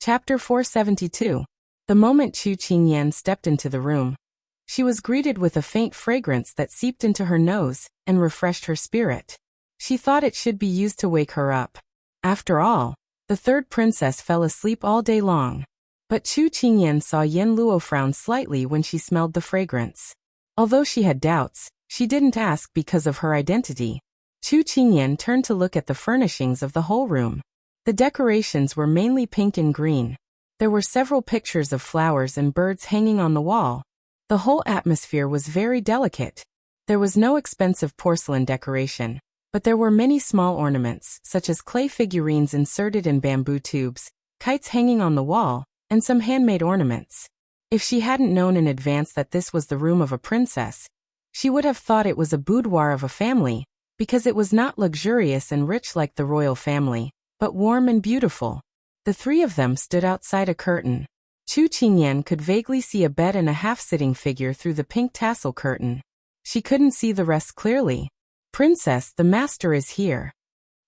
Chapter 472. The moment Chu Qingyan stepped into the room, she was greeted with a faint fragrance that seeped into her nose and refreshed her spirit. She thought it should be used to wake her up. After all, the third princess fell asleep all day long. But Chu Qingyan saw Yen Luo frown slightly when she smelled the fragrance. Although she had doubts, she didn't ask because of her identity. Chu Qingyan turned to look at the furnishings of the whole room. The decorations were mainly pink and green. There were several pictures of flowers and birds hanging on the wall. The whole atmosphere was very delicate. There was no expensive porcelain decoration, but there were many small ornaments, such as clay figurines inserted in bamboo tubes, kites hanging on the wall, and some handmade ornaments. If she hadn't known in advance that this was the room of a princess, she would have thought it was a boudoir of a family, because it was not luxurious and rich like the royal family, but warm and beautiful. The three of them stood outside a curtain. Chu Qingyan could vaguely see a bed and a half-sitting figure through the pink tassel curtain. She couldn't see the rest clearly. "Princess, the master is here."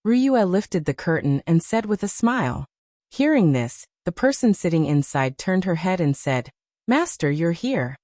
Ruyue lifted the curtain and said with a smile. Hearing this, the person sitting inside turned her head and said, "Master, you're here."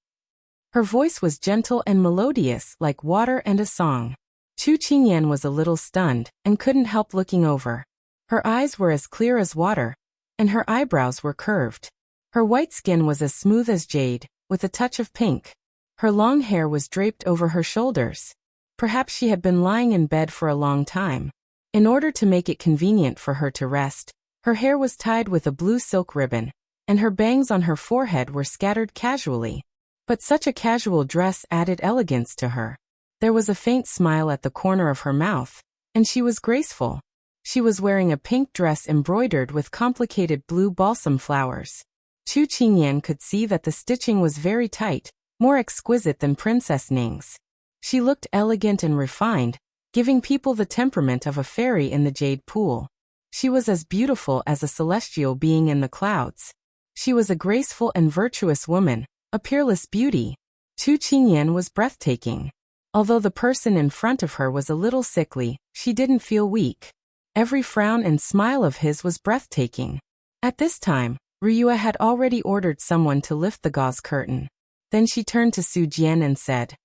Her voice was gentle and melodious like water and a song. Chu Qingyan was a little stunned and couldn't help looking over. Her eyes were as clear as water, and her eyebrows were curved. Her white skin was as smooth as jade, with a touch of pink. Her long hair was draped over her shoulders. Perhaps she had been lying in bed for a long time. In order to make it convenient for her to rest, her hair was tied with a blue silk ribbon, and her bangs on her forehead were scattered casually. But such a casual dress added elegance to her. There was a faint smile at the corner of her mouth, and she was graceful. She was wearing a pink dress embroidered with complicated blue balsam flowers. Chu Qingyan could see that the stitching was very tight, more exquisite than Princess Ning's. She looked elegant and refined, giving people the temperament of a fairy in the jade pool. She was as beautiful as a celestial being in the clouds. She was a graceful and virtuous woman, a peerless beauty. Chu Qingyan was breathtaking. Although the person in front of her was a little sickly, she didn't feel weak. Every frown and smile of his was breathtaking. At this time, Ruyue had already ordered someone to lift the gauze curtain. Then she turned to Su Jian and said,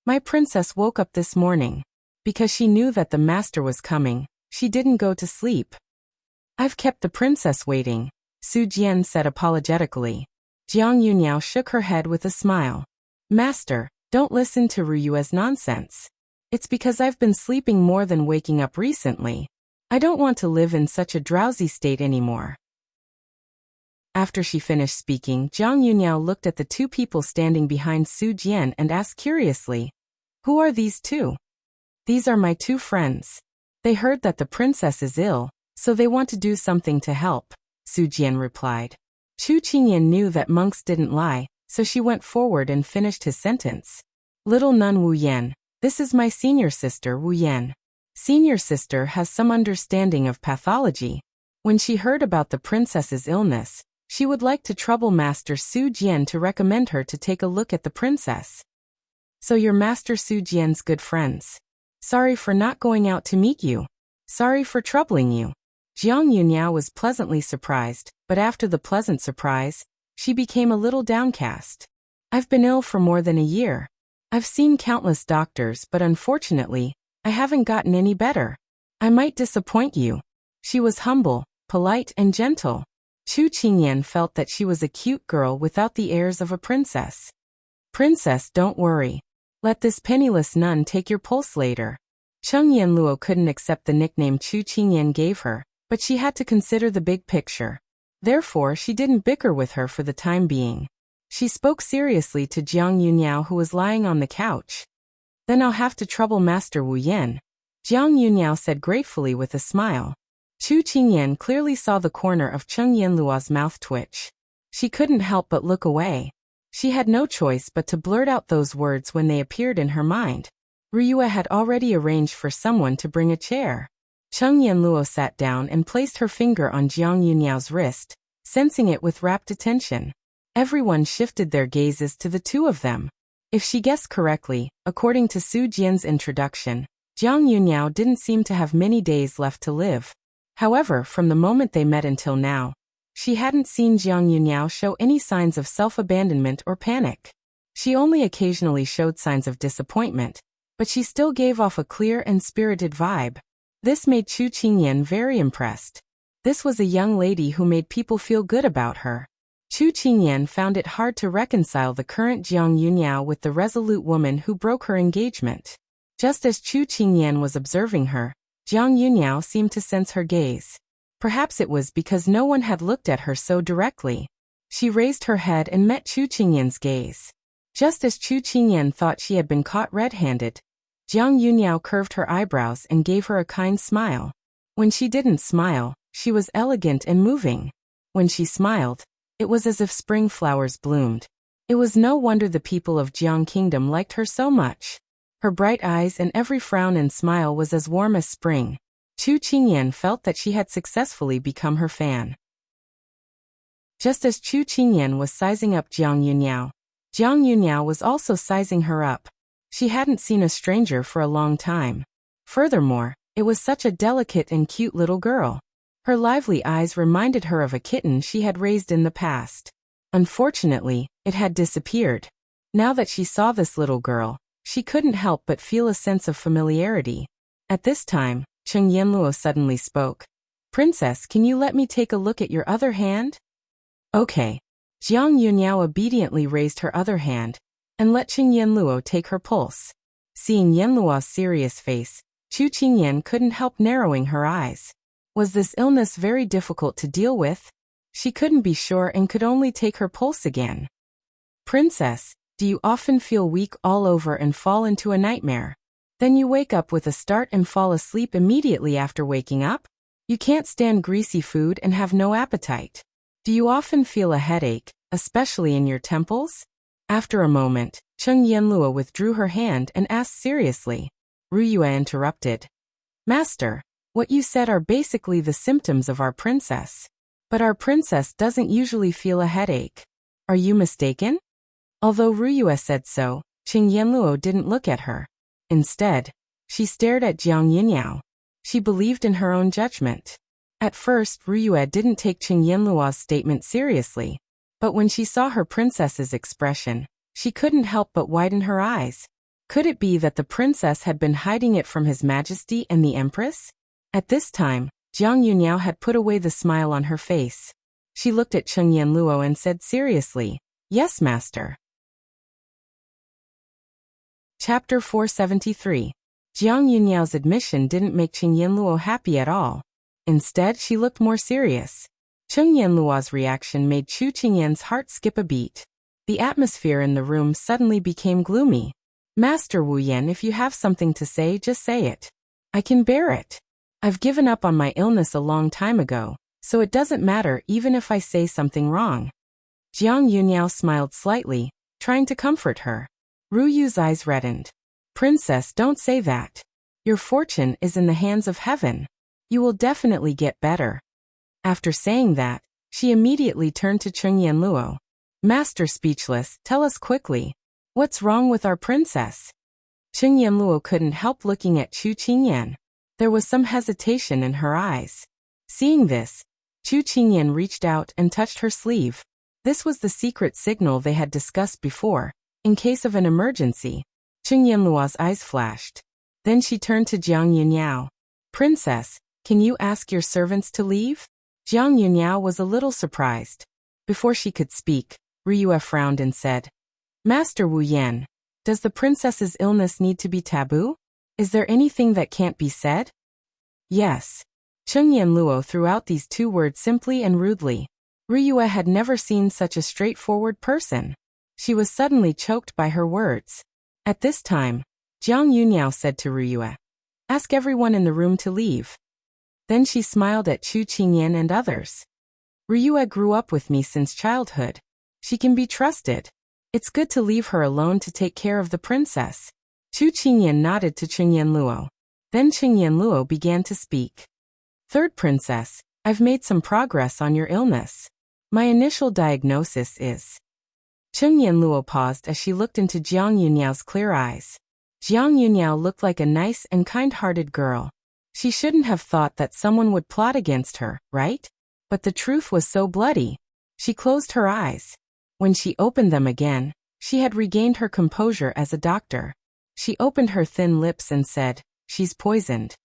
"My princess woke up this morning. Because she knew that the master was coming, she didn't go to sleep." "I've kept the princess waiting," Su Jian said apologetically. Jiang Yuniao shook her head with a smile. "Master, don't listen to Ruyue's nonsense. It's because I've been sleeping more than waking up recently. I don't want to live in such a drowsy state anymore." After she finished speaking, Jiang Yuniao looked at the two people standing behind Su Jian and asked curiously, "Who are these two?" "These are my two friends. They heard that the princess is ill, so they want to do something to help," Su Jian replied. Chu Qingyan knew that monks didn't lie, so she went forward and finished his sentence. "Little nun Wu Yan, this is my senior sister Wu Yan. Senior sister has some understanding of pathology. When she heard about the princess's illness, she would like to trouble Master Su Jian to recommend her to take a look at the princess." "So you're Master Su Jian's good friends. Sorry for not going out to meet you. Sorry for troubling you." Jiang Yuniao was pleasantly surprised, but after the pleasant surprise, she became a little downcast. "I've been ill for more than a year. I've seen countless doctors, but unfortunately, I haven't gotten any better. I might disappoint you." She was humble, polite, and gentle. Chu Qingyan felt that she was a cute girl without the airs of a princess. "Princess, don't worry. Let this penniless nun take your pulse later." Cheng Yanluo couldn't accept the nickname Chu Qingyan gave her, but she had to consider the big picture. Therefore, she didn't bicker with her for the time being. She spoke seriously to Jiang Yuniao, who was lying on the couch. "Then I'll have to trouble Master Wu Yan," Jiang Yuniao said gratefully with a smile. Chu Qingyan clearly saw the corner of Cheng Yanluo's mouth twitch. She couldn't help but look away. She had no choice but to blurt out those words when they appeared in her mind. Ruyue had already arranged for someone to bring a chair. Cheng Yanluo sat down and placed her finger on Jiang Yuniao's wrist, sensing it with rapt attention. Everyone shifted their gazes to the two of them. If she guessed correctly, according to Su Jian's introduction, Jiang Yuniao didn't seem to have many days left to live. However, from the moment they met until now, She hadn't seen Jiang Yuniao show any signs of self-abandonment or panic. She only occasionally showed signs of disappointment, but she still gave off a clear and spirited vibe. This made Chu Qingyan very impressed. This was a young lady who made people feel good about her. Chu Qingyan found it hard to reconcile the current Jiang Yuniao with the resolute woman who broke her engagement. Just as Chu Qingyan was observing her, Jiang Yuniao seemed to sense her gaze. Perhaps it was because no one had looked at her so directly. She raised her head and met Chu Qingyan's gaze. Just as Chu Qingyan thought she had been caught red-handed, Jiang Yuniao curved her eyebrows and gave her a kind smile. When she didn't smile, she was elegant and moving. When she smiled, it was as if spring flowers bloomed. It was no wonder the people of Jiang Kingdom liked her so much. Her bright eyes and every frown and smile was as warm as spring. Chu Qingyan felt that she had successfully become her fan. Just as Chu Qingyan was sizing up Jiang Yuniao was also sizing her up. She hadn't seen a stranger for a long time. Furthermore, it was such a delicate and cute little girl. Her lively eyes reminded her of a kitten she had raised in the past. Unfortunately, it had disappeared. Now that she saw this little girl, she couldn't help but feel a sense of familiarity. At this time, Cheng Yanluo suddenly spoke. "Princess, can you let me take a look at your other hand?" "Okay." Jiang Yuniao obediently raised her other hand and let Cheng Yanluo take her pulse. Seeing Yanluo's serious face, Chu Qingyan couldn't help narrowing her eyes. Was this illness very difficult to deal with? She couldn't be sure and could only take her pulse again. "Princess, do you often feel weak all over and fall into a nightmare? Then you wake up with a start and fall asleep immediately after waking up? You can't stand greasy food and have no appetite? Do you often feel a headache, especially in your temples?" After a moment, Cheng Yanluo withdrew her hand and asked seriously. Ruyue interrupted. "Master, what you said are basically the symptoms of our princess. But our princess doesn't usually feel a headache. Are you mistaken?" Although Ruyue said so, Cheng Yanluo didn't look at her. Instead, she stared at Jiang Yuniao. She believed in her own judgment. At first, Ruyue didn't take Cheng Yanluo's statement seriously. But when she saw her princess's expression, she couldn't help but widen her eyes. Could it be that the princess had been hiding it from His Majesty and the Empress? At this time, Jiang Yuniao had put away the smile on her face. She looked at Cheng Yanluo and said seriously, "Yes, master." Chapter 473. Jiang Yuniao's admission didn't make Cheng Yanluo happy at all. Instead, she looked more serious. Cheng Yanluo's reaction made Chu Qingyan's heart skip a beat. The atmosphere in the room suddenly became gloomy. "Master Wu Yan, if you have something to say, just say it. I can bear it. I've given up on my illness a long time ago, so it doesn't matter even if I say something wrong." Jiang Yuniao smiled slightly, trying to comfort her. Ruyu's eyes reddened. "Princess, don't say that. Your fortune is in the hands of heaven. You will definitely get better." After saying that, she immediately turned to Cheng Yanluo. "Master Speechless, tell us quickly. What's wrong with our princess?" Cheng Yanluo couldn't help looking at Chu Qingyan. There was some hesitation in her eyes. Seeing this, Chu Qingyan reached out and touched her sleeve. This was the secret signal they had discussed before, in case of an emergency. Cheng Yanluo's eyes flashed. Then she turned to Jiang Yuniao. "Princess, can you ask your servants to leave?" Jiang Yuniao was a little surprised. Before she could speak, Ruyue frowned and said, "Master Wu Yan, does the princess's illness need to be taboo? Is there anything that can't be said?" "Yes." Cheng Yanluo threw out these two words simply and rudely. Ruyue had never seen such a straightforward person. She was suddenly choked by her words. At this time, Jiang Yuniao said to Ruyue, "Ask everyone in the room to leave." Then she smiled at Chu Qingyan and others. "Ruyue grew up with me since childhood. She can be trusted. It's good to leave her alone to take care of the princess." Chu Qingyan nodded to Cheng Yanluo. Then Cheng Yanluo began to speak. "Third princess, I've made some progress on your illness. My initial diagnosis is..." Cheng Yanluo paused as she looked into Jiang Yuniao's clear eyes. Jiang Yuniao looked like a nice and kind-hearted girl. She shouldn't have thought that someone would plot against her, right? But the truth was so bloody. She closed her eyes. When she opened them again, she had regained her composure as a doctor. She opened her thin lips and said, "She's poisoned."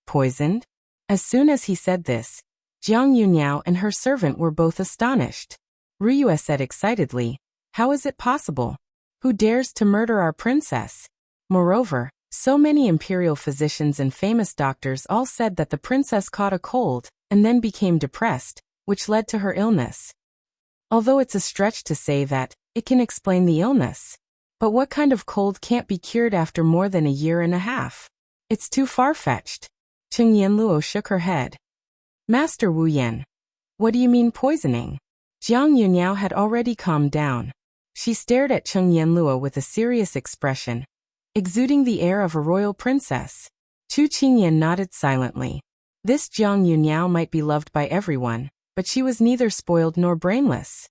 Poisoned? As soon as he said this, Jiang Yuniao and her servant were both astonished. Ryue said excitedly, "How is it possible? Who dares to murder our princess?" Moreover, so many imperial physicians and famous doctors all said that the princess caught a cold and then became depressed, which led to her illness. Although it's a stretch to say that it can explain the illness. But what kind of cold can't be cured after more than a year and a half? It's too far-fetched. Cheng Yanluo shook her head. "Master Wu Yan, what do you mean poisoning?" Jiang Yuniao had already calmed down. She stared at Cheng Yanluo with a serious expression, exuding the air of a royal princess. Chu Qingyan nodded silently. This Jiang Yuniao might be loved by everyone, but she was neither spoiled nor brainless.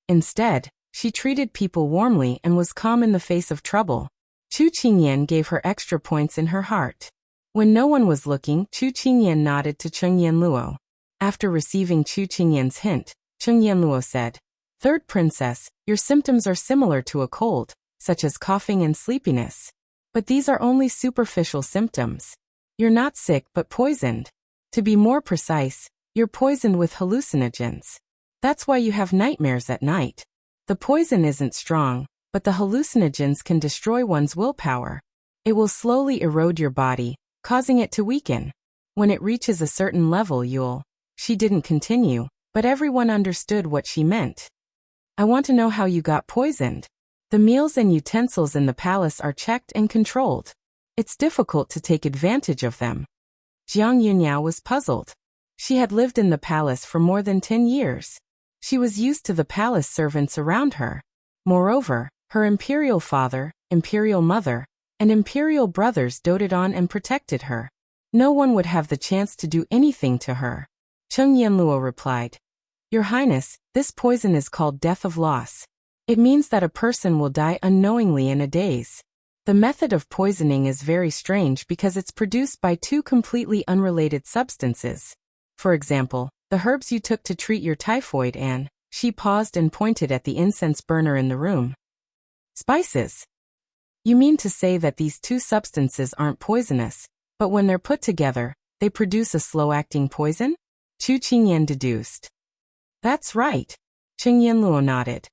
Instead, she treated people warmly and was calm in the face of trouble. Chu Qingyan gave her extra points in her heart. When no one was looking, Chu Qingyan nodded to Cheng Yanluo. After receiving Chu Qingyan's hint, Cheng Yanluo said, "Third princess, your symptoms are similar to a cold, such as coughing and sleepiness. But these are only superficial symptoms. You're not sick but poisoned. To be more precise, you're poisoned with hallucinogens. That's why you have nightmares at night. The poison isn't strong, but the hallucinogens can destroy one's willpower. It will slowly erode your body, causing it to weaken. When it reaches a certain level you'll..." She didn't continue, but everyone understood what she meant. "I want to know how you got poisoned. The meals and utensils in the palace are checked and controlled. It's difficult to take advantage of them." Jiang Yuniao was puzzled. She had lived in the palace for more than 10 years. She was used to the palace servants around her. Moreover, her imperial father, imperial mother, and imperial brothers doted on and protected her. No one would have the chance to do anything to her. Cheng Yanluo replied, "Your Highness, this poison is called death of loss. It means that a person will die unknowingly in a daze. The method of poisoning is very strange because it's produced by two completely unrelated substances. For example, the herbs you took to treat your typhoid and..." She paused and pointed at the incense burner in the room. "Spices? You mean to say that these two substances aren't poisonous, but when they're put together, they produce a slow-acting poison?" Chu Qingyan deduced. "That's right." Cheng Yanluo nodded.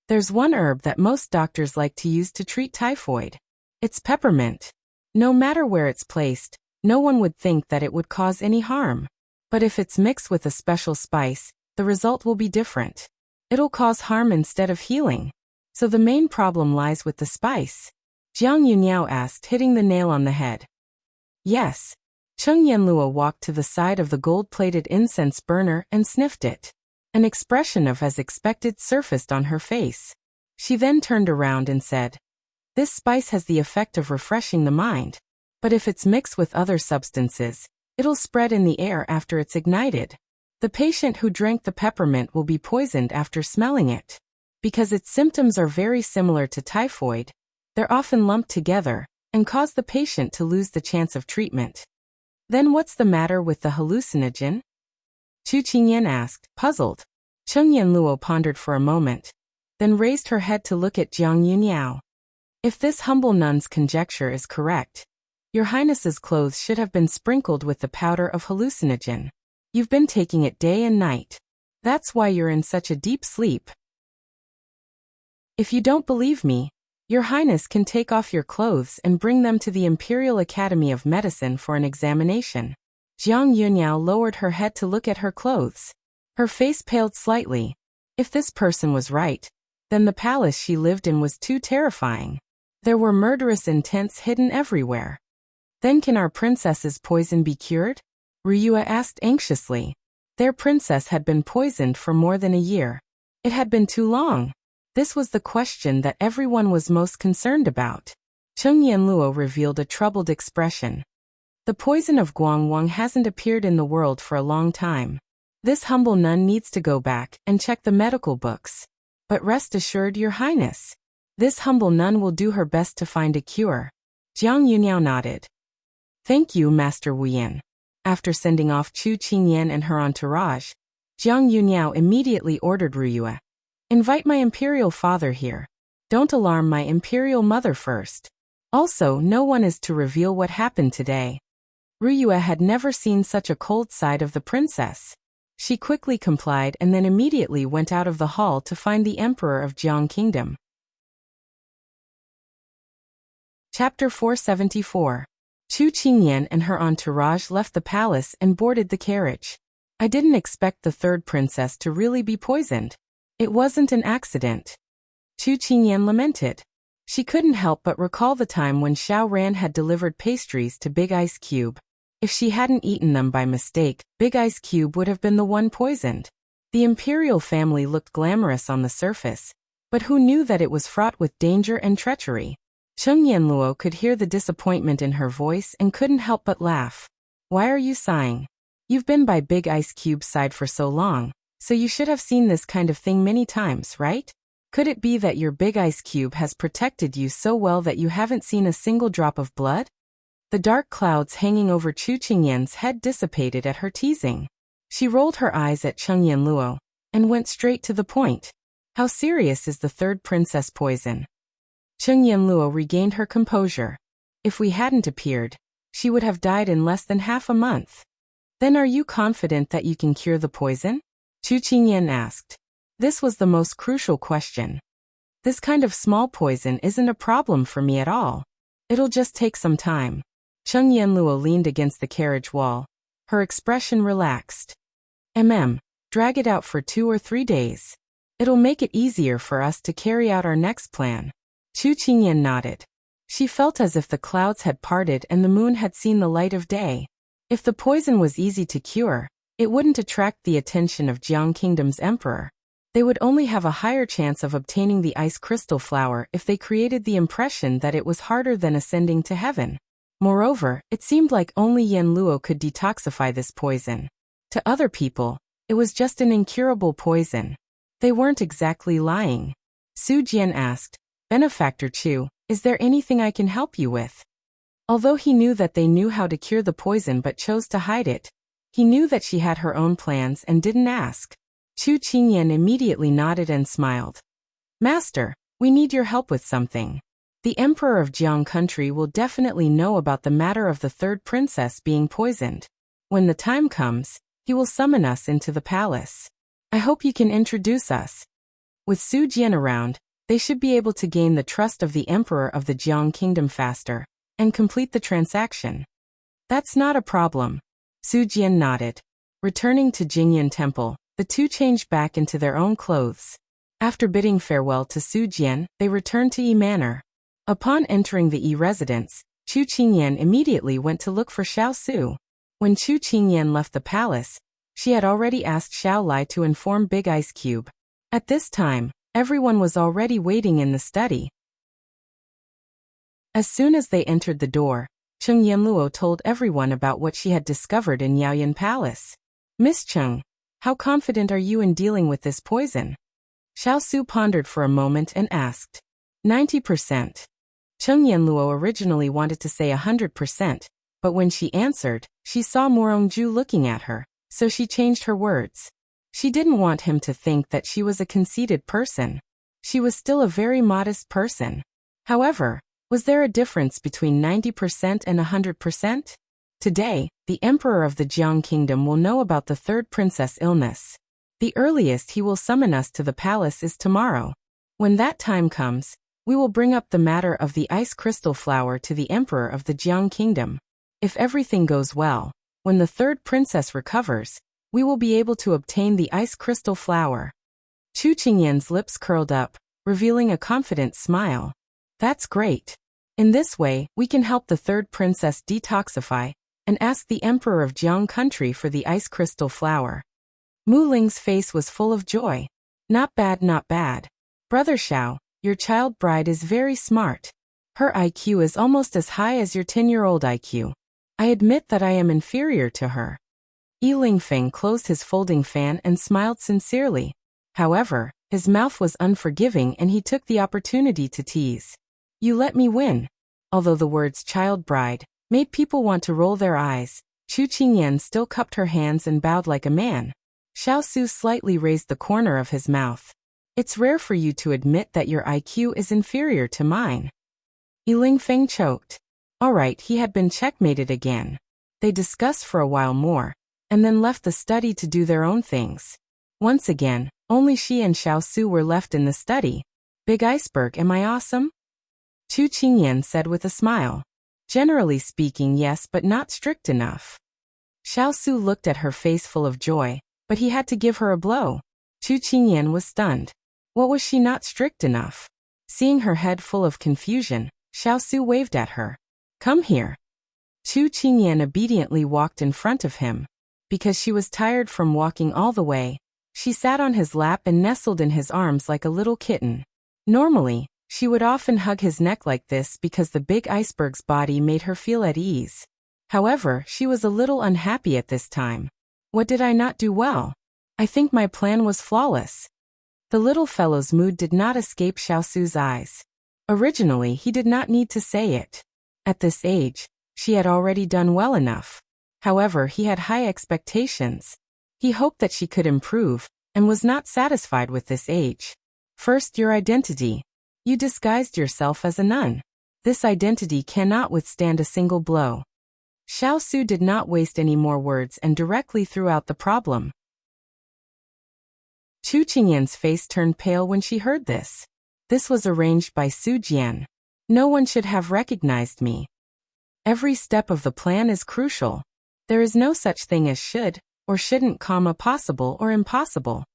"There's one herb that most doctors like to use to treat typhoid. It's peppermint. No matter where it's placed, no one would think that it would cause any harm. But if it's mixed with a special spice, the result will be different. It'll cause harm instead of healing. So the main problem lies with the spice." Jiang Yuniao asked, hitting the nail on the head. "Yes." Cheng Yanluo walked to the side of the gold-plated incense burner and sniffed it. An expression of as expected surfaced on her face. She then turned around and said, "This spice has the effect of refreshing the mind. But if it's mixed with other substances, it'll spread in the air after it's ignited. The patient who drank the peppermint will be poisoned after smelling it. Because its symptoms are very similar to typhoid, they're often lumped together and cause the patient to lose the chance of treatment." "Then what's the matter with the hallucinogen?" Chu Qingyan asked, puzzled. Cheng Yanluo pondered for a moment, then raised her head to look at Jiang Yuniao. "If this humble nun's conjecture is correct, Your Highness's clothes should have been sprinkled with the powder of hallucinogen. You've been taking it day and night. That's why you're in such a deep sleep. If you don't believe me, Your Highness can take off your clothes and bring them to the Imperial Academy of Medicine for an examination." Jiang Yuniao lowered her head to look at her clothes. Her face paled slightly. If this person was right, then the palace she lived in was too terrifying. There were murderous intents hidden everywhere. "Then can our princess's poison be cured?" Ryue asked anxiously. Their princess had been poisoned for more than a year. It had been too long. This was the question that everyone was most concerned about. Cheng Yanluo revealed a troubled expression. "The poison of Guangwang hasn't appeared in the world for a long time. This humble nun needs to go back and check the medical books. But rest assured, Your Highness, this humble nun will do her best to find a cure." Jiang Yuniao nodded. "Thank you, Master Wu Yan. After sending off Chu Qingyan and her entourage, Jiang Yuniao immediately ordered Ruyue, "Invite my imperial father here. Don't alarm my imperial mother first. Also, no one is to reveal what happened today." Ruyue had never seen such a cold side of the princess. She quickly complied and then immediately went out of the hall to find the emperor of Jiang Kingdom. Chapter 474. Chu Qingyan and her entourage left the palace and boarded the carriage. "I didn't expect the third princess to really be poisoned. It wasn't an accident," Chu Qingyan lamented. She couldn't help but recall the time when Xiao Ran had delivered pastries to Big Ice Cube. If she hadn't eaten them by mistake, Big Ice Cube would have been the one poisoned. The imperial family looked glamorous on the surface, but who knew that it was fraught with danger and treachery? Cheng Yanluo could hear the disappointment in her voice and couldn't help but laugh. "Why are you sighing? You've been by Big Ice Cube's side for so long, so you should have seen this kind of thing many times, right? Could it be that your Big Ice Cube has protected you so well that you haven't seen a single drop of blood?" The dark clouds hanging over Chu Qingyan's head dissipated at her teasing. She rolled her eyes at Cheng Yanluo and went straight to the point. "How serious is the third princess poison?" Cheng Yanluo regained her composure. "If we hadn't appeared, she would have died in less than half a month." "Then are you confident that you can cure the poison?" Chu Qingyan asked. This was the most crucial question. "This kind of small poison isn't a problem for me at all. It'll just take some time." Cheng Yanluo leaned against the carriage wall. Her expression relaxed. Drag it out for 2 or 3 days. It'll make it easier for us to carry out our next plan." Chu Qingyan nodded. She felt as if the clouds had parted and the moon had seen the light of day. If the poison was easy to cure, it wouldn't attract the attention of Jiang Kingdom's emperor. They would only have a higher chance of obtaining the ice crystal flower if they created the impression that it was harder than ascending to heaven. Moreover, it seemed like only Yanluo could detoxify this poison. To other people, it was just an incurable poison. They weren't exactly lying. Su Jian asked, "Benefactor Chu, is there anything I can help you with?" Although he knew that they knew how to cure the poison but chose to hide it, he knew that she had her own plans and didn't ask. Chu Qingyan immediately nodded and smiled. "Master, we need your help with something. The Emperor of Jiang Country will definitely know about the matter of the third princess being poisoned. When the time comes, he will summon us into the palace. I hope you can introduce us." With Su Jian around, they should be able to gain the trust of the Emperor of the Jiang Kingdom faster and complete the transaction. "That's not a problem." Su Jian nodded. Returning to Jingyan Temple, the two changed back into their own clothes. After bidding farewell to Su Jian, they returned to Yi Manor. Upon entering the Yi residence, Chu Qingyan immediately went to look for Xiao Su. When Chu Qingyan left the palace, she had already asked Xiao Lai to inform Big Ice Cube. At this time, everyone was already waiting in the study. As soon as they entered the door, Cheng Yanluo told everyone about what she had discovered in Yaoyan Palace. "Miss Cheng, how confident are you in dealing with this poison?" Xiao Su pondered for a moment and asked. 90%. Cheng Yanluo originally wanted to say 100%, but when she answered, she saw Morongju looking at her, so she changed her words. She didn't want him to think that she was a conceited person. She was still a very modest person. However, was there a difference between 90% and 100%? Today, the Emperor of the Jiang Kingdom will know about the third princess' illness. The earliest he will summon us to the palace is tomorrow. When that time comes, we will bring up the matter of the ice crystal flower to the Emperor of the Jiang Kingdom. If everything goes well, when the third princess recovers, we will be able to obtain the ice crystal flower. Chu Qingyan's lips curled up, revealing a confident smile. That's great. In this way, we can help the third princess detoxify and ask the Emperor of Jiang Country for the ice crystal flower. Mu Ling's face was full of joy. Not bad, not bad. Brother Xiao, your child bride is very smart. Her IQ is almost as high as your 10-year-old IQ. I admit that I am inferior to her. Yi Lingfeng closed his folding fan and smiled sincerely. However, his mouth was unforgiving and he took the opportunity to tease. You let me win. Although the words child bride made people want to roll their eyes, Chu Qingyan still cupped her hands and bowed like a man. Xiao Su slightly raised the corner of his mouth. It's rare for you to admit that your IQ is inferior to mine. Yiling Feng choked. All right, he had been checkmated again. They discussed for a while more, and then left the study to do their own things. Once again, only she and Xiao Su were left in the study. Big iceberg, am I awesome? Chu Qingyan said with a smile. Generally speaking, yes, but not strict enough. Xiao Su looked at her face full of joy, but he had to give her a blow. Chu Qingyan was stunned. What was she not strict enough? Seeing her head full of confusion, Xiao Su waved at her. Come here. Chu Qingyan obediently walked in front of him. Because she was tired from walking all the way, she sat on his lap and nestled in his arms like a little kitten. Normally, she would often hug his neck like this because the big iceberg's body made her feel at ease. However, she was a little unhappy at this time. What did I not do well? I think my plan was flawless. The little fellow's mood did not escape Xiao Su's eyes. Originally, he did not need to say it. At this age, she had already done well enough. However, he had high expectations. He hoped that she could improve, and was not satisfied with this age. First, your identity. You disguised yourself as a nun. This identity cannot withstand a single blow. Xiao Su did not waste any more words and directly threw out the problem. Chu Qingyan's face turned pale when she heard this. This was arranged by Su Jian. No one should have recognized me. Every step of the plan is crucial. There is no such thing as should, or shouldn't, possible or impossible.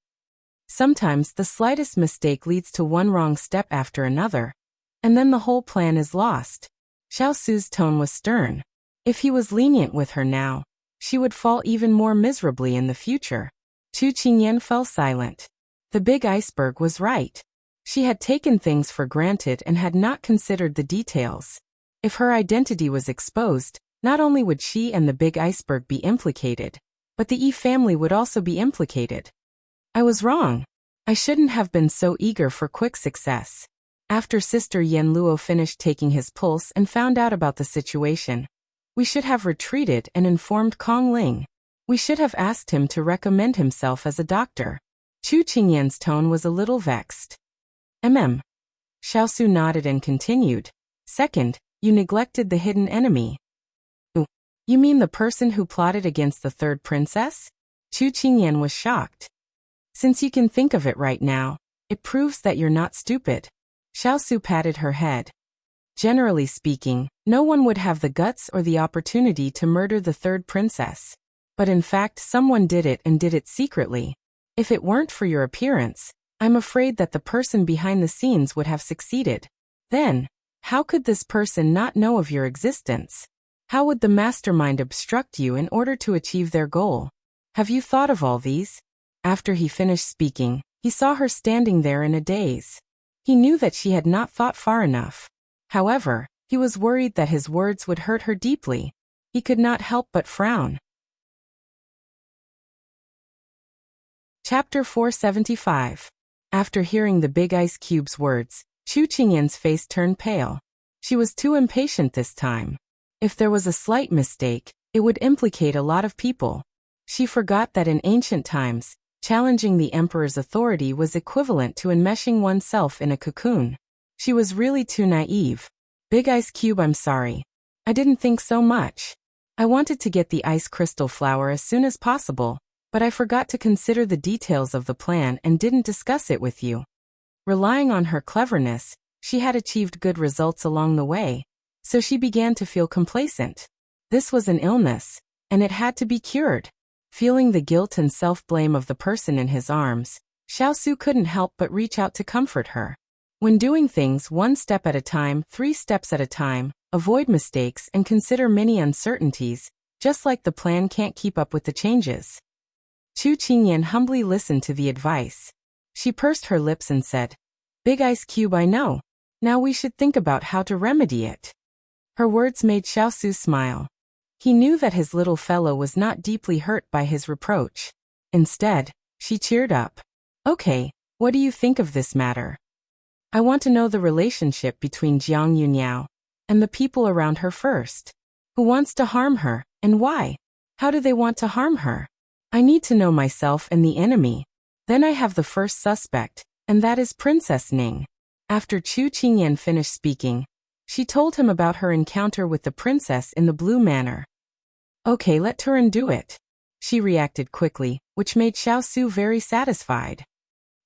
Sometimes the slightest mistake leads to one wrong step after another, and then the whole plan is lost. Xiao Su's tone was stern. If he was lenient with her now, she would fall even more miserably in the future. Chu Qingyan fell silent. The big iceberg was right. She had taken things for granted and had not considered the details. If her identity was exposed, not only would she and the big iceberg be implicated, but the Yi family would also be implicated. I was wrong. I shouldn't have been so eager for quick success. After Sister Yen Luo finished taking his pulse and found out about the situation, we should have retreated and informed Kong Ling. We should have asked him to recommend himself as a doctor. Chu Qingyan's tone was a little vexed. Xiao Su nodded and continued. Second, you neglected the hidden enemy. You mean the person who plotted against the third princess? Chu Qingyan was shocked. Since you can think of it right now, it proves that you're not stupid. Xiao Su patted her head. Generally speaking, no one would have the guts or the opportunity to murder the third princess. But in fact, someone did it and did it secretly. If it weren't for your appearance, I'm afraid that the person behind the scenes would have succeeded. Then, how could this person not know of your existence? How would the mastermind obstruct you in order to achieve their goal? Have you thought of all these? After he finished speaking, he saw her standing there in a daze. He knew that she had not thought far enough. However, he was worried that his words would hurt her deeply. He could not help but frown. Chapter 475. After hearing the big ice cube's words, Chu Qingyan's face turned pale. She was too impatient this time. If there was a slight mistake, it would implicate a lot of people. She forgot that in ancient times, challenging the emperor's authority was equivalent to enmeshing oneself in a cocoon. She was really too naive. Big ice cube, I'm sorry. I didn't think so much. I wanted to get the ice crystal flower as soon as possible, but I forgot to consider the details of the plan and didn't discuss it with you. Relying on her cleverness, she had achieved good results along the way, so she began to feel complacent. This was an illness, and it had to be cured. Feeling the guilt and self-blame of the person in his arms, Xiao Su couldn't help but reach out to comfort her. When doing things one step at a time, 3 steps at a time, avoid mistakes and consider many uncertainties, just like the plan can't keep up with the changes. Chu Qingyan humbly listened to the advice. She pursed her lips and said, Big ice cube, I know. Now we should think about how to remedy it. Her words made Xiao Su smile. He knew that his little fellow was not deeply hurt by his reproach. Instead, she cheered up. Okay, what do you think of this matter? I want to know the relationship between Jiang Yuniao and the people around her first. Who wants to harm her, and why? How do they want to harm her? I need to know myself and the enemy. Then I have the first suspect, and that is Princess Ning. After Chu Qingyan finished speaking, she told him about her encounter with the princess in the Blue Manor. Okay, let Turin do it. She reacted quickly, which made Xiao very satisfied.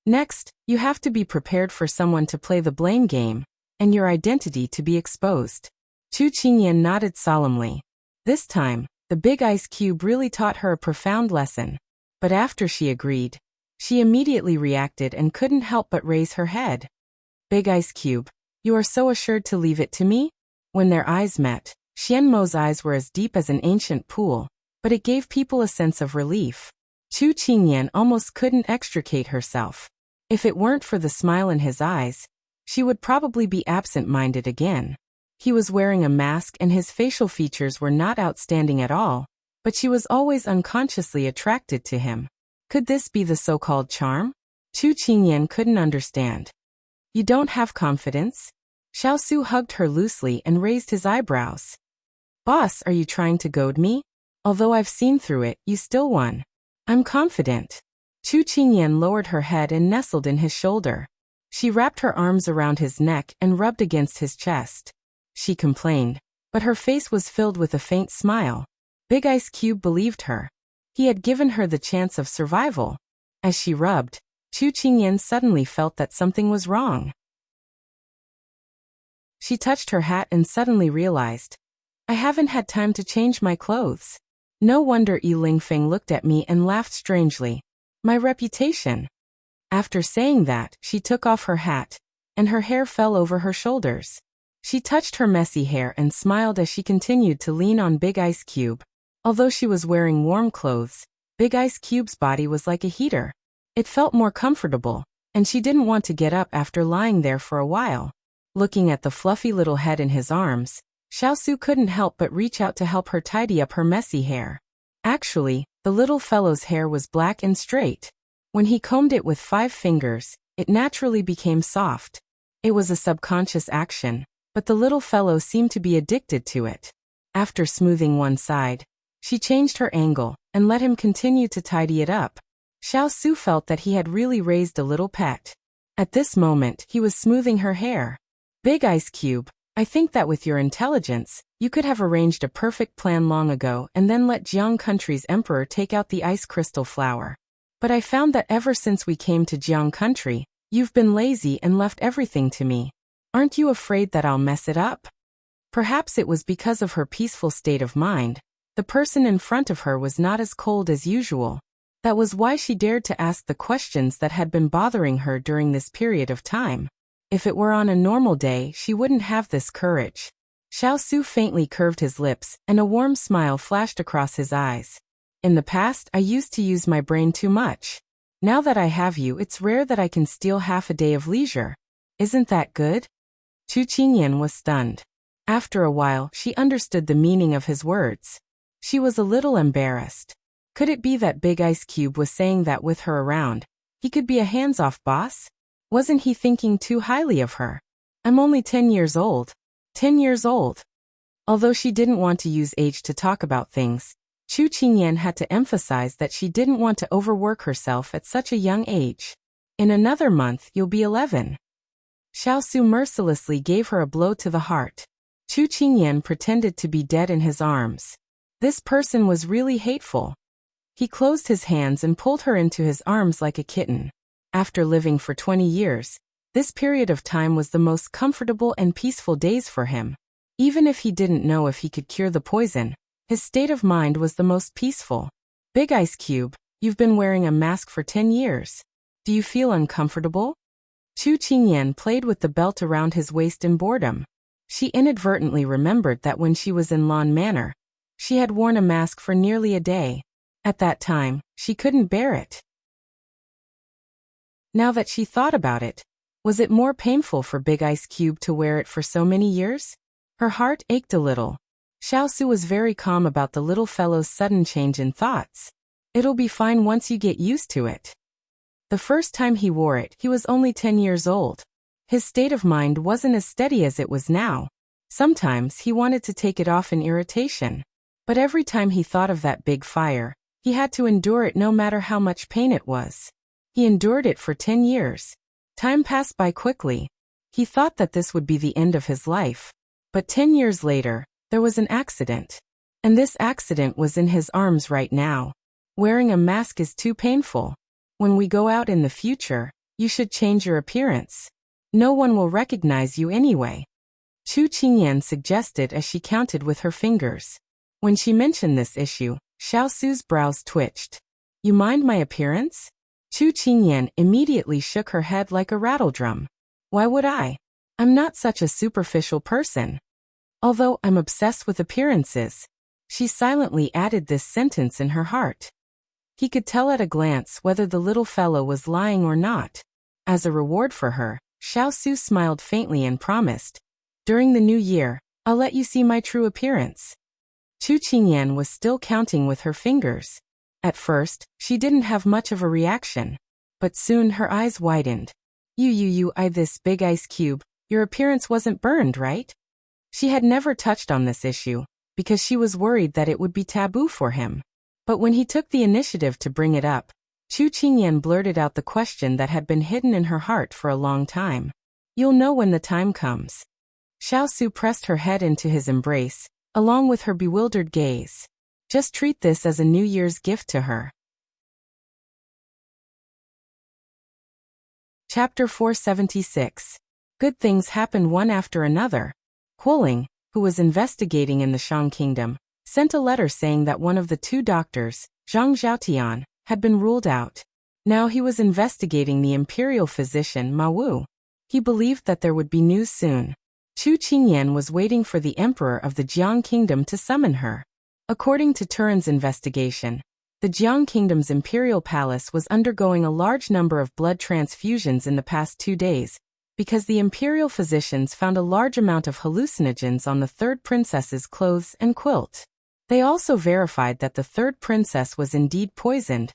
Next, you have to be prepared for someone to play the blame game, and your identity to be exposed. Chu Qingyan nodded solemnly. This time, the big ice cube really taught her a profound lesson. But after she agreed, she immediately reacted and couldn't help but raise her head. Big ice cube, you are so assured to leave it to me? When their eyes met, Xianmo's eyes were as deep as an ancient pool, but it gave people a sense of relief. Chu Qingyan almost couldn't extricate herself. If it weren't for the smile in his eyes, she would probably be absent-minded again. He was wearing a mask and his facial features were not outstanding at all, but she was always unconsciously attracted to him. Could this be the so-called charm? Chu Qingyan couldn't understand. You don't have confidence? Xiao hugged her loosely and raised his eyebrows. Boss, are you trying to goad me? Although I've seen through it, you still won. I'm confident. Chu Qingyan lowered her head and nestled in his shoulder. She wrapped her arms around his neck and rubbed against his chest. She complained, but her face was filled with a faint smile. Big Ice Cube believed her. He had given her the chance of survival. As she rubbed, Chu Qingyan suddenly felt that something was wrong. She touched her hat and suddenly realized, I haven't had time to change my clothes. No wonder Yi Lingfeng looked at me and laughed strangely. My reputation. After saying that, she took off her hat, and her hair fell over her shoulders. She touched her messy hair and smiled as she continued to lean on Big Ice Cube. Although she was wearing warm clothes, Big Ice Cube's body was like a heater. It felt more comfortable, and she didn't want to get up after lying there for a while. Looking at the fluffy little head in his arms, Xiao couldn't help but reach out to help her tidy up her messy hair. Actually, the little fellow's hair was black and straight. When he combed it with 5 fingers, it naturally became soft. It was a subconscious action, but the little fellow seemed to be addicted to it. After smoothing one side, she changed her angle and let him continue to tidy it up. Xiao felt that he had really raised a little pet. At this moment, he was smoothing her hair. Big Ice Cube, I think that with your intelligence, you could have arranged a perfect plan long ago and then let Jiang Country's emperor take out the ice crystal flower. But I found that ever since we came to Jiang Country, you've been lazy and left everything to me. Aren't you afraid that I'll mess it up? Perhaps it was because of her peaceful state of mind. The person in front of her was not as cold as usual. That was why she dared to ask the questions that had been bothering her during this period of time. If it were on a normal day, she wouldn't have this courage. Xiao faintly curved his lips, and a warm smile flashed across his eyes. In the past, I used to use my brain too much. Now that I have you, it's rare that I can steal half a day of leisure. Isn't that good? Chu Qingyan was stunned. After a while, she understood the meaning of his words. She was a little embarrassed. Could it be that Big Ice Cube was saying that with her around, he could be a hands-off boss? Wasn't he thinking too highly of her? I'm only 10 years old. 10 years old. Although she didn't want to use age to talk about things, Chu Qingyan had to emphasize that she didn't want to overwork herself at such a young age. In another month, you'll be 11. Xiao mercilessly gave her a blow to the heart. Chu Qingyan pretended to be dead in his arms. This person was really hateful. He closed his hands and pulled her into his arms like a kitten. After living for 20 years, this period of time was the most comfortable and peaceful days for him. Even if he didn't know if he could cure the poison, his state of mind was the most peaceful. Big Ice Cube, you've been wearing a mask for 10 years. Do you feel uncomfortable? Chu Qingyan played with the belt around his waist in boredom. She inadvertently remembered that when she was in Lan Manor, she had worn a mask for nearly a day. At that time, she couldn't bear it. Now that she thought about it, was it more painful for Big Ice Cube to wear it for so many years? Her heart ached a little. Xiao was very calm about the little fellow's sudden change in thoughts. It'll be fine once you get used to it. The first time he wore it, he was only 10 years old. His state of mind wasn't as steady as it was now. Sometimes he wanted to take it off in irritation. But every time he thought of that big fire, he had to endure it no matter how much pain it was. He endured it for 10 years. Time passed by quickly. He thought that this would be the end of his life. But 10 years later, there was an accident. And this accident was in his arms right now. Wearing a mask is too painful. When we go out in the future, you should change your appearance. No one will recognize you anyway. Chu Qingyan suggested as she counted with her fingers. When she mentioned this issue, Xiao Su's brows twitched. You mind my appearance? Chu Qingyan immediately shook her head like a rattledrum. Why would I? I'm not such a superficial person. Although I'm obsessed with appearances. She silently added this sentence in her heart. He could tell at a glance whether the little fellow was lying or not. As a reward for her, Xiao Su smiled faintly and promised, during the new year, I'll let you see my true appearance. Chu Qingyan was still counting with her fingers. At first, she didn't have much of a reaction. But soon her eyes widened. You, this big ice cube, your appearance wasn't burned, right? She had never touched on this issue, because she was worried that it would be taboo for him. But when he took the initiative to bring it up, Chu Qingyan blurted out the question that had been hidden in her heart for a long time. You'll know when the time comes. Xiao Su pressed her head into his embrace, along with her bewildered gaze. Just treat this as a New Year's gift to her. Chapter 476. Good things happened one after another. Huling, who was investigating in the Shang Kingdom, sent a letter saying that one of the 2 doctors, Zhang Zhaotian, had been ruled out. Now he was investigating the imperial physician Ma Wu. He believed that there would be news soon. Chu Qingyan was waiting for the emperor of the Jiang Kingdom to summon her. According to Turin's investigation, the Jiang Kingdom's imperial palace was undergoing a large number of blood transfusions in the past 2 days, because the imperial physicians found a large amount of hallucinogens on the 3rd princess's clothes and quilt. They also verified that the 3rd princess was indeed poisoned,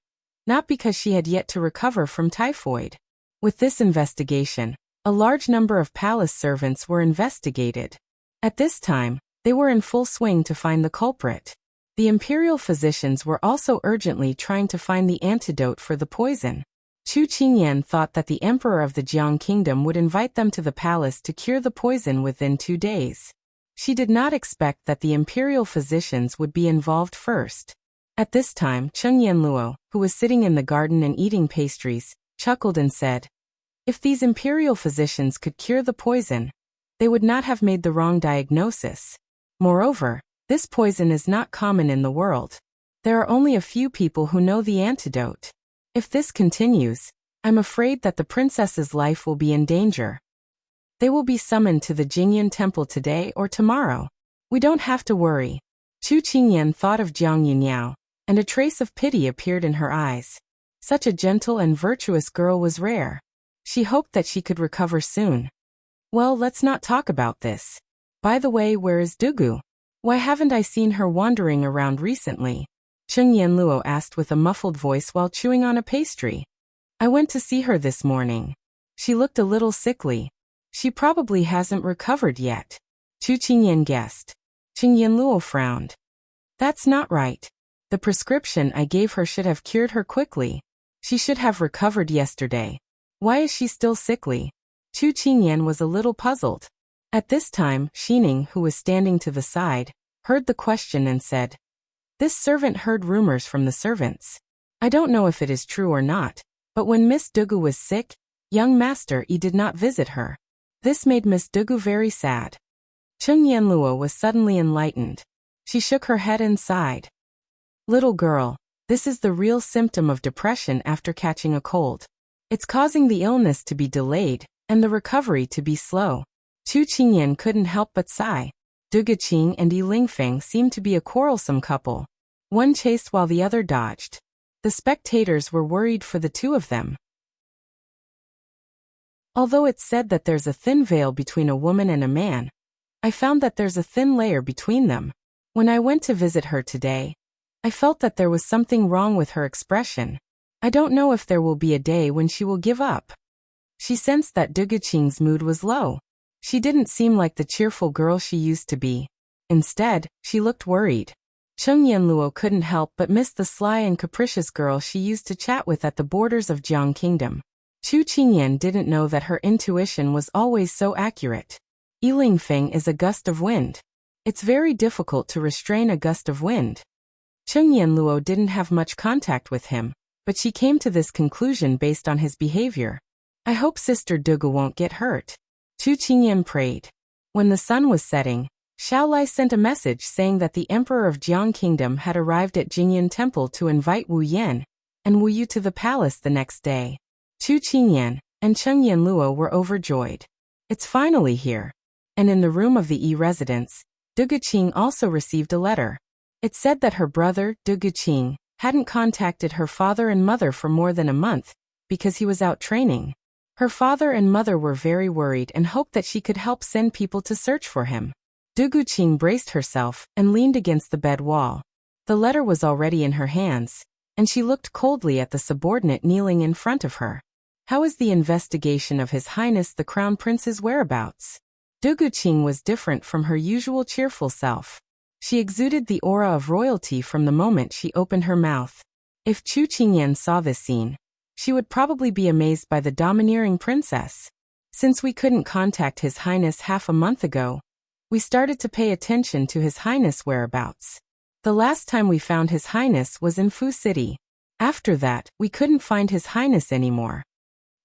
not because she had yet to recover from typhoid. With this investigation, a large number of palace servants were investigated. At this time, they were in full swing to find the culprit. The imperial physicians were also urgently trying to find the antidote for the poison. Chu Qingyan thought that the emperor of the Jiang Kingdom would invite them to the palace to cure the poison within 2 days. She did not expect that the imperial physicians would be involved first. At this time, Cheng Yanluo, who was sitting in the garden and eating pastries, chuckled and said, if these imperial physicians could cure the poison, they would not have made the wrong diagnosis. Moreover, this poison is not common in the world. There are only a few people who know the antidote. If this continues, I'm afraid that the princess's life will be in danger. They will be summoned to the Jingyan Temple today or tomorrow. We don't have to worry. Chu Qingyan thought of Jiang Yunyao, and a trace of pity appeared in her eyes. Such a gentle and virtuous girl was rare. She hoped that she could recover soon. Well, let's not talk about this. By the way, where is Dugu? Why haven't I seen her wandering around recently? Cheng Yanluo asked with a muffled voice while chewing on a pastry. I went to see her this morning. She looked a little sickly. She probably hasn't recovered yet. Chu Qingyan guessed. Cheng Yanluo frowned. That's not right. The prescription I gave her should have cured her quickly. She should have recovered yesterday. Why is she still sickly? Chu Qingyan was a little puzzled. At this time, Xining, who was standing to the side, heard the question and said, this servant heard rumors from the servants. I don't know if it is true or not, but when Miss Dugu was sick, young Master Yi did not visit her. This made Miss Dugu very sad. Cheng Yanluo was suddenly enlightened. She shook her head and sighed. Little girl, this is the real symptom of depression after catching a cold. It's causing the illness to be delayed, and the recovery to be slow. Chu Qingyan couldn't help but sigh. Dugu Qing and Yi Lingfeng seemed to be a quarrelsome couple. One chased while the other dodged. The spectators were worried for the 2 of them. Although it's said that there's a thin veil between a woman and a man, I found that there's a thin layer between them. When I went to visit her today, I felt that there was something wrong with her expression. I don't know if there will be a day when she will give up. She sensed that Dugu Qing's mood was low. She didn't seem like the cheerful girl she used to be. Instead, she looked worried. Cheng Yanluo couldn't help but miss the sly and capricious girl she used to chat with at the borders of Jiang Kingdom. Chu Qingyan didn't know that her intuition was always so accurate. Yiling Feng is a gust of wind. It's very difficult to restrain a gust of wind. Cheng Yanluo didn't have much contact with him, but she came to this conclusion based on his behavior. I hope Sister Dugu won't get hurt. Chu Qingyan prayed. When the sun was setting, Xiao sent a message saying that the Emperor of Jiang Kingdom had arrived at Jingyan Temple to invite Wu Yan and Wu Yu to the palace the next day. Chu Qingyan and Cheng Yanluo were overjoyed. It's finally here. And in the room of the residence, Du Guqing also received a letter. It said that her brother, Du Guqing, hadn't contacted her father and mother for more than a month because he was out training. Her father and mother were very worried and hoped that she could help send people to search for him. Du Guqing braced herself and leaned against the bed wall. The letter was already in her hands, and she looked coldly at the subordinate kneeling in front of her. How is the investigation of His Highness the Crown Prince's whereabouts? Du Guqing was different from her usual cheerful self. She exuded the aura of royalty from the moment she opened her mouth. If Chu Qingyan saw this scene, she would probably be amazed by the domineering princess. Since we couldn't contact His Highness half a month ago, we started to pay attention to His Highness' whereabouts. The last time we found His Highness was in Fu City. After that, we couldn't find His Highness anymore.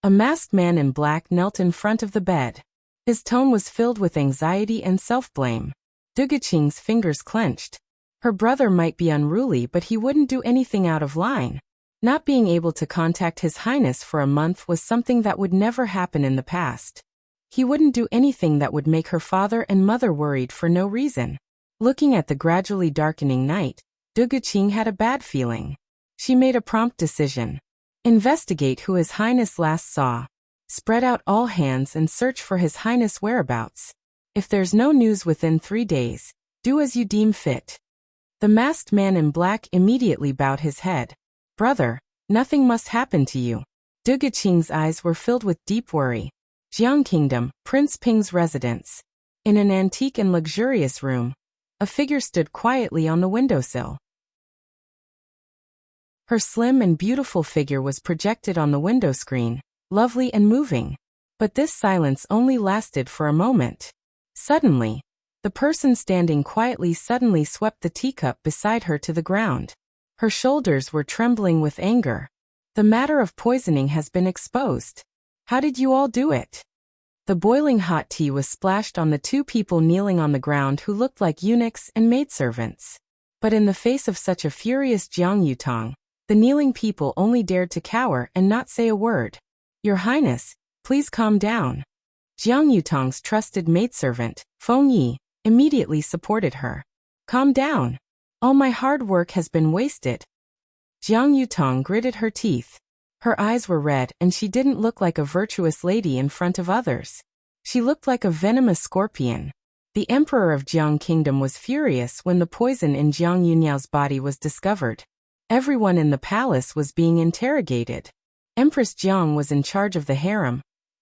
A masked man in black knelt in front of the bed. His tone was filled with anxiety and self-blame. Du Guqing's fingers clenched. Her brother might be unruly, but he wouldn't do anything out of line. Not being able to contact His Highness for a month was something that would never happen in the past. He wouldn't do anything that would make her father and mother worried for no reason. Looking at the gradually darkening night, Du Guqing had a bad feeling. She made a prompt decision. Investigate who His Highness last saw. Spread out all hands and search for His Highness' whereabouts. If there's no news within 3 days, do as you deem fit. The masked man in black immediately bowed his head. Brother, nothing must happen to you. Du Guqing's eyes were filled with deep worry. Jiang Kingdom, Prince Ping's residence. In an antique and luxurious room, a figure stood quietly on the windowsill. Her slim and beautiful figure was projected on the window screen, lovely and moving. But this silence only lasted for a moment. Suddenly, the person standing quietly suddenly swept the teacup beside her to the ground. Her shoulders were trembling with anger. The matter of poisoning has been exposed. How did you all do it? The boiling hot tea was splashed on the 2 people kneeling on the ground who looked like eunuchs and maidservants. But in the face of such a furious Jiang Yutong, the kneeling people only dared to cower and not say a word. Your Highness, please calm down. Jiang Yutong's trusted maidservant, Feng Yi, immediately supported her. Calm down. All my hard work has been wasted. Jiang Yutong gritted her teeth. Her eyes were red and she didn't look like a virtuous lady in front of others. She looked like a venomous scorpion. The Emperor of Jiang Kingdom was furious when the poison in Jiang Yunyao's body was discovered. Everyone in the palace was being interrogated. Empress Jiang was in charge of the harem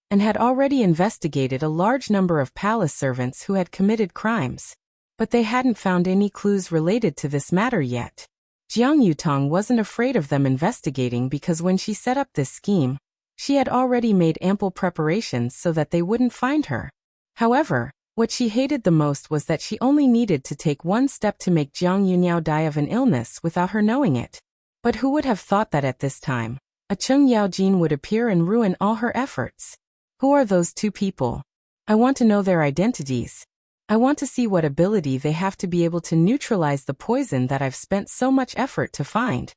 and had already investigated a large number of palace servants who had committed crimes. But they hadn't found any clues related to this matter yet. Jiang Yutong wasn't afraid of them investigating because when she set up this scheme, she had already made ample preparations so that they wouldn't find her. However, what she hated the most was that she only needed to take one step to make Jiang Yunyao die of an illness without her knowing it. But who would have thought that at this time, a Cheng Yaojin would appear and ruin all her efforts? Who are those 2 people? I want to know their identities. I want to see what ability they have to be able to neutralize the poison that I've spent so much effort to find.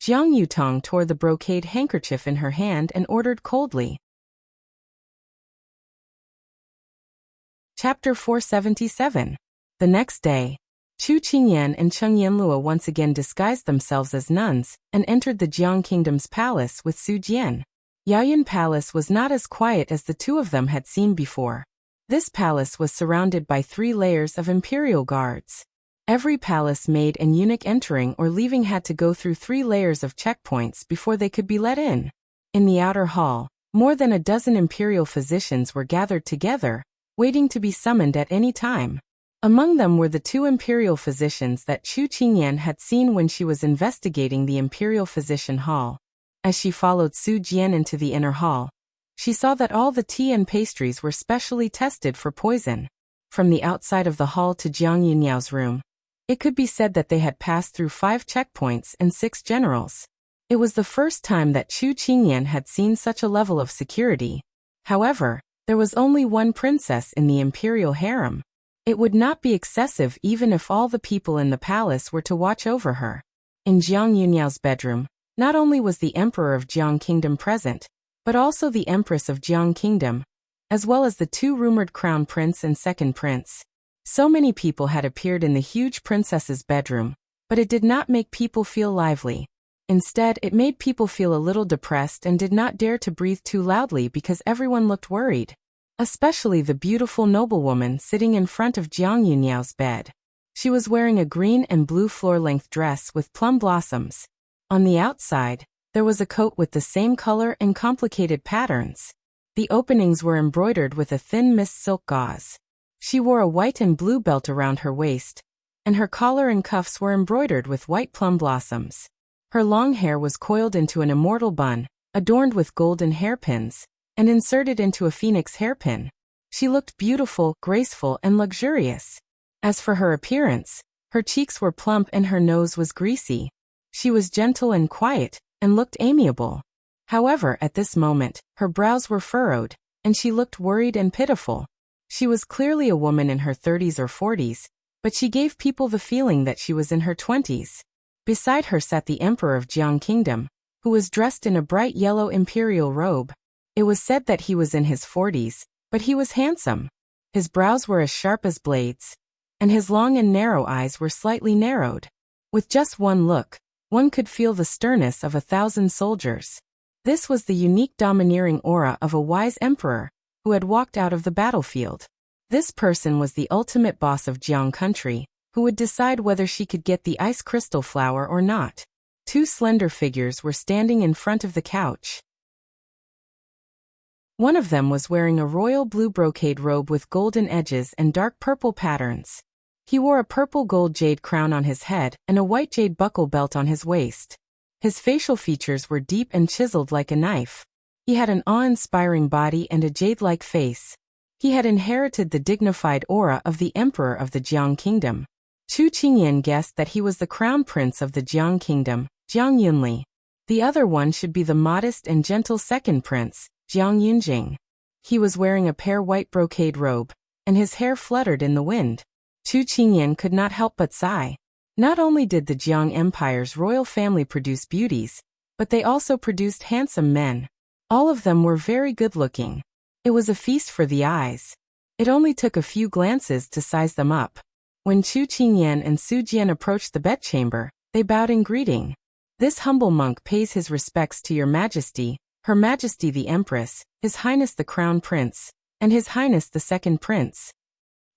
Jiang Yutong tore the brocade handkerchief in her hand and ordered coldly. Chapter 477. The next day, Chu Qingyan and Cheng Yanluo once again disguised themselves as nuns and entered the Jiang Kingdom's palace with Su Jian. Yaoyuan Palace was not as quiet as the 2 of them had seen before. This palace was surrounded by 3 layers of imperial guards. Every palace maid and eunuch entering or leaving had to go through 3 layers of checkpoints before they could be let in. In the outer hall, more than a dozen imperial physicians were gathered together, waiting to be summoned at any time. Among them were the two imperial physicians that Chu Qingyan had seen when she was investigating the imperial physician hall. As she followed Su Jian into the inner hall, she saw that all the tea and pastries were specially tested for poison. From the outside of the hall to Jiang Yunyao's room, it could be said that they had passed through 5 checkpoints and 6 generals. It was the first time that Chu Qingyan had seen such a level of security. However, there was only one princess in the imperial harem. It would not be excessive even if all the people in the palace were to watch over her. In Jiang Yunyao's bedroom, not only was the emperor of Jiang Kingdom present, but also the empress of Jiang Kingdom, as well as the 2 rumored crown prince and second prince. So many people had appeared in the huge princess's bedroom, but it did not make people feel lively. Instead, it made people feel a little depressed and did not dare to breathe too loudly because everyone looked worried. Especially the beautiful noblewoman sitting in front of Jiang Yunyao's bed. She was wearing a green and blue floor-length dress with plum blossoms. On the outside, there was a coat with the same color and complicated patterns. The openings were embroidered with a thin mist silk gauze. She wore a white and blue belt around her waist, and her collar and cuffs were embroidered with white plum blossoms. Her long hair was coiled into an immortal bun, adorned with golden hairpins, and inserted into a phoenix hairpin. She looked beautiful, graceful, and luxurious. As for her appearance, her cheeks were plump and her nose was greasy. She was gentle and quiet, and looked amiable. However, at this moment, her brows were furrowed, and she looked worried and pitiful. She was clearly a woman in her 30s or 40s, but she gave people the feeling that she was in her 20s. Beside her sat the emperor of Jiang Kingdom, who was dressed in a bright yellow imperial robe. It was said that he was in his 40s, but he was handsome. His brows were as sharp as blades, and his long and narrow eyes were slightly narrowed. With just one look, one could feel the sternness of 1,000 soldiers. This was the unique domineering aura of a wise emperor, who had walked out of the battlefield. This person was the ultimate boss of Jiang country, who would decide whether she could get the ice crystal flower or not. 2 slender figures were standing in front of the couch. One of them was wearing a royal blue brocade robe with golden edges and dark purple patterns. He wore a purple gold jade crown on his head and a white jade buckle belt on his waist. His facial features were deep and chiseled like a knife. He had an awe-inspiring body and a jade-like face. He had inherited the dignified aura of the emperor of the Jiang Kingdom. Chu Qingyan guessed that he was the crown prince of the Jiang Kingdom, Jiang Yunli. The other one should be the modest and gentle second prince, Jiang Yunjing. He was wearing a pear white brocade robe, and his hair fluttered in the wind. Chu Qingyan could not help but sigh. Not only did the Jiang Empire's royal family produce beauties, but they also produced handsome men. All of them were very good-looking. It was a feast for the eyes. It only took a few glances to size them up. When Chu Qingyan and Su Jian approached the bedchamber, they bowed in greeting. "This humble monk pays his respects to your majesty, Her Majesty the Empress, His Highness the Crown Prince, and His Highness the Second Prince."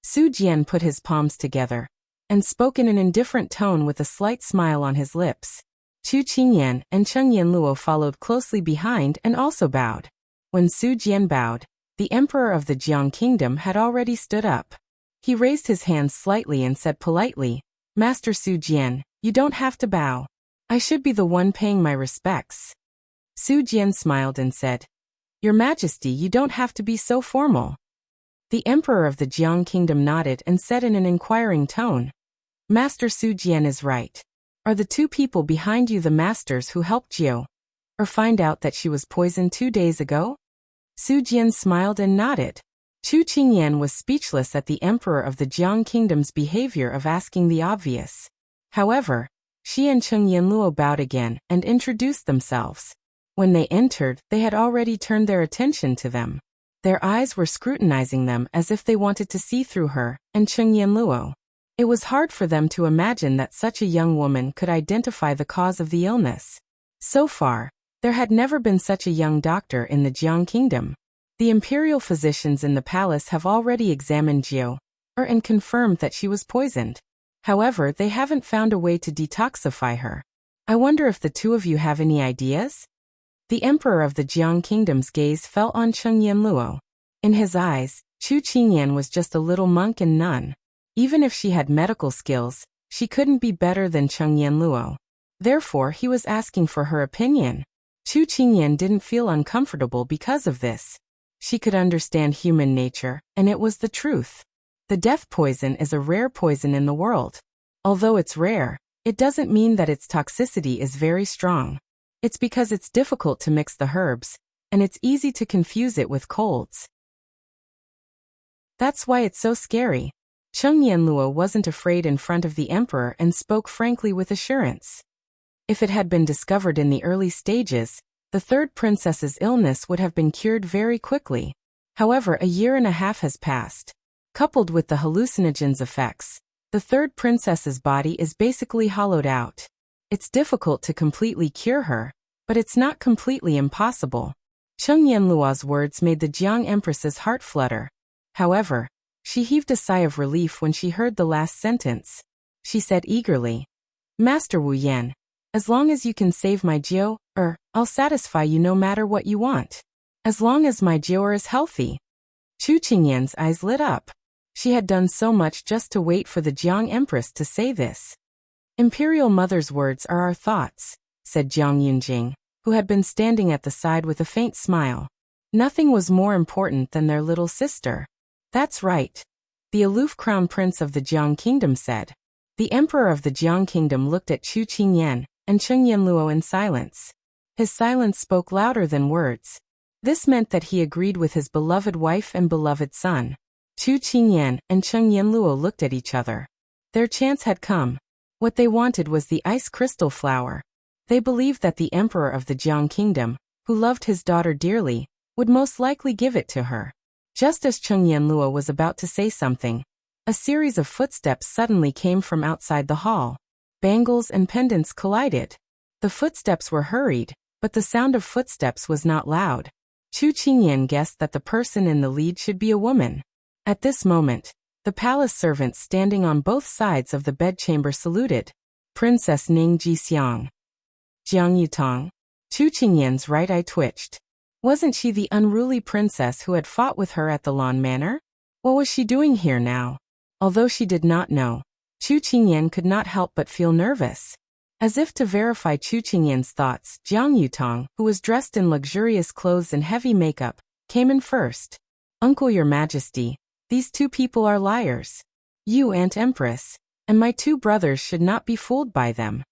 Su Jian put his palms together, and spoke in an indifferent tone with a slight smile on his lips. Chu Qingyan and Cheng Yanluo followed closely behind and also bowed. When Su Jian bowed, the Emperor of the Jiang Kingdom had already stood up. He raised his hands slightly and said politely, "Master Su Jian, you don't have to bow. I should be the one paying my respects." Su Jian smiled and said, "Your Majesty, you don't have to be so formal." The Emperor of the Jiang Kingdom nodded and said in an inquiring tone, "Master Su Jian is right. Are the 2 people behind you the masters who helped Xiao, or find out that she was poisoned 2 days ago?" Su Jian smiled and nodded. Chu Qingyan was speechless at the Emperor of the Jiang Kingdom's behavior of asking the obvious. However, she and Cheng Yanluo bowed again and introduced themselves. When they entered, they had already turned their attention to them. Their eyes were scrutinizing them as if they wanted to see through her and Cheng Yanluo. It was hard for them to imagine that such a young woman could identify the cause of the illness. So far, there had never been such a young doctor in the Jiang Kingdom. The imperial physicians in the palace have already examined Xiao, and confirmed that she was poisoned. However, they haven't found a way to detoxify her. I wonder if the 2 of you have any ideas? The Emperor of the Jiang Kingdom's gaze fell on Cheng Yanluo. In his eyes, Chu Qingyan was just a little monk and nun. Even if she had medical skills, she couldn't be better than Cheng Yanluo. Therefore, he was asking for her opinion. Chu Qingyan didn't feel uncomfortable because of this. She could understand human nature, and it was the truth. The death poison is a rare poison in the world. Although it's rare, it doesn't mean that its toxicity is very strong. It's because it's difficult to mix the herbs, and it's easy to confuse it with colds. That's why it's so scary. Cheng Yanluo wasn't afraid in front of the emperor and spoke frankly with assurance. If it had been discovered in the early stages, the third princess's illness would have been cured very quickly. However, a year and a half has passed. Coupled with the hallucinogens effects, the third princess's body is basically hollowed out. It's difficult to completely cure her, but it's not completely impossible. Cheng Yanluo's words made the Jiang Empress's heart flutter. However, she heaved a sigh of relief when she heard the last sentence. She said eagerly, "Master Wu Yan, as long as you can save my Jiao, I'll satisfy you no matter what you want. As long as my Jiao is healthy." Chu Qingyan's eyes lit up. She had done so much just to wait for the Jiang Empress to say this. "Imperial Mother's words are our thoughts," said Jiang Yunjing, who had been standing at the side with a faint smile. Nothing was more important than their little sister. "That's right," the aloof crown prince of the Jiang kingdom said. The emperor of the Jiang kingdom looked at Chu Qingyan and Cheng Yanluo in silence. His silence spoke louder than words. This meant that he agreed with his beloved wife and beloved son. Chu Qingyan and Cheng Yanluo looked at each other. Their chance had come. What they wanted was the ice crystal flower. They believed that the emperor of the Jiang kingdom, who loved his daughter dearly, would most likely give it to her. Just as Cheng Yanluo was about to say something, a series of footsteps suddenly came from outside the hall. Bangles and pendants collided. The footsteps were hurried, but the sound of footsteps was not loud. Chu Qingyan guessed that the person in the lead should be a woman. At this moment, the palace servants standing on both sides of the bedchamber saluted. "Princess Ning Jixiang." "Jiang Yutong." Chu Qingyan's right eye twitched. Wasn't she the unruly princess who had fought with her at the Lawn Manor? What was she doing here now? Although she did not know, Chu Qingyan could not help but feel nervous. As if to verify Chu Qingyan's thoughts, Jiang Yutong, who was dressed in luxurious clothes and heavy makeup, came in first. "Uncle, Your Majesty, these two people are liars. You, Aunt Empress, and my two brothers should not be fooled by them."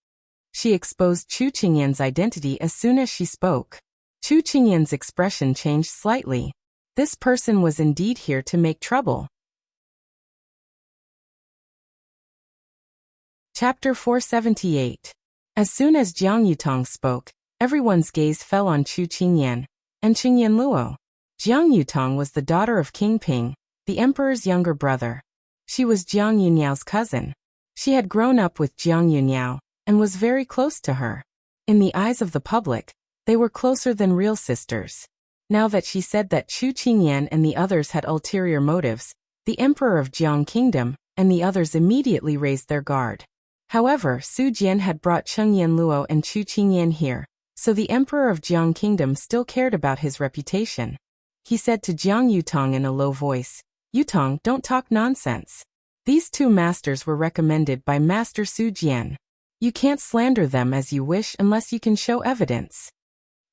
She exposed Chu Qingyan's identity as soon as she spoke. Chu Qingyan's expression changed slightly. This person was indeed here to make trouble. Chapter 478. As soon as Jiang Yutong spoke, everyone's gaze fell on Chu Qingyan and Cheng Yanluo. Jiang Yutong was the daughter of King Ping, the emperor's younger brother. She was Jiang Yunyao's cousin. She had grown up with Jiang Yunyao and was very close to her. In the eyes of the public, they were closer than real sisters. Now that she said that Chu Qingyan and the others had ulterior motives, the emperor of Jiang Kingdom and the others immediately raised their guard. However, Su Jian had brought Cheng Yanluo and Chu Qingyan here, so the emperor of Jiang Kingdom still cared about his reputation. He said to Jiang Yutong in a low voice, "Yutong, don't talk nonsense. These two masters were recommended by Master Su Jian. You can't slander them as you wish unless you can show evidence."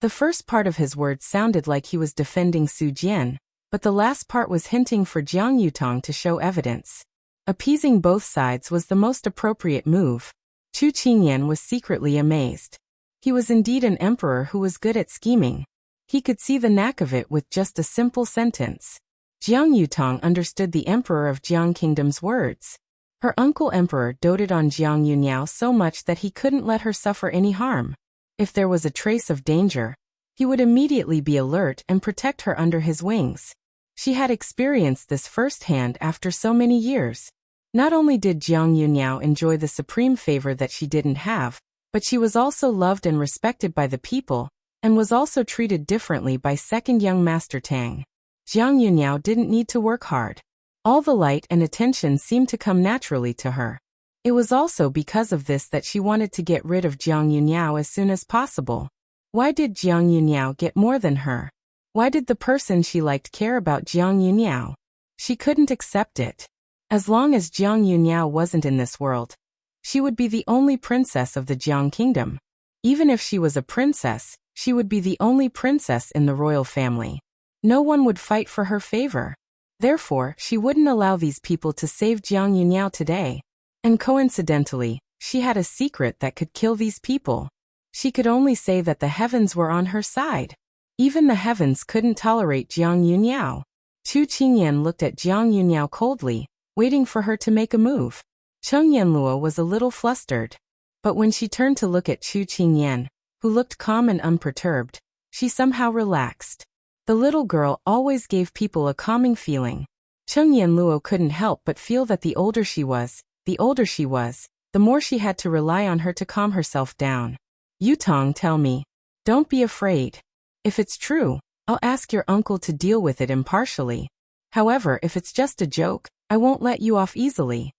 The first part of his words sounded like he was defending Su Jian, but the last part was hinting for Jiang Yutong to show evidence. Appeasing both sides was the most appropriate move. Chu Qingyan was secretly amazed. He was indeed an emperor who was good at scheming. He could see the knack of it with just a simple sentence. Jiang Yutong understood the emperor of Jiang Kingdom's words. Her uncle emperor doted on Jiang Yunyao so much that he couldn't let her suffer any harm. If there was a trace of danger, he would immediately be alert and protect her under his wings. She had experienced this firsthand after so many years. Not only did Jiang Yunyao enjoy the supreme favor that she didn't have, but she was also loved and respected by the people, and was also treated differently by second young Master Tang. Jiang Yunyao didn't need to work hard. All the light and attention seemed to come naturally to her. It was also because of this that she wanted to get rid of Jiang Yunyao as soon as possible. Why did Jiang Yunyao get more than her? Why did the person she liked care about Jiang Yunyao? She couldn't accept it. As long as Jiang Yunyao wasn't in this world, she would be the only princess of the Jiang kingdom. Even if she was a princess, she would be the only princess in the royal family. No one would fight for her favor. Therefore, she wouldn't allow these people to save Jiang Yunyao today. And coincidentally, she had a secret that could kill these people. She could only say that the heavens were on her side. Even the heavens couldn't tolerate Jiang Yunyao. Chu Qingyan looked at Jiang Yunyao coldly, waiting for her to make a move. Cheng Yanluo was a little flustered. But when she turned to look at Chu Qingyan, who looked calm and unperturbed, she somehow relaxed. The little girl always gave people a calming feeling. Cheng Yanluo couldn't help but feel that the older she was, the more she had to rely on her to calm herself down. Yutong, tell me. Don't be afraid. If it's true, I'll ask your uncle to deal with it impartially. However, if it's just a joke, I won't let you off easily.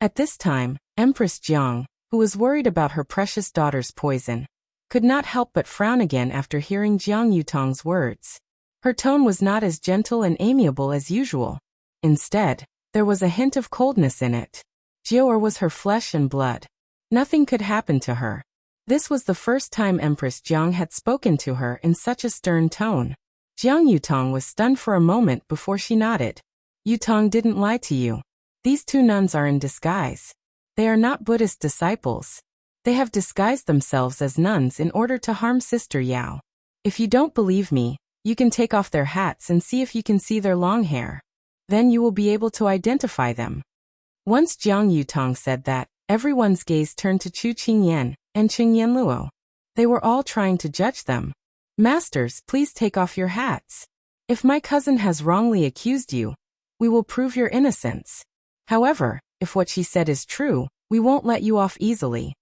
At this time, Empress Jiang, who was worried about her precious daughter's poison, could not help but frown again after hearing Jiang Yutong's words. Her tone was not as gentle and amiable as usual. Instead, there was a hint of coldness in it. Jiao was her flesh and blood. Nothing could happen to her. This was the first time Empress Jiang had spoken to her in such a stern tone. Jiang Yutong was stunned for a moment before she nodded. Yutong didn't lie to you. These two nuns are in disguise. They are not Buddhist disciples. They have disguised themselves as nuns in order to harm Sister Yao. If you don't believe me, you can take off their hats and see if you can see their long hair. Then you will be able to identify them. Once Jiang Yutong said that, everyone's gaze turned to Chu Qingyan and Cheng Yanluo. They were all trying to judge them. Masters, please take off your hats. If my cousin has wrongly accused you, we will prove your innocence. However, if what she said is true, we won't let you off easily.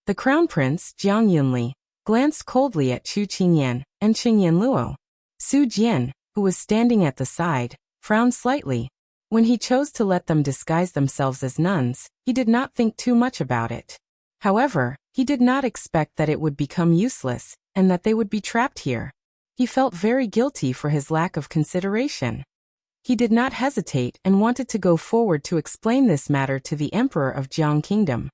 The Crown Prince, Jiang Yunli, glanced coldly at Chu Qingyan and Cheng Yanluo. Su Jian, who was standing at the side, frowned slightly. When he chose to let them disguise themselves as nuns, he did not think too much about it. However, he did not expect that it would become useless, and that they would be trapped here. He felt very guilty for his lack of consideration. He did not hesitate and wanted to go forward to explain this matter to the Emperor of Jiang Kingdom.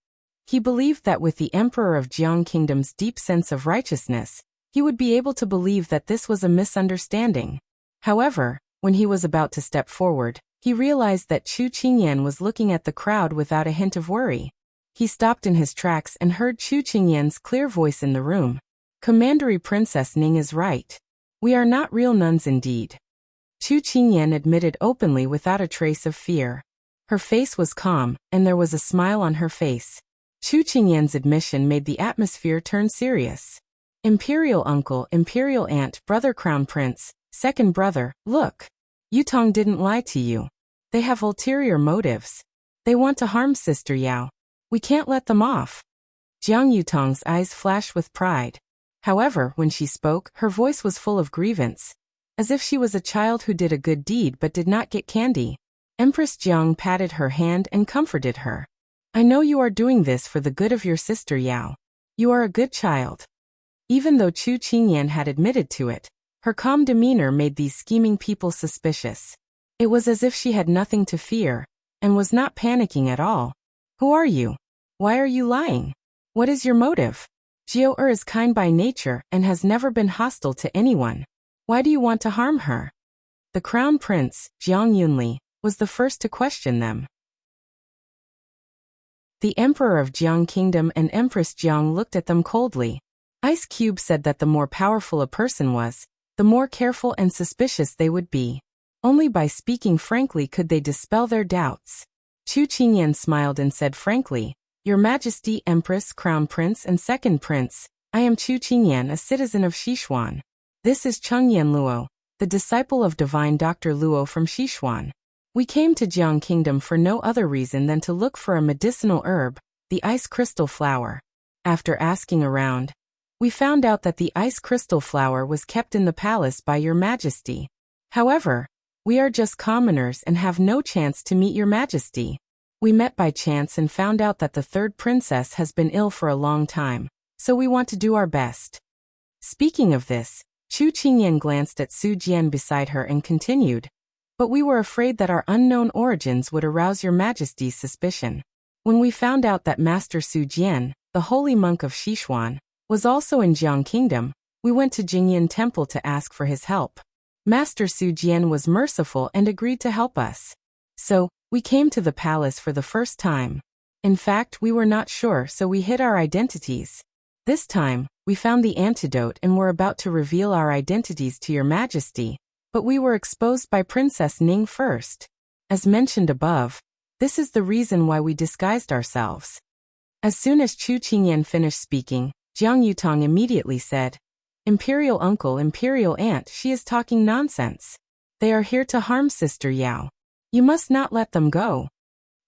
He believed that with the Emperor of Jiang Kingdom's deep sense of righteousness, he would be able to believe that this was a misunderstanding. However, when he was about to step forward, he realized that Chu Qingyan was looking at the crowd without a hint of worry. He stopped in his tracks and heard Chu Qingyan's clear voice in the room. Commandery Princess Ning is right. We are not real nuns indeed. Chu Qingyan admitted openly without a trace of fear. Her face was calm, and there was a smile on her face. Chu Qingyan's admission made the atmosphere turn serious. Imperial uncle, imperial aunt, brother crown prince, second brother, look. Yutong didn't lie to you. They have ulterior motives. They want to harm Sister Yao. We can't let them off. Jiang Yutong's eyes flashed with pride. However, when she spoke, her voice was full of grievance, as if she was a child who did a good deed but did not get candy. Empress Jiang patted her hand and comforted her. I know you are doing this for the good of your sister Yao. You are a good child. Even though Chu Qingyan had admitted to it, her calm demeanor made these scheming people suspicious. It was as if she had nothing to fear, and was not panicking at all. Who are you? Why are you lying? What is your motive? Jiao is kind by nature and has never been hostile to anyone. Why do you want to harm her? The Crown Prince, Jiang Yunli, was the first to question them. The Emperor of Jiang Kingdom and Empress Jiang looked at them coldly. Ice Cube said that the more powerful a person was, the more careful and suspicious they would be. Only by speaking frankly could they dispel their doubts. Chu Qingyan smiled and said frankly, Your Majesty, Empress, Crown Prince and Second Prince, I am Chu Qingyan, a citizen of Sichuan. This is Cheng Yanluo, the disciple of divine Dr. Luo from Sichuan. We came to Jiang Kingdom for no other reason than to look for a medicinal herb, the ice crystal flower. After asking around, we found out that the ice crystal flower was kept in the palace by Your Majesty. However, we are just commoners and have no chance to meet Your Majesty. We met by chance and found out that the third princess has been ill for a long time, so we want to do our best. Speaking of this, Chu Qingyan glanced at Su Jian beside her and continued, But we were afraid that our unknown origins would arouse your majesty's suspicion. When we found out that Master Su Jian, the holy monk of Sichuan, was also in Jiang Kingdom, we went to Jingyan Temple to ask for his help. Master Su Jian was merciful and agreed to help us. So, we came to the palace for the first time. In fact, we were not sure, so we hid our identities. This time, we found the antidote and were about to reveal our identities to your majesty, but we were exposed by Princess Ning first. As mentioned above, this is the reason why we disguised ourselves. As soon as Chu Qingyan finished speaking, Jiang Yutong immediately said, Imperial uncle, imperial aunt, she is talking nonsense. They are here to harm Sister Yao. You must not let them go.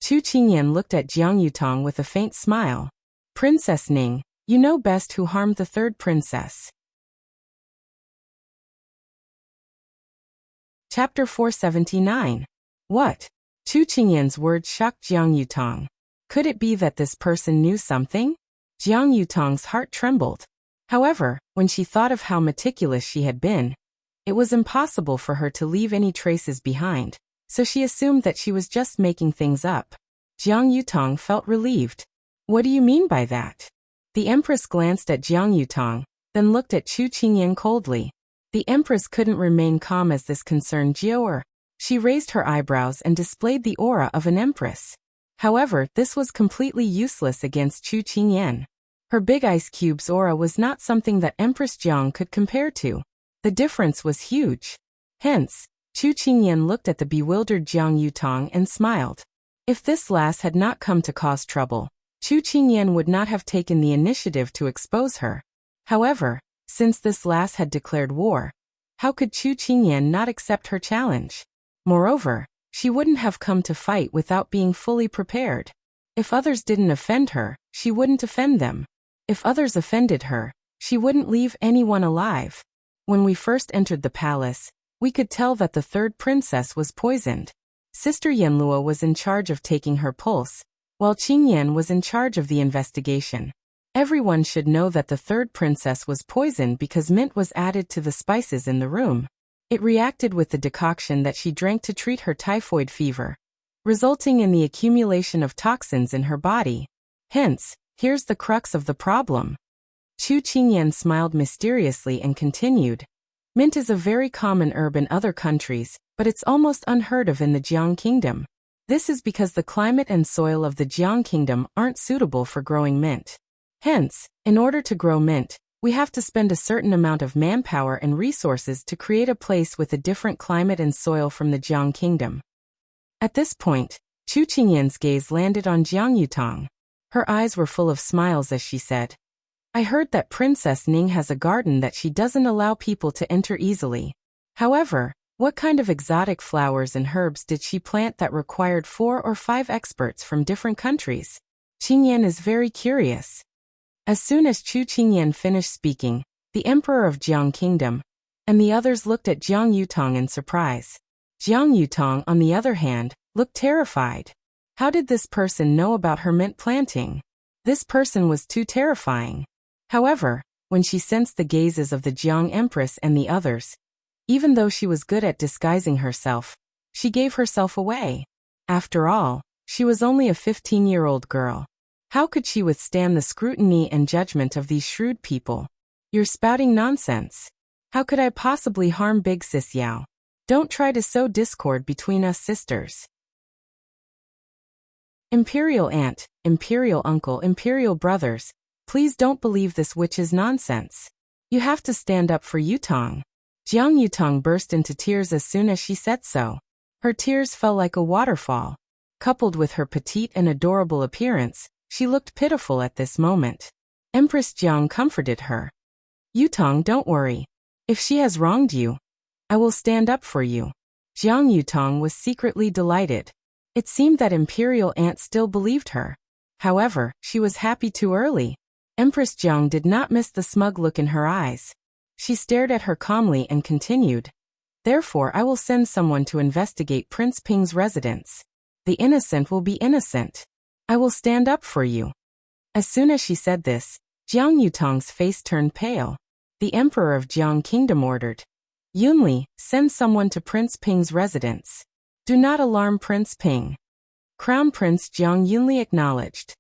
Chu Qingyan looked at Jiang Yutong with a faint smile. Princess Ning, you know best who harmed the third princess. Chapter 479. What? Chu Qingyan's words shocked Jiang Yutong. Could it be that this person knew something? Jiang Yutong's heart trembled. However, when she thought of how meticulous she had been, it was impossible for her to leave any traces behind, so she assumed that she was just making things up. Jiang Yutong felt relieved. What do you mean by that? The Empress glanced at Jiang Yutong, then looked at Chu Qingyan coldly. The Empress couldn't remain calm as this concerned Jiao. She raised her eyebrows and displayed the aura of an Empress. However, this was completely useless against Chu Qingyan. Her big ice cube's aura was not something that Empress Jiang could compare to. The difference was huge. Hence, Chu Qingyan looked at the bewildered Jiang Yutong and smiled. If this lass had not come to cause trouble, Chu Qingyan would not have taken the initiative to expose her. However, since this lass had declared war, how could Chu Qingyan not accept her challenge? Moreover, she wouldn't have come to fight without being fully prepared. If others didn't offend her, she wouldn't offend them. If others offended her, she wouldn't leave anyone alive. When we first entered the palace, we could tell that the third princess was poisoned. Sister Yanlua was in charge of taking her pulse, while Qingyan was in charge of the investigation. Everyone should know that the third princess was poisoned because mint was added to the spices in the room. It reacted with the decoction that she drank to treat her typhoid fever, resulting in the accumulation of toxins in her body. Hence, here's the crux of the problem. Chu Qingyan smiled mysteriously and continued. Mint is a very common herb in other countries, but it's almost unheard of in the Jiang Kingdom. This is because the climate and soil of the Jiang Kingdom aren't suitable for growing mint. Hence, in order to grow mint, we have to spend a certain amount of manpower and resources to create a place with a different climate and soil from the Jiang Kingdom. At this point, Chu Qingyan's gaze landed on Jiang Yutong. Her eyes were full of smiles as she said, I heard that Princess Ning has a garden that she doesn't allow people to enter easily. However, what kind of exotic flowers and herbs did she plant that required 4 or 5 experts from different countries? Qingyan is very curious. As soon as Chu Qingyan finished speaking, the Emperor of Jiang Kingdom and the others looked at Jiang Yutong in surprise. Jiang Yutong, on the other hand, looked terrified. How did this person know about her mint planting? This person was too terrifying. However, when she sensed the gazes of the Jiang Empress and the others, even though she was good at disguising herself, she gave herself away. After all, she was only a 15-year-old girl. How could she withstand the scrutiny and judgment of these shrewd people? You're spouting nonsense. How could I possibly harm Big Sis Yao? Don't try to sow discord between us sisters. Imperial aunt, imperial uncle, imperial brothers, please don't believe this witch's nonsense. You have to stand up for Yutong. Jiang Yutong burst into tears as soon as she said so. Her tears fell like a waterfall. Coupled with her petite and adorable appearance, she looked pitiful at this moment. Empress Jiang comforted her. Yutong, don't worry. If she has wronged you, I will stand up for you. Jiang Yutong was secretly delighted. It seemed that Imperial Aunt still believed her. However, she was happy too early. Empress Jiang did not miss the smug look in her eyes. She stared at her calmly and continued. Therefore, I will send someone to investigate Prince Ping's residence. The innocent will be innocent. I will stand up for you. As soon as she said this, Jiang Yutong's face turned pale. The Emperor of Jiang Kingdom ordered. Yunli, send someone to Prince Ping's residence. Do not alarm Prince Ping. Crown Prince Jiang Yunli acknowledged.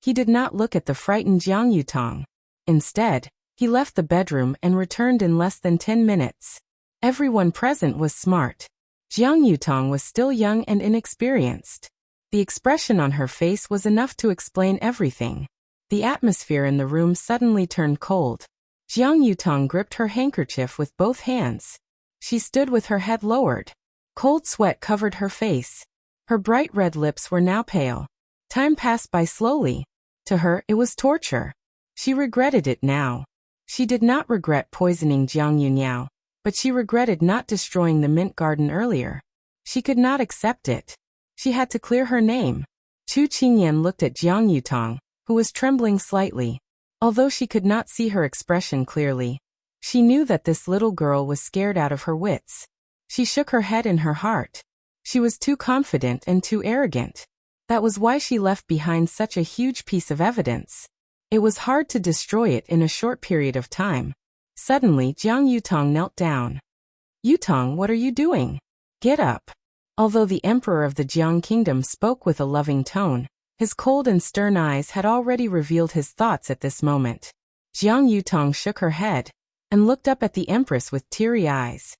He did not look at the frightened Jiang Yutong. Instead, he left the bedroom and returned in less than 10 minutes. Everyone present was smart. Jiang Yutong was still young and inexperienced. The expression on her face was enough to explain everything. The atmosphere in the room suddenly turned cold. Jiang Yutong gripped her handkerchief with both hands. She stood with her head lowered. Cold sweat covered her face. Her bright red lips were now pale. Time passed by slowly. To her, it was torture. She regretted it now. She did not regret poisoning Jiang Yunyao, but she regretted not destroying the mint garden earlier. She could not accept it. She had to clear her name. Chu Qingyan looked at Jiang Yutong, who was trembling slightly. Although she could not see her expression clearly, she knew that this little girl was scared out of her wits. She shook her head in her heart. She was too confident and too arrogant. That was why she left behind such a huge piece of evidence. It was hard to destroy it in a short period of time. Suddenly, Jiang Yutong knelt down. Yutong, what are you doing? Get up. Although the emperor of the Jiang kingdom spoke with a loving tone, his cold and stern eyes had already revealed his thoughts at this moment. Jiang Yutong shook her head and looked up at the empress with teary eyes.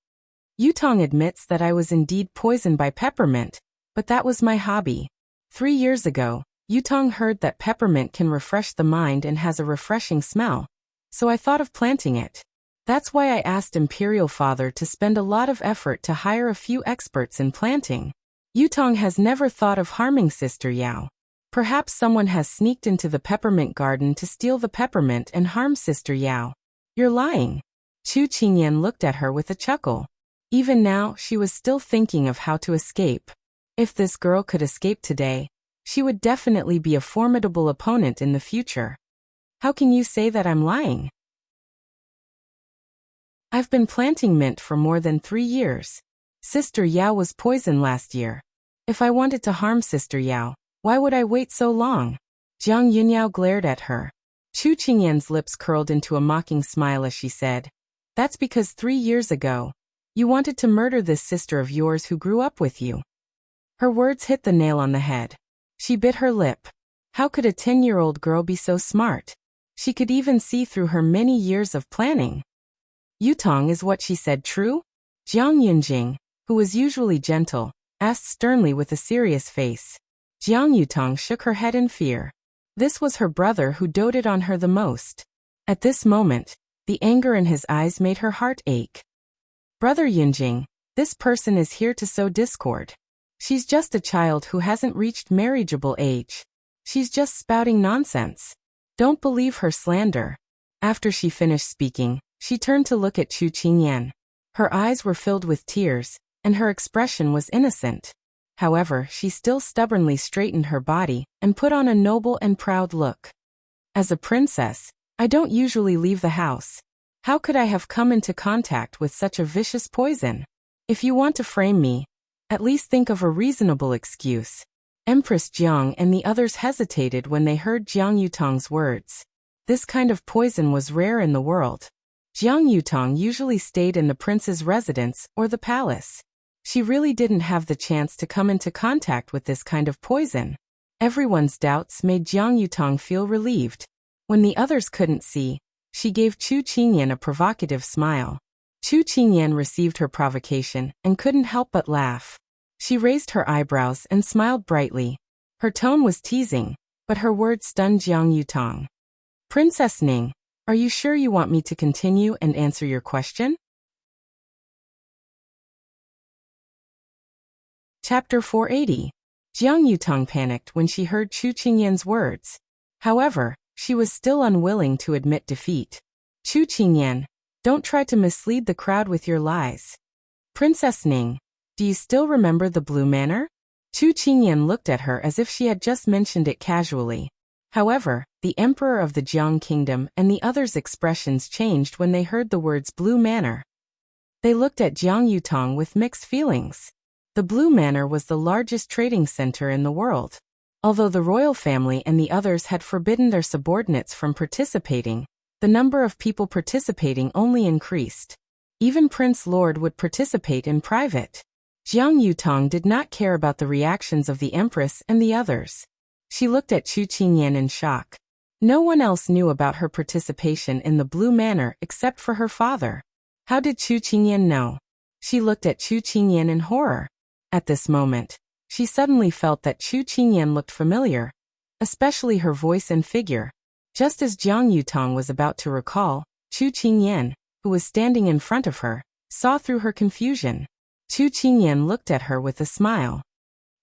Yutong admits that I was indeed poisoned by peppermint, but that was my hobby. 3 years ago, Yutong heard that peppermint can refresh the mind and has a refreshing smell, so I thought of planting it. That's why I asked Imperial Father to spend a lot of effort to hire a few experts in planting. Yutong has never thought of harming Sister Yao. Perhaps someone has sneaked into the peppermint garden to steal the peppermint and harm Sister Yao. You're lying. Chu Qingyan looked at her with a chuckle. Even now, she was still thinking of how to escape. If this girl could escape today, she would definitely be a formidable opponent in the future. How can you say that I'm lying? I've been planting mint for more than 3 years. Sister Yao was poisoned last year. If I wanted to harm Sister Yao, why would I wait so long? Jiang Yunyao glared at her. Chu Qingyan's lips curled into a mocking smile as she said, That's because 3 years ago, you wanted to murder this sister of yours who grew up with you. Her words hit the nail on the head. She bit her lip. How could a 10-year-old girl be so smart? She could even see through her many years of planning. Yutong, is what she said true? Jiang Yunjing, who was usually gentle, asked sternly with a serious face. Jiang Yutong shook her head in fear. This was her brother who doted on her the most. At this moment, the anger in his eyes made her heart ache. Brother Yunjing, this person is here to sow discord. She's just a child who hasn't reached marriageable age. She's just spouting nonsense. Don't believe her slander. After she finished speaking, she turned to look at Chu Qingyan. Her eyes were filled with tears, and her expression was innocent. However, she still stubbornly straightened her body and put on a noble and proud look. As a princess, I don't usually leave the house. How could I have come into contact with such a vicious poison? If you want to frame me, at least think of a reasonable excuse. Empress Jiang and the others hesitated when they heard Jiang Yutong's words. This kind of poison was rare in the world. Jiang Yutong usually stayed in the prince's residence or the palace. She really didn't have the chance to come into contact with this kind of poison. Everyone's doubts made Jiang Yutong feel relieved. When the others couldn't see, she gave Chu Qingyan a provocative smile. Chu Qingyan received her provocation and couldn't help but laugh. She raised her eyebrows and smiled brightly. Her tone was teasing, but her words stunned Jiang Yutong. Princess Ning, are you sure you want me to continue and answer your question? Chapter 480. Jiang Yutong panicked when she heard Chu Qingyan's words. However, she was still unwilling to admit defeat. Chu Qingyan, don't try to mislead the crowd with your lies. Princess Ning, do you still remember the Blue Manor? Chu Qingyan looked at her as if she had just mentioned it casually. However, the emperor of the Jiang kingdom and the others' expressions changed when they heard the words Blue Manor. They looked at Jiang Yutong with mixed feelings. The Blue Manor was the largest trading center in the world. Although the royal family and the others had forbidden their subordinates from participating, the number of people participating only increased. Even Prince Lord would participate in private. Jiang Yutong did not care about the reactions of the Empress and the others. She looked at Chu Qingyan in shock. No one else knew about her participation in the Blue Manor except for her father. How did Chu Qingyan know? She looked at Chu Qingyan in horror. At this moment, she suddenly felt that Chu Qingyan looked familiar, especially her voice and figure. Just as Jiang Yutong was about to recall, Chu Qingyan, who was standing in front of her, saw through her confusion. Chu Qingyan looked at her with a smile.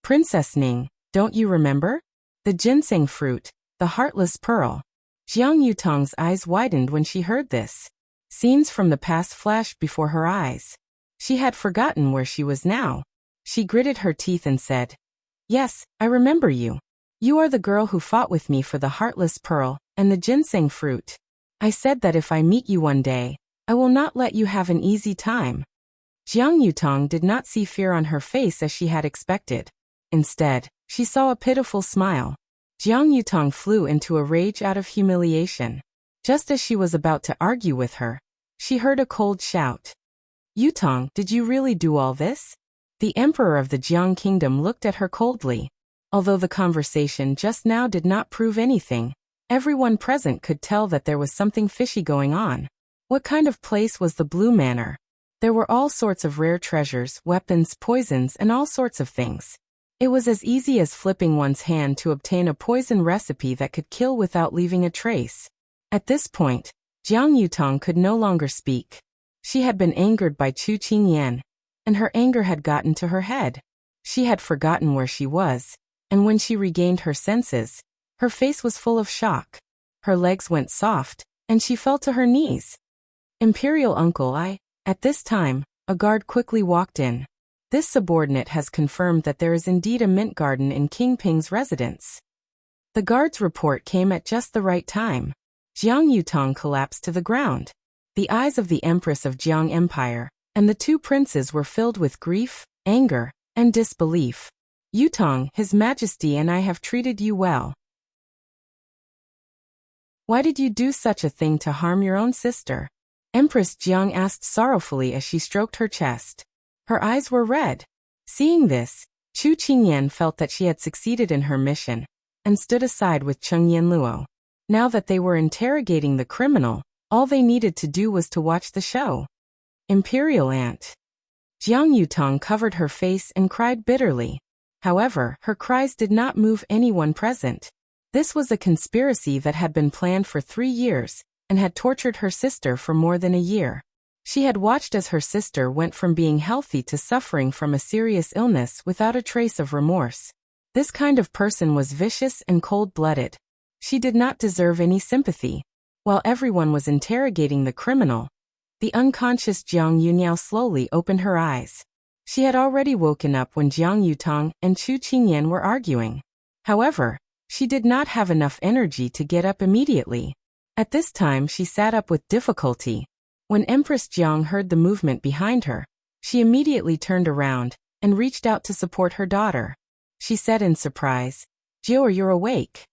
Princess Ning, don't you remember? The ginseng fruit, the heartless pearl. Jiang Yutong's eyes widened when she heard this. Scenes from the past flashed before her eyes. She had forgotten where she was now. She gritted her teeth and said, "Yes, I remember you. You are the girl who fought with me for the heartless pearl and the ginseng fruit. I said that if I meet you one day, I will not let you have an easy time." Jiang Yutong did not see fear on her face as she had expected. Instead, she saw a pitiful smile. Jiang Yutong flew into a rage out of humiliation. Just as she was about to argue with her, she heard a cold shout. "Yutong, did you really do all this?" The emperor of the Jiang kingdom looked at her coldly. Although the conversation just now did not prove anything, everyone present could tell that there was something fishy going on. What kind of place was the Blue Manor? There were all sorts of rare treasures, weapons, poisons, and all sorts of things. It was as easy as flipping one's hand to obtain a poison recipe that could kill without leaving a trace. At this point, Jiang Yutong could no longer speak. She had been angered by Chu Qingyan, and her anger had gotten to her head. She had forgotten where she was, and when she regained her senses, her face was full of shock. Her legs went soft, and she fell to her knees. "Imperial Uncle, At this time, a guard quickly walked in. This subordinate has confirmed that there is indeed a mint garden in King Ping's residence. The guard's report came at just the right time. Jiang Yutong collapsed to the ground. The eyes of the Empress of Jiang Empire and the two princes were filled with grief, anger, and disbelief. "Yutong, His Majesty and I have treated you well. Why did you do such a thing to harm your own sister?" Empress Jiang asked sorrowfully as she stroked her chest. Her eyes were red. Seeing this, Chu Qingyan felt that she had succeeded in her mission, and stood aside with Cheng Yanluo. Now that they were interrogating the criminal, all they needed to do was to watch the show. "Imperial Aunt." Jiang Yutong covered her face and cried bitterly. However, her cries did not move anyone present. This was a conspiracy that had been planned for 3 years, and had tortured her sister for more than a year. She had watched as her sister went from being healthy to suffering from a serious illness without a trace of remorse. This kind of person was vicious and cold-blooded. She did not deserve any sympathy. While everyone was interrogating the criminal, the unconscious Jiang Yuniao slowly opened her eyes. She had already woken up when Jiang Yutong and Chu Qingyan were arguing. However, she did not have enough energy to get up immediately. At this time she sat up with difficulty. When Empress Jiang heard the movement behind her, she immediately turned around and reached out to support her daughter. She said in surprise, "Jiao, you're awake."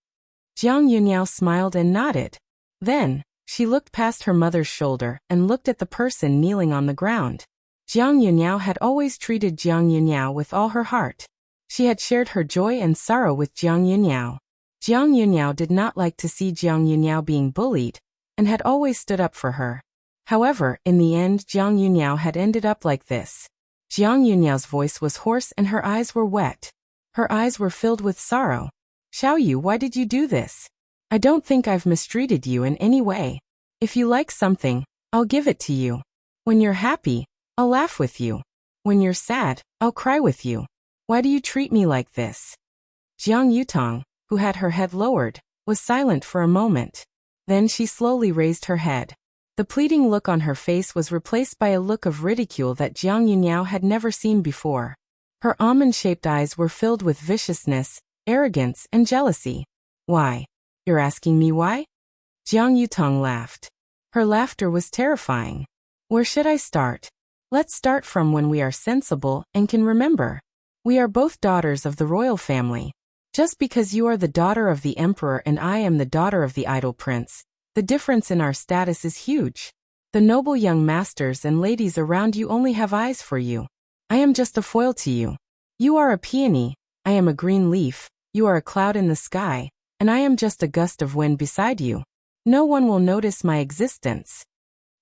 Jiang Yuniao smiled and nodded. Then, she looked past her mother's shoulder and looked at the person kneeling on the ground. Jiang Yuniao had always treated Jiang Yuniao with all her heart. She had shared her joy and sorrow with Jiang Yuniao. Jiang Yuniao did not like to see Jiang Yuniao being bullied, and had always stood up for her. However, in the end Jiang Yuniao had ended up like this. Jiang Yuniao's voice was hoarse and her eyes were wet. Her eyes were filled with sorrow. "Xiao, why did you do this? I don't think I've mistreated you in any way. If you like something, I'll give it to you. When you're happy, I'll laugh with you. When you're sad, I'll cry with you. Why do you treat me like this?" Jiang Yutong, who had her head lowered, was silent for a moment. Then she slowly raised her head. The pleading look on her face was replaced by a look of ridicule that Jiang Yuniao had never seen before. Her almond-shaped eyes were filled with viciousness, arrogance, and jealousy. "Why? You're asking me why?" Jiang Yutong laughed. Her laughter was terrifying. "Where should I start? Let's start from when we are sensible and can remember. We are both daughters of the royal family. Just because you are the daughter of the emperor and I am the daughter of the idol prince, the difference in our status is huge. The noble young masters and ladies around you only have eyes for you. I am just a foil to you. You are a peony, I am a green leaf, you are a cloud in the sky, and I am just a gust of wind beside you. No one will notice my existence."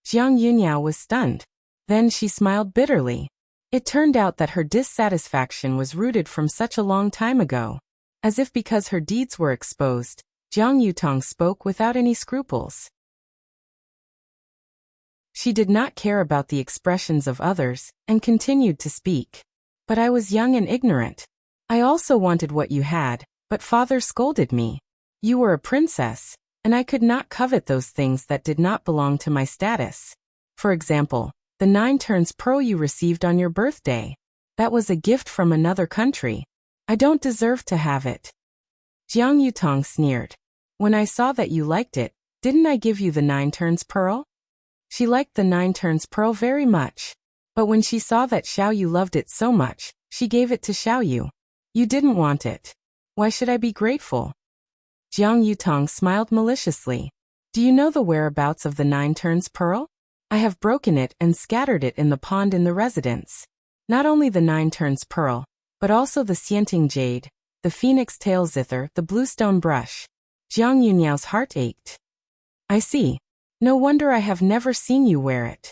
Jiang Yunniao was stunned. Then she smiled bitterly. It turned out that her dissatisfaction was rooted from such a long time ago. As if because her deeds were exposed, Jiang Yutong spoke without any scruples. She did not care about the expressions of others, and continued to speak. "But I was young and ignorant. I also wanted what you had, but father scolded me. You were a princess, and I could not covet those things that did not belong to my status. For example, the 9 turns pearl you received on your birthday. That was a gift from another country. I don't deserve to have it." Jiang Yutong sneered. "When I saw that you liked it, didn't I give you the 9 turns pearl?" She liked the 9 turns pearl very much. But when she saw that Xiao Yu loved it so much, she gave it to Xiao Yu. "You didn't want it. Why should I be grateful?" Jiang Yutong smiled maliciously. "Do you know the whereabouts of the 9 turns pearl? I have broken it and scattered it in the pond in the residence. Not only the 9 turns pearl, but also the Xianting jade, the phoenix tail zither, the bluestone brush." Jiang Yunyao's heart ached. "I see. No wonder I have never seen you wear it."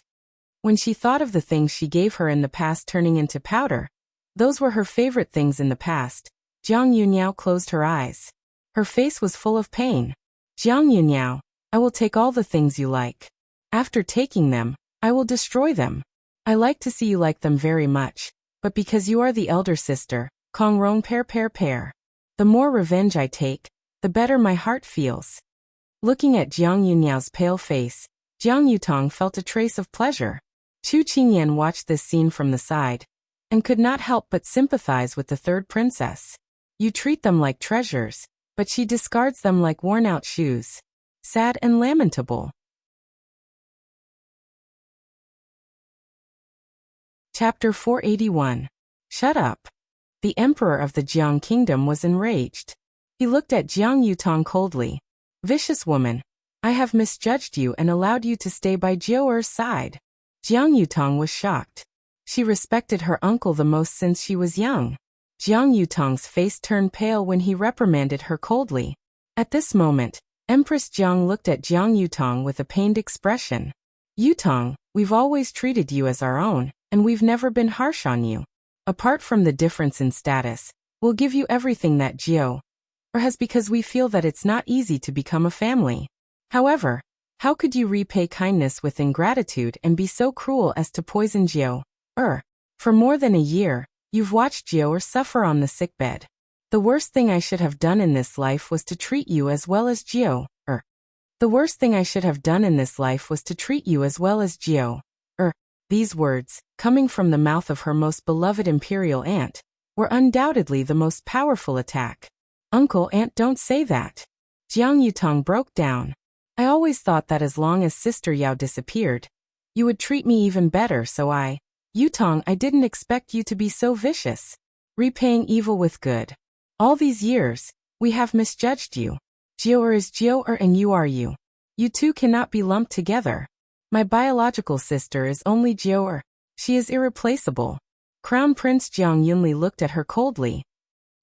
When she thought of the things she gave her in the past turning into powder, those were her favorite things in the past, Jiang Yunyao closed her eyes. Her face was full of pain. "Jiang Yunyao, I will take all the things you like. After taking them, I will destroy them. I like to see you like them very much, but because you are the elder sister, Kong Rong pair. The more revenge I take, the better my heart feels." Looking at Jiang Yunyao's pale face, Jiang Yutong felt a trace of pleasure. Chu Qingyan watched this scene from the side, and could not help but sympathize with the third princess. You treat them like treasures, but she discards them like worn-out shoes. Sad and lamentable. Chapter 481. Shut up. The emperor of the Jiang kingdom was enraged. He looked at Jiang Yutong coldly. "Vicious woman, I have misjudged you and allowed you to stay by Jiao Er's side." Jiang Yutong was shocked. She respected her uncle the most since she was young. Jiang Yutong's face turned pale when he reprimanded her coldly. At this moment, Empress Jiang looked at Jiang Yutong with a pained expression. "Yutong, we've always treated you as our own, and we've never been harsh on you. Apart from the difference in status, we'll give you everything that Jiao has because we feel that it's not easy to become a family. However, how could you repay kindness with ingratitude and be so cruel as to poison Jiao? For more than a year, you've watched Jiao suffer on the sickbed. The worst thing I should have done in this life was to treat you as well as Jiao. The worst thing I should have done in this life was to treat you as well as Jiao. These words, coming from the mouth of her most beloved imperial aunt, were undoubtedly the most powerful attack. "Uncle, aunt, don't say that." Jiang Yutong broke down. "I always thought that as long as Sister Yao disappeared, you would treat me even better, so Yutong, I didn't expect you to be so vicious. Repaying evil with good. All these years, we have misjudged you. Jiao is Jiao and you are you. You two cannot be lumped together. My biological sister is only Jiao. She is irreplaceable." Crown Prince Jiang Yunli looked at her coldly.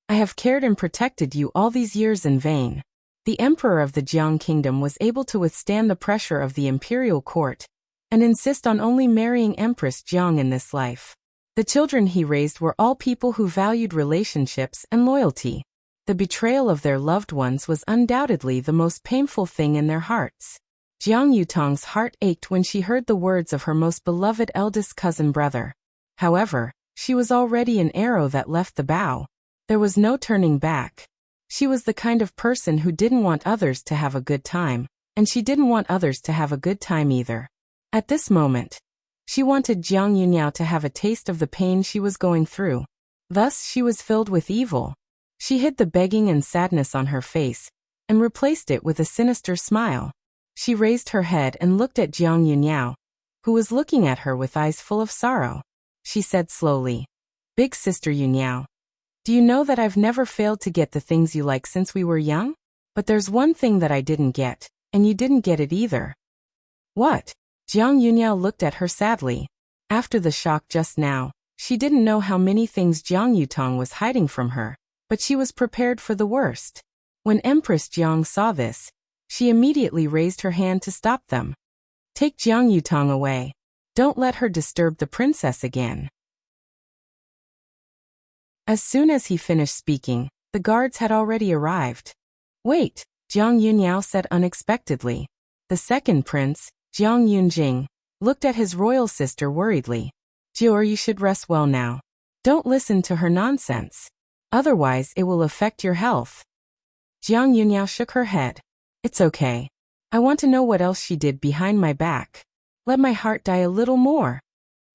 "I have cared and protected you all these years in vain." The emperor of the Jiang kingdom was able to withstand the pressure of the imperial court, and insist on only marrying Empress Jiang in this life. The children he raised were all people who valued relationships and loyalty. The betrayal of their loved ones was undoubtedly the most painful thing in their hearts. Jiang Yutong's heart ached when she heard the words of her most beloved eldest cousin brother. However, she was already an arrow that left the bow. There was no turning back. She was the kind of person who didn't want others to have a good time, and she didn't want others to have a good time either. At this moment, she wanted Jiang Yunyao to have a taste of the pain she was going through. Thus she was filled with evil. She hid the begging and sadness on her face, and replaced it with a sinister smile. She raised her head and looked at Jiang Yunyao, who was looking at her with eyes full of sorrow. She said slowly, "Big sister Yunyao, do you know that I've never failed to get the things you like since we were young? But there's one thing that I didn't get, and you didn't get it either." "What?" Jiang Yunniao looked at her sadly. After the shock just now, she didn't know how many things Jiang Yutong was hiding from her, but she was prepared for the worst. When Empress Jiang saw this, she immediately raised her hand to stop them. Take Jiang Yutong away. Don't let her disturb the princess again. As soon as he finished speaking, the guards had already arrived. Wait, Jiang Yunniao said unexpectedly. The second prince, Jiang Yunjing, looked at his royal sister worriedly. Jiao, you should rest well now. Don't listen to her nonsense. Otherwise it will affect your health. Jiang Yunniao shook her head. It's okay. I want to know what else she did behind my back. Let my heart die a little more.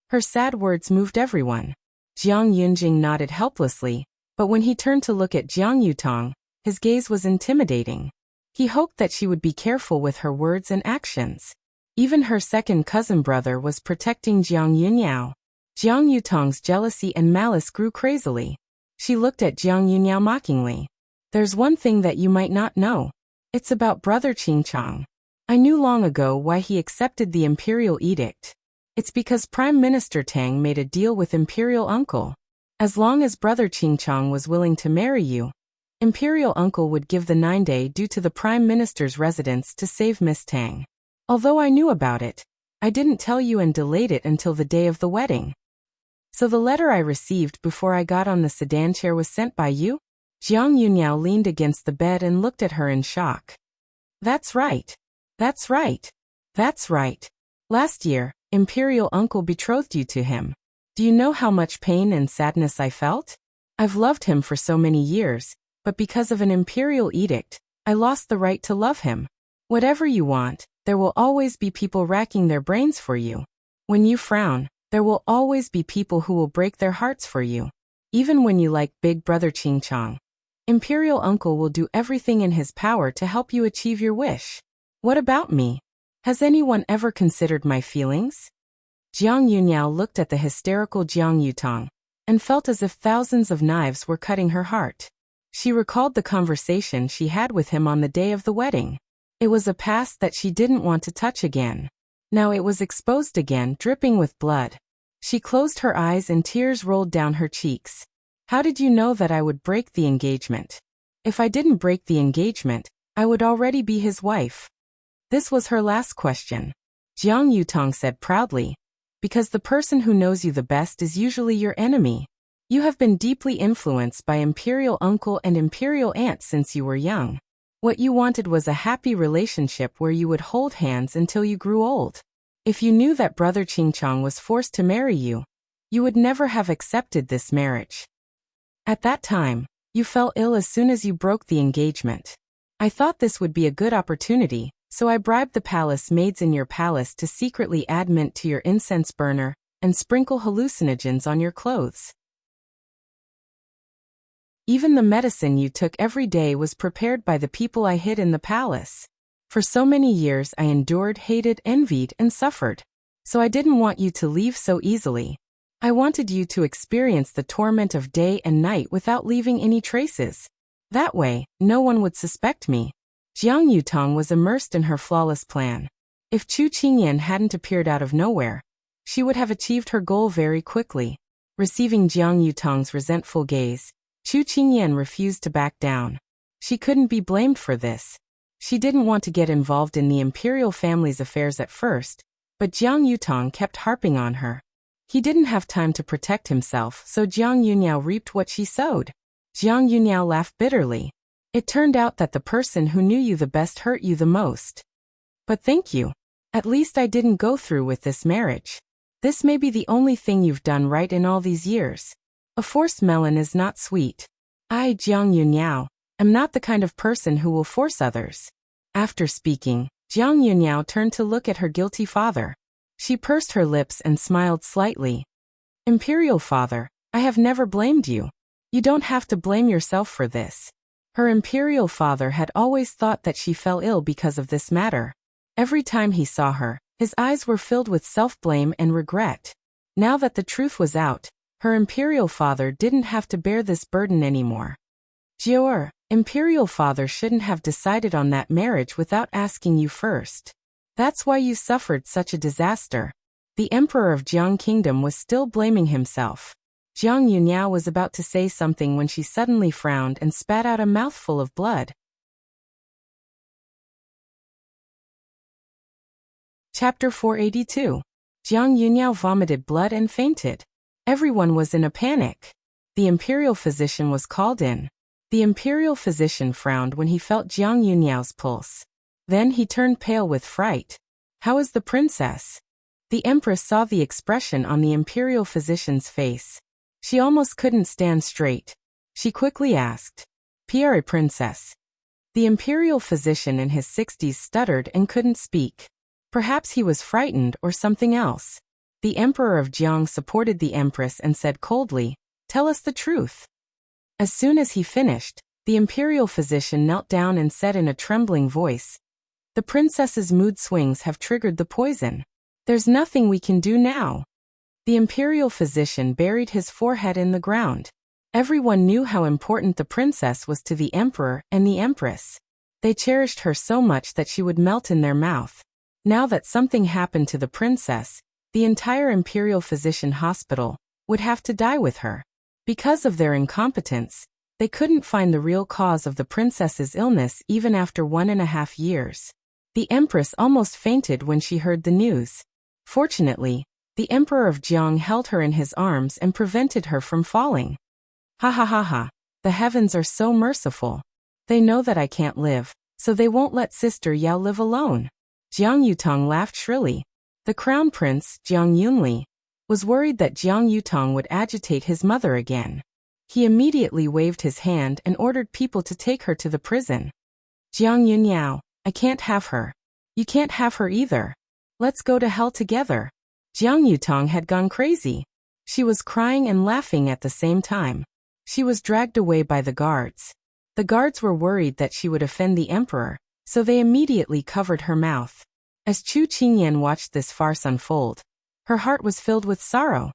Her sad words moved everyone. Jiang Yunjing nodded helplessly, but when he turned to look at Jiang Yutong, his gaze was intimidating. He hoped that she would be careful with her words and actions. Even her second cousin brother was protecting Jiang Yunniao. Jiang Yutong's jealousy and malice grew crazily. She looked at Jiang Yunniao mockingly. There's one thing that you might not know. It's about Brother Qingchang. I knew long ago why he accepted the imperial edict. It's because Prime Minister Tang made a deal with Imperial Uncle. As long as Brother Qingchang was willing to marry you, Imperial Uncle would give the 9-day due to the Prime Minister's residence to save Miss Tang. Although I knew about it, I didn't tell you and delayed it until the day of the wedding. So the letter I received before I got on the sedan chair was sent by you? Jiang Yunniao leaned against the bed and looked at her in shock. That's right. That's right. That's right. Last year, Imperial Uncle betrothed you to him. Do you know how much pain and sadness I felt? I've loved him for so many years, but because of an imperial edict, I lost the right to love him. Whatever you want, there will always be people racking their brains for you. When you frown, there will always be people who will break their hearts for you. Even when you like Big Brother Qingchang, Imperial Uncle will do everything in his power to help you achieve your wish. What about me? Has anyone ever considered my feelings? Jiang Yunniao looked at the hysterical Jiang Yutong and felt as if thousands of knives were cutting her heart. She recalled the conversation she had with him on the day of the wedding. It was a past that she didn't want to touch again. Now it was exposed again, dripping with blood. She closed her eyes and tears rolled down her cheeks. How did you know that I would break the engagement? If I didn't break the engagement, I would already be his wife. This was her last question. Jiang Yutong said proudly, because the person who knows you the best is usually your enemy. You have been deeply influenced by Imperial Uncle and Imperial Aunt since you were young. What you wanted was a happy relationship where you would hold hands until you grew old. If you knew that Brother Qingchang was forced to marry you, you would never have accepted this marriage. At that time, you fell ill as soon as you broke the engagement. I thought this would be a good opportunity, so I bribed the palace maids in your palace to secretly add mint to your incense burner and sprinkle hallucinogens on your clothes. Even the medicine you took every day was prepared by the people I hid in the palace. For so many years I endured, hated, envied, and suffered. So I didn't want you to leave so easily. I wanted you to experience the torment of day and night without leaving any traces. That way, no one would suspect me. Jiang Yutong was immersed in her flawless plan. If Chu Qingyan hadn't appeared out of nowhere, she would have achieved her goal very quickly. Receiving Jiang Yutong's resentful gaze, Chu Qingyan refused to back down. She couldn't be blamed for this. She didn't want to get involved in the imperial family's affairs at first, but Jiang Yutong kept harping on her. He didn't have time to protect himself, so Jiang Yunniao reaped what she sowed. Jiang Yunniao laughed bitterly. It turned out that the person who knew you the best hurt you the most. But thank you. At least I didn't go through with this marriage. This may be the only thing you've done right in all these years. A forced melon is not sweet. I, Jiang Yunniao, am not the kind of person who will force others. After speaking, Jiang Yunniao turned to look at her guilty father. She pursed her lips and smiled slightly. Imperial father, I have never blamed you. You don't have to blame yourself for this. Her imperial father had always thought that she fell ill because of this matter. Every time he saw her, his eyes were filled with self-blame and regret. Now that the truth was out, her imperial father didn't have to bear this burden anymore. Jiao, imperial father shouldn't have decided on that marriage without asking you first. That's why you suffered such a disaster. The emperor of Jiang Kingdom was still blaming himself. Jiang Yuniao was about to say something when she suddenly frowned and spat out a mouthful of blood. Chapter 482. Jiang Yuniao vomited blood and fainted. Everyone was in a panic. The imperial physician was called in. The imperial physician frowned when he felt Jiang Yuniao's pulse. Then he turned pale with fright. How is the princess? The empress saw the expression on the imperial physician's face. She almost couldn't stand straight. She quickly asked, "Pierre, princess?" The imperial physician in his 60s stuttered and couldn't speak. Perhaps he was frightened or something else. The emperor of Jiang supported the empress and said coldly, "Tell us the truth." As soon as he finished, the imperial physician knelt down and said in a trembling voice, "The princess's mood swings have triggered the poison. There's nothing we can do now." The imperial physician buried his forehead in the ground. Everyone knew how important the princess was to the emperor and the empress. They cherished her so much that she would melt in their mouth. Now that something happened to the princess, the entire imperial physician hospital would have to die with her. Because of their incompetence, they couldn't find the real cause of the princess's illness even after 1.5 years. The empress almost fainted when she heard the news. Fortunately, the emperor of Jiang held her in his arms and prevented her from falling. Ha ha ha ha, the heavens are so merciful. They know that I can't live, so they won't let Sister Yao live alone. Jiang Yutong laughed shrilly. The crown prince, Jiang Yunli, was worried that Jiang Yutong would agitate his mother again. He immediately waved his hand and ordered people to take her to the prison. "Jiang Yuniao, I can't have her. You can't have her either. Let's go to hell together." Jiang Yutong had gone crazy. She was crying and laughing at the same time. She was dragged away by the guards. The guards were worried that she would offend the emperor, so they immediately covered her mouth. As Chu Qingyan watched this farce unfold, her heart was filled with sorrow.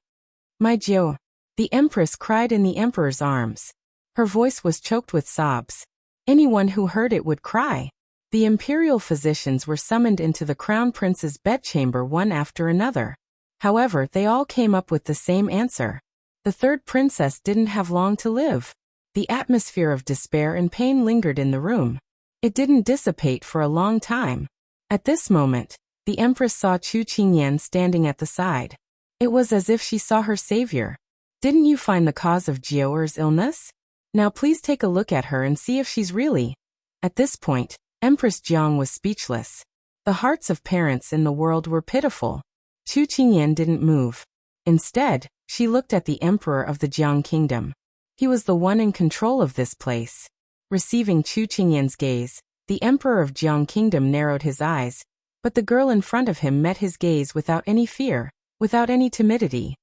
"My Jiao," the empress cried in the emperor's arms. Her voice was choked with sobs. Anyone who heard it would cry. The imperial physicians were summoned into the crown prince's bedchamber one after another. However, they all came up with the same answer. The third princess didn't have long to live. The atmosphere of despair and pain lingered in the room. It didn't dissipate for a long time. At this moment, the empress saw Chu Qingyan standing at the side. It was as if she saw her savior. "Didn't you find the cause of Jiaoer's illness? Now please take a look at her and see if she's really..." At this point, Empress Jiang was speechless. The hearts of parents in the world were pitiful. Chu Qingyan didn't move. Instead, she looked at the emperor of the Jiang kingdom. He was the one in control of this place. Receiving Chu Qingyan's gaze, the emperor of Jiang kingdom narrowed his eyes, but the girl in front of him met his gaze without any fear, without any timidity.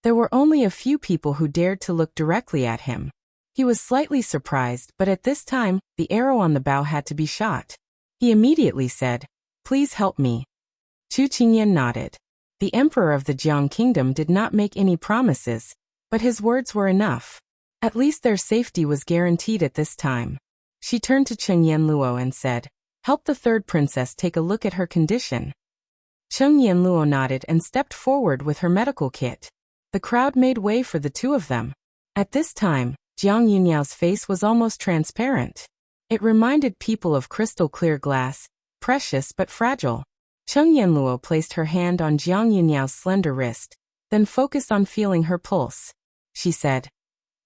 There were only a few people who dared to look directly at him. He was slightly surprised, but at this time, the arrow on the bow had to be shot. He immediately said, "Please help me." Chu Qingyan nodded. The emperor of the Jiang kingdom did not make any promises, but his words were enough. At least their safety was guaranteed at this time. She turned to Cheng Yanluo and said, "Help the third princess take a look at her condition." Cheng Yanluo nodded and stepped forward with her medical kit. The crowd made way for the two of them. At this time, Jiang Yunyao's face was almost transparent. It reminded people of crystal-clear glass, precious but fragile. Cheng Yanluo placed her hand on Jiang Yunyao's slender wrist, then focused on feeling her pulse. She said,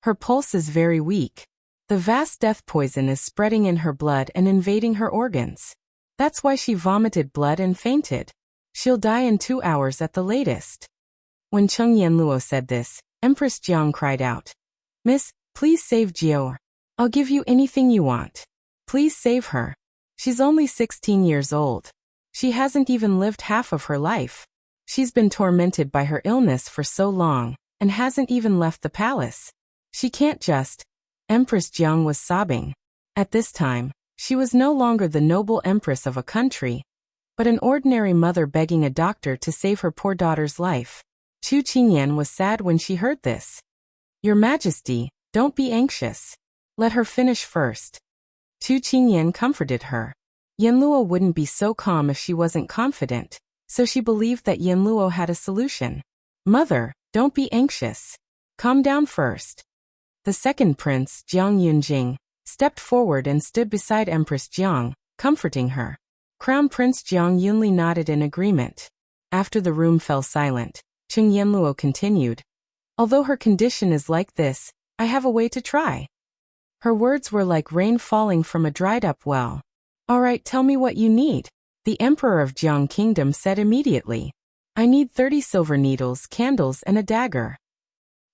"Her pulse is very weak. The vast death poison is spreading in her blood and invading her organs. That's why she vomited blood and fainted. She'll die in 2 hours at the latest." When Cheng Yanluo said this, Empress Jiang cried out, "Miss, please save Jiao. I'll give you anything you want. Please save her. She's only 16 years old. She hasn't even lived half of her life. She's been tormented by her illness for so long, and hasn't even left the palace. She can't just..." Empress Jiang was sobbing. At this time, she was no longer the noble empress of a country, but an ordinary mother begging a doctor to save her poor daughter's life. Chu Qingyan was sad when she heard this. "Your Majesty, don't be anxious. Let her finish first." Chu Qingyan comforted her. Yanluo wouldn't be so calm if she wasn't confident, so she believed that Yanluo had a solution. Mother, don't be anxious. Calm down first. The second prince, Jiang Yunjing, stepped forward and stood beside Empress Jiang, comforting her. Crown Prince Jiang Yunli nodded in agreement. After the room fell silent, Cheng Yanluo continued. Although her condition is like this, I have a way to try. Her words were like rain falling from a dried-up well. All right, tell me what you need. The Emperor of Jiang Kingdom said immediately. I need 30 silver needles, candles, and a dagger.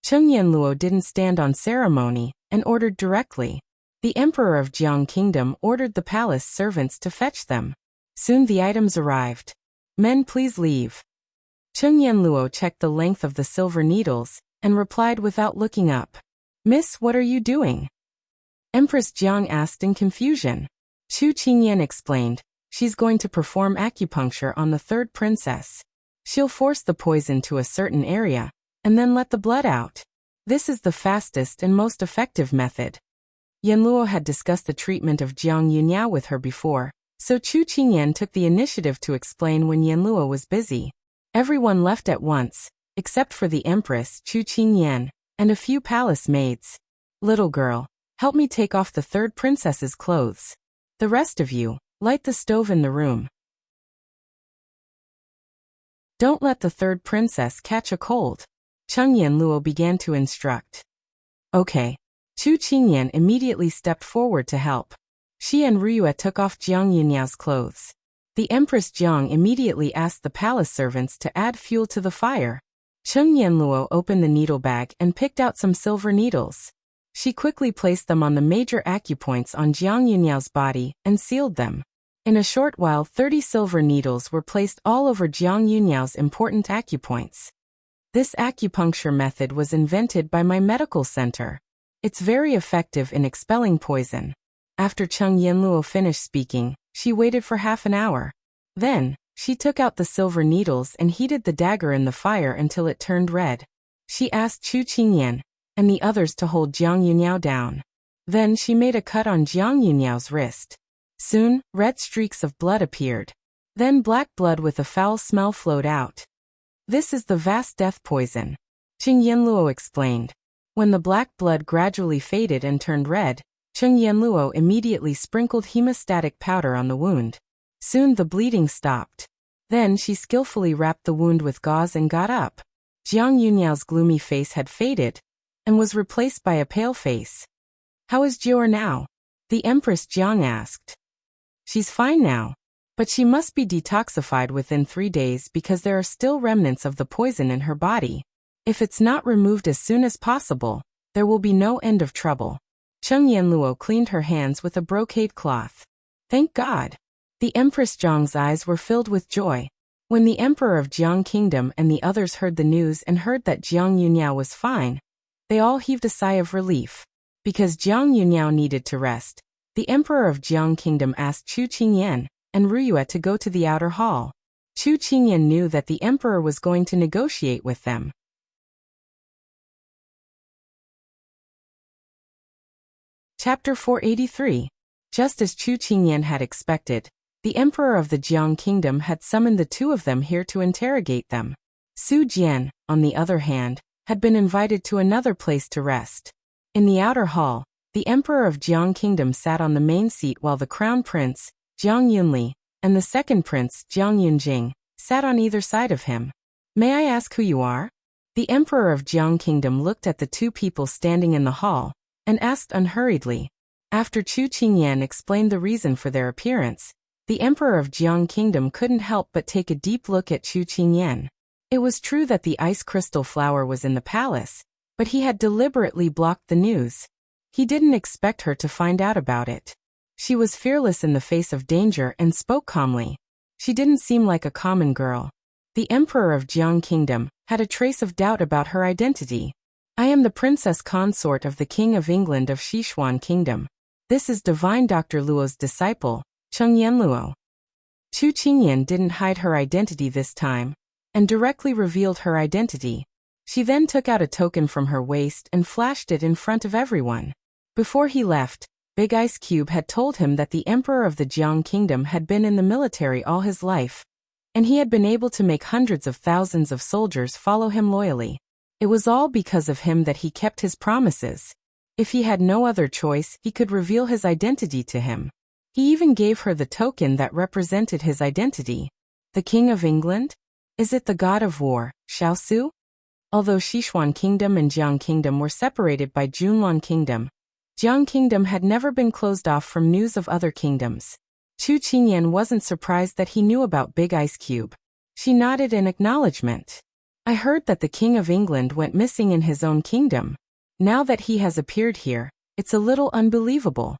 Cheng Yanluo didn't stand on ceremony and ordered directly. The Emperor of Jiang Kingdom ordered the palace servants to fetch them. Soon the items arrived. Men, please leave. Cheng Yanluo checked the length of the silver needles and replied without looking up. Miss, what are you doing? Empress Jiang asked in confusion. Chu Qingyan explained. She's going to perform acupuncture on the third princess. She'll force the poison to a certain area and then let the blood out. This is the fastest and most effective method. Yanluo had discussed the treatment of Jiang Yunyao with her before, so Chu Qingyan took the initiative to explain when Yanluo was busy. Everyone left at once, except for the Empress, Chu Qingyan, and a few palace maids. Little girl, help me take off the third princess's clothes. The rest of you, light the stove in the room. Don't let the third princess catch a cold. Cheng Yanluo began to instruct. Okay. Chu Qingyan immediately stepped forward to help. She and Ryue took off Jiang Yunyao's clothes. The Empress Jiang immediately asked the palace servants to add fuel to the fire. Cheng Yanluo opened the needle bag and picked out some silver needles. She quickly placed them on the major acupoints on Jiang Yunyao's body and sealed them. In a short while 30 silver needles were placed all over Jiang Yunyao's important acupoints. This acupuncture method was invented by my medical center. It's very effective in expelling poison. After Cheng Yanluo finished speaking, she waited for half an hour. Then, she took out the silver needles and heated the dagger in the fire until it turned red. She asked Chu Qingyan and the others to hold Jiang Yunyao down. Then she made a cut on Jiang Yunyao's wrist. Soon, red streaks of blood appeared. Then black blood with a foul smell flowed out. This is the vast death poison. Cheng Yanluo explained. When the black blood gradually faded and turned red, Cheng Yanluo immediately sprinkled hemostatic powder on the wound. Soon the bleeding stopped. Then she skillfully wrapped the wound with gauze and got up. Jiang Yunyao's gloomy face had faded and was replaced by a pale face. How is Jior now? The Empress Jiang asked. She's fine now, but she must be detoxified within 3 days because there are still remnants of the poison in her body. If it's not removed as soon as possible, there will be no end of trouble. Cheng Yanluo cleaned her hands with a brocade cloth. Thank God. The Empress Jiang's eyes were filled with joy. When the Emperor of Jiang Kingdom and the others heard the news and heard that Jiang Yunyao was fine, they all heaved a sigh of relief. Because Jiang Yunyao needed to rest, the Emperor of Jiang Kingdom asked Chu Qingyan and Ryue to go to the outer hall. Chu Qingyan knew that the Emperor was going to negotiate with them. Chapter 483. Just as Chu Qingyan had expected, the Emperor of the Jiang Kingdom had summoned the two of them here to interrogate them. Su Jian, on the other hand, had been invited to another place to rest. In the outer hall, the Emperor of Jiang Kingdom sat on the main seat while the Crown Prince, Jiang Yunli, and the second prince, Jiang Yunjing, sat on either side of him. May I ask who you are? The Emperor of Jiang Kingdom looked at the two people standing in the hall and asked unhurriedly. After Chu Qingyan explained the reason for their appearance, the Emperor of Jiang Kingdom couldn't help but take a deep look at Chu Qingyan. It was true that the ice crystal flower was in the palace, but he had deliberately blocked the news. He didn't expect her to find out about it. She was fearless in the face of danger and spoke calmly. She didn't seem like a common girl. The Emperor of Jiang Kingdom had a trace of doubt about her identity. I am the Princess Consort of the King of England of Sichuan Kingdom. This is Divine Dr. Luo's disciple, Cheng Yanluo. Chu Qingyan didn't hide her identity this time, and directly revealed her identity. She then took out a token from her waist and flashed it in front of everyone. Before he left, Big Ice Cube had told him that the emperor of the Jiang Kingdom had been in the military all his life, and he had been able to make hundreds of thousands of soldiers follow him loyally. It was all because of him that he kept his promises. If he had no other choice, he could reveal his identity to him. He even gave her the token that represented his identity. The King of England? Is it the god of war, Xiao? Although Sichuan Kingdom and Jiang Kingdom were separated by Junlan Kingdom, Jiang Kingdom had never been closed off from news of other kingdoms. Chu Qingyan wasn't surprised that he knew about Big Ice Cube. She nodded in acknowledgement. I heard that the King of England went missing in his own kingdom. Now that he has appeared here, it's a little unbelievable.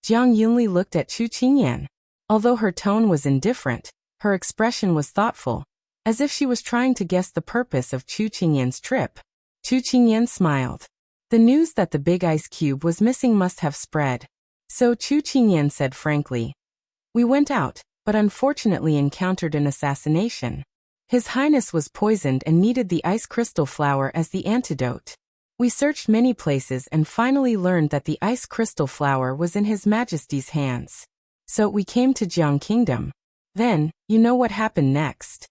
Jiang Yunli looked at Chu Qingyan. Although her tone was indifferent, her expression was thoughtful, as if she was trying to guess the purpose of Chu Qingyan's trip. Chu Qingyan smiled. The news that the Big Ice Cube was missing must have spread. So Chu Qingyan said frankly, "We went out, but unfortunately encountered an assassination. His Highness was poisoned and needed the ice crystal flower as the antidote. We searched many places and finally learned that the ice crystal flower was in His Majesty's hands. So we came to Jiang Kingdom. Then, you know what happened next."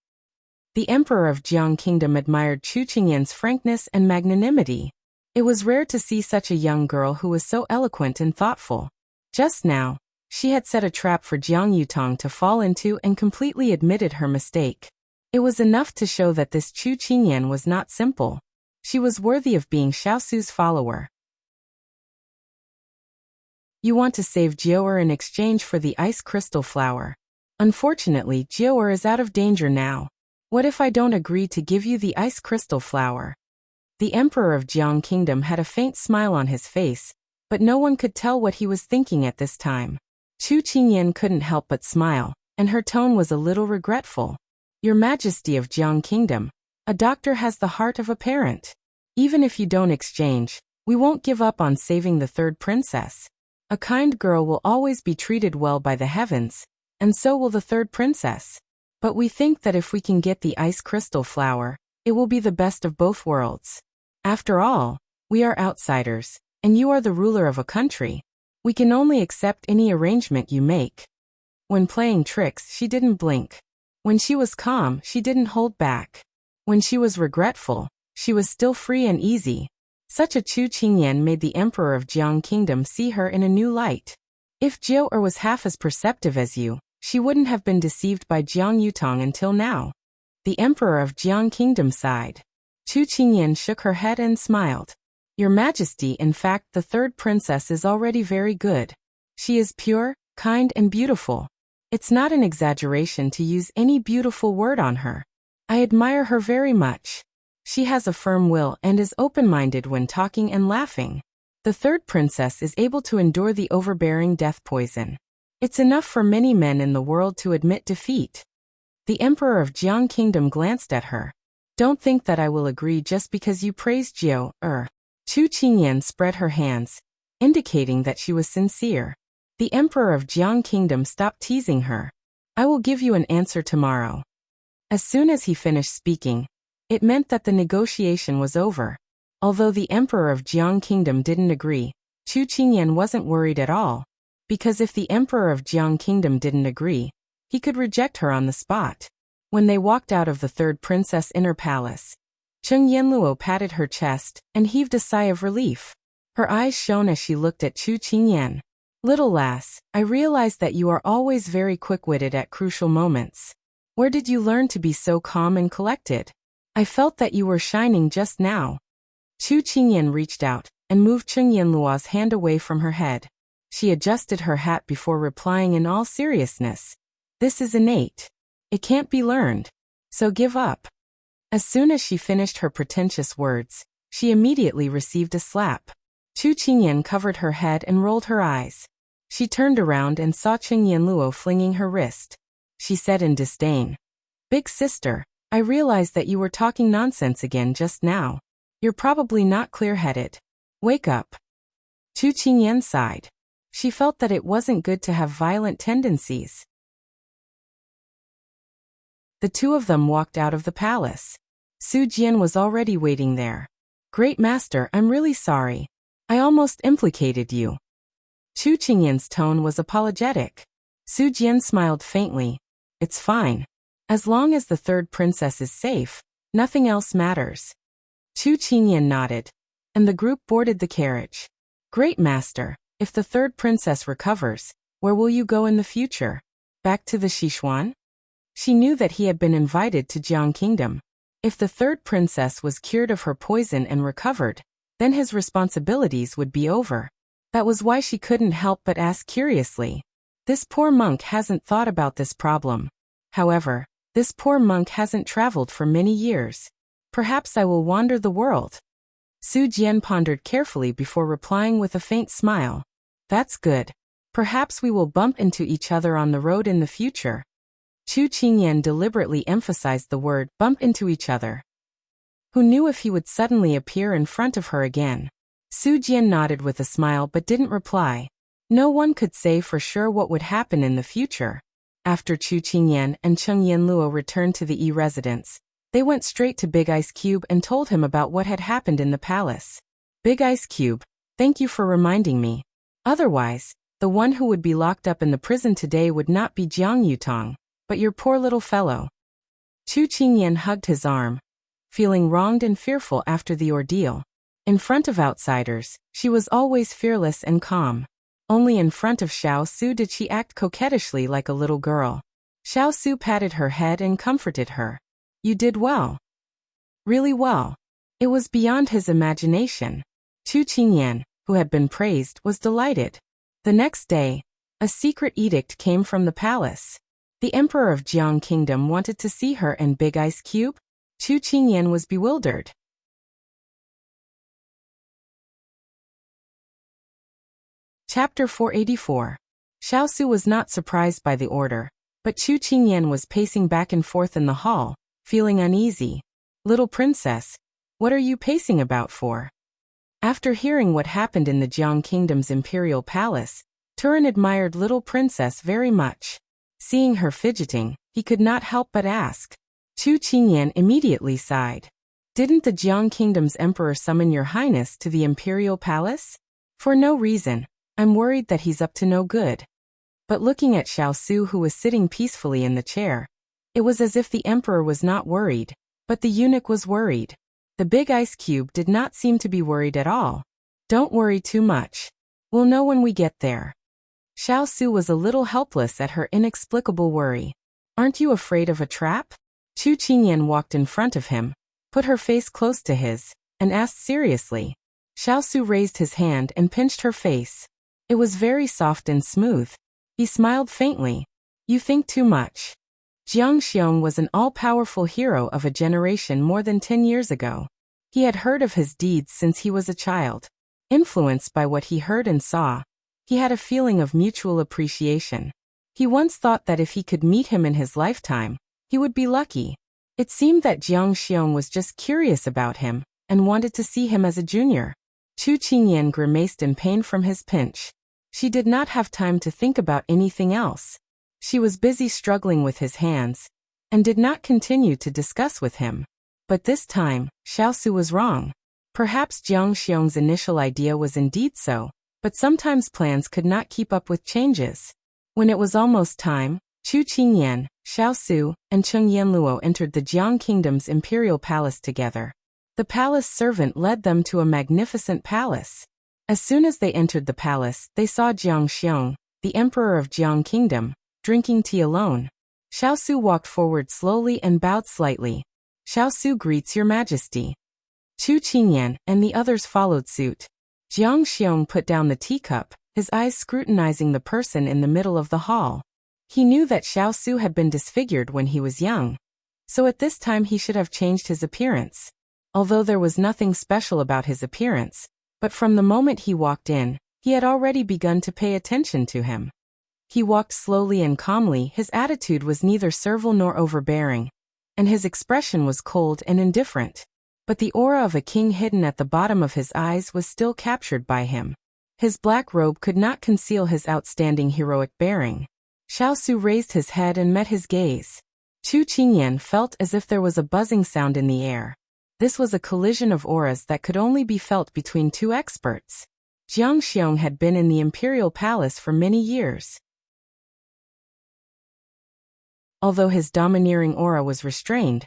The Emperor of Jiang Kingdom admired Chu Qingyan's frankness and magnanimity. It was rare to see such a young girl who was so eloquent and thoughtful. Just now, she had set a trap for Jiang Yutong to fall into and completely admitted her mistake. It was enough to show that this Chu Qingyan was not simple. She was worthy of being Xiaosu's follower. You want to save Jiao in exchange for the ice crystal flower. Unfortunately, Jiao is out of danger now. What if I don't agree to give you the ice crystal flower? The Emperor of Jiang Kingdom had a faint smile on his face, but no one could tell what he was thinking at this time. Chu Qingyan couldn't help but smile, and her tone was a little regretful. Your Majesty of Jiang Kingdom, a doctor has the heart of a parent. Even if you don't exchange, we won't give up on saving the third princess. A kind girl will always be treated well by the heavens, and so will the third princess. But we think that if we can get the ice crystal flower, it will be the best of both worlds. After all, we are outsiders, and you are the ruler of a country. We can only accept any arrangement you make. When playing tricks, she didn't blink. When she was calm, she didn't hold back. When she was regretful, she was still free and easy. Such a Chu Qingyan made the Emperor of Jiang Kingdom see her in a new light. If Jiao was half as perceptive as you, she wouldn't have been deceived by Jiang Yutong until now. The Emperor of Jiang Kingdom sighed. Chu Qingyan shook her head and smiled. Your Majesty, in fact, the third princess is already very good. She is pure, kind and beautiful. It's not an exaggeration to use any beautiful word on her. I admire her very much. She has a firm will and is open-minded when talking and laughing. The third princess is able to endure the overbearing death poison. It's enough for many men in the world to admit defeat. The Emperor of Jiang Kingdom glanced at her. Don't think that I will agree just because you praised Jiao. Chu Qingyan spread her hands, indicating that she was sincere. The Emperor of Jiang Kingdom stopped teasing her. I will give you an answer tomorrow. As soon as he finished speaking, it meant that the negotiation was over. Although the Emperor of Jiang Kingdom didn't agree, Chu Qingyan wasn't worried at all. Because if the Emperor of Jiang Kingdom didn't agree, he could reject her on the spot. When they walked out of the third princess' inner palace, Cheng Yanluo patted her chest and heaved a sigh of relief. Her eyes shone as she looked at Chu Qingyan. Little lass, I realize that you are always very quick-witted at crucial moments. Where did you learn to be so calm and collected? I felt that you were shining just now. Chu Qingyan reached out and moved Cheng Yanluo's hand away from her head. She adjusted her hat before replying in all seriousness. This is innate. It can't be learned. So give up. As soon as she finished her pretentious words, she immediately received a slap. Chu Qingyan covered her head and rolled her eyes. She turned around and saw Cheng Yanluo flinging her wrist. She said in disdain, Big sister, I realized that you were talking nonsense again just now. You're probably not clear-headed. Wake up. Chu Qingyan sighed. She felt that it wasn't good to have violent tendencies. The two of them walked out of the palace. Su Jian was already waiting there. Great Master, I'm really sorry. I almost implicated you. Chu Qingyan's tone was apologetic. Su Jian smiled faintly. It's fine. As long as the third princess is safe, nothing else matters. Chu Qingyan nodded, and the group boarded the carriage. Great master, if the third princess recovers, where will you go in the future? Back to the Sichuan? She knew that he had been invited to Jiang Kingdom. If the third princess was cured of her poison and recovered, then his responsibilities would be over. That was why she couldn't help but ask curiously. This poor monk hasn't thought about this problem. However, this poor monk hasn't traveled for many years. Perhaps I will wander the world. Su Jian pondered carefully before replying with a faint smile. That's good. Perhaps we will bump into each other on the road in the future. Chu Qingyan deliberately emphasized the word bump into each other. Who knew if he would suddenly appear in front of her again? Su Jian nodded with a smile but didn't reply. No one could say for sure what would happen in the future. After Chu Qingyan and Cheng Yanluo returned to the residence, they went straight to Big Ice Cube and told him about what had happened in the palace. Big Ice Cube, thank you for reminding me. Otherwise, the one who would be locked up in the prison today would not be Jiang Yutong, but your poor little fellow. Chu Qingyan hugged his arm, feeling wronged and fearful after the ordeal. In front of outsiders, she was always fearless and calm. Only in front of Xiao Su did she act coquettishly like a little girl. Xiao Su patted her head and comforted her. You did well. Really well. It was beyond his imagination. Chu Qingyan, who had been praised, was delighted. The next day, a secret edict came from the palace. The Emperor of Jiang Kingdom wanted to see her and Big Ice Cube. Chu Qingyan was bewildered. Chapter 484. Xiao Su was not surprised by the order, but Chu Qingyan was pacing back and forth in the hall, feeling uneasy. Little princess, what are you pacing about for? After hearing what happened in the Jiang Kingdom's imperial palace, Turin admired little princess very much. Seeing her fidgeting, he could not help but ask. Chu Qingyan immediately sighed. Didn't the Jiang Kingdom's emperor summon your highness to the imperial palace? For no reason. I'm worried that he's up to no good. But looking at Xiao Su, who was sitting peacefully in the chair, it was as if the emperor was not worried, but the eunuch was worried. The Big Ice Cube did not seem to be worried at all. Don't worry too much. We'll know when we get there. Xiao Su was a little helpless at her inexplicable worry. Aren't you afraid of a trap? Chu Qingyan walked in front of him, put her face close to his, and asked seriously. Xiao Su raised his hand and pinched her face. It was very soft and smooth. He smiled faintly. You think too much. Jiang Xiong was an all-powerful hero of a generation more than 10 years ago. He had heard of his deeds since he was a child. Influenced by what he heard and saw, he had a feeling of mutual appreciation. He once thought that if he could meet him in his lifetime, he would be lucky. It seemed that Jiang Xiong was just curious about him and wanted to see him as a junior. Chu Qingyan grimaced in pain from his pinch. She did not have time to think about anything else. She was busy struggling with his hands, and did not continue to discuss with him. But this time, Xiao Su was wrong. Perhaps Jiang Xiong's initial idea was indeed so, but sometimes plans could not keep up with changes. When it was almost time, Chu Qingyan, Xiao Su, and Cheng Yanluo entered the Jiang Kingdom's imperial palace together. The palace servant led them to a magnificent palace. As soon as they entered the palace, they saw Jiang Xiong, the emperor of Jiang Kingdom, drinking tea alone. Xiao Su walked forward slowly and bowed slightly. Xiao Su greets your majesty. Chu Qingyan and the others followed suit. Jiang Xiong put down the teacup, his eyes scrutinizing the person in the middle of the hall. He knew that Xiao Su had been disfigured when he was young, so at this time he should have changed his appearance. Although there was nothing special about his appearance, but from the moment he walked in, he had already begun to pay attention to him. He walked slowly and calmly, his attitude was neither servile nor overbearing, and his expression was cold and indifferent. But the aura of a king hidden at the bottom of his eyes was still captured by him. His black robe could not conceal his outstanding heroic bearing. Xiao Su raised his head and met his gaze. Chu Qingyan felt as if there was a buzzing sound in the air. This was a collision of auras that could only be felt between two experts. Jiang Xiong had been in the imperial palace for many years. Although his domineering aura was restrained,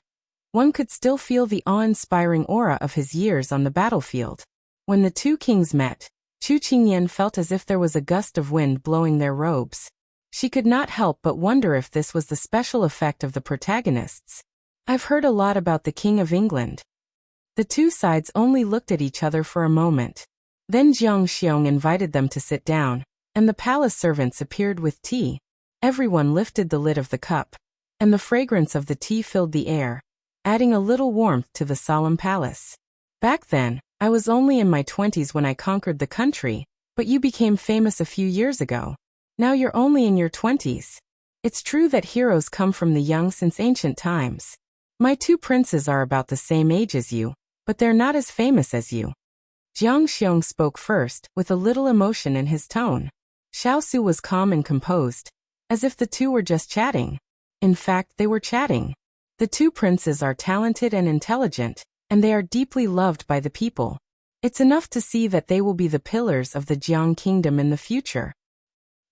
one could still feel the awe-inspiring aura of his years on the battlefield. When the two kings met, Chu Qingyan felt as if there was a gust of wind blowing their robes. She could not help but wonder if this was the special effect of the protagonists. I've heard a lot about the King of England. The two sides only looked at each other for a moment. Then Jiang Xiong invited them to sit down, and the palace servants appeared with tea. Everyone lifted the lid of the cup, and the fragrance of the tea filled the air, adding a little warmth to the solemn palace. Back then, I was only in my 20s when I conquered the country, but you became famous a few years ago. Now you're only in your 20s. It's true that heroes come from the young since ancient times. My two princes are about the same age as you, but they're not as famous as you. Jiang Xiong spoke first, with a little emotion in his tone. Xiao Su was calm and composed, as if the two were just chatting. In fact, they were chatting. The two princes are talented and intelligent, and they are deeply loved by the people. It's enough to see that they will be the pillars of the Jiang kingdom in the future.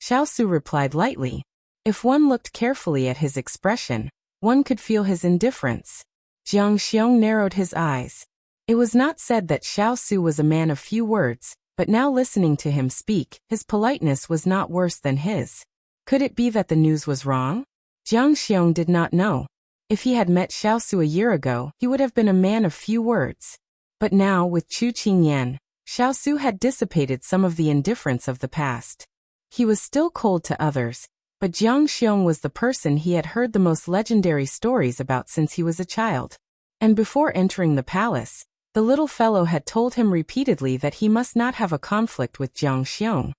Xiao Su replied lightly. If one looked carefully at his expression, one could feel his indifference. Jiang Xiong narrowed his eyes. It was not said that Xiao Su was a man of few words, but now listening to him speak, his politeness was not worse than his. Could it be that the news was wrong? Jiang Xiong did not know. If he had met Xiao Su a year ago, he would have been a man of few words. But now, with Chu Qingyan, Xiao Su had dissipated some of the indifference of the past. He was still cold to others, but Jiang Xiong was the person he had heard the most legendary stories about since he was a child. And before entering the palace, the little fellow had told him repeatedly that he must not have a conflict with Jiang Xiong,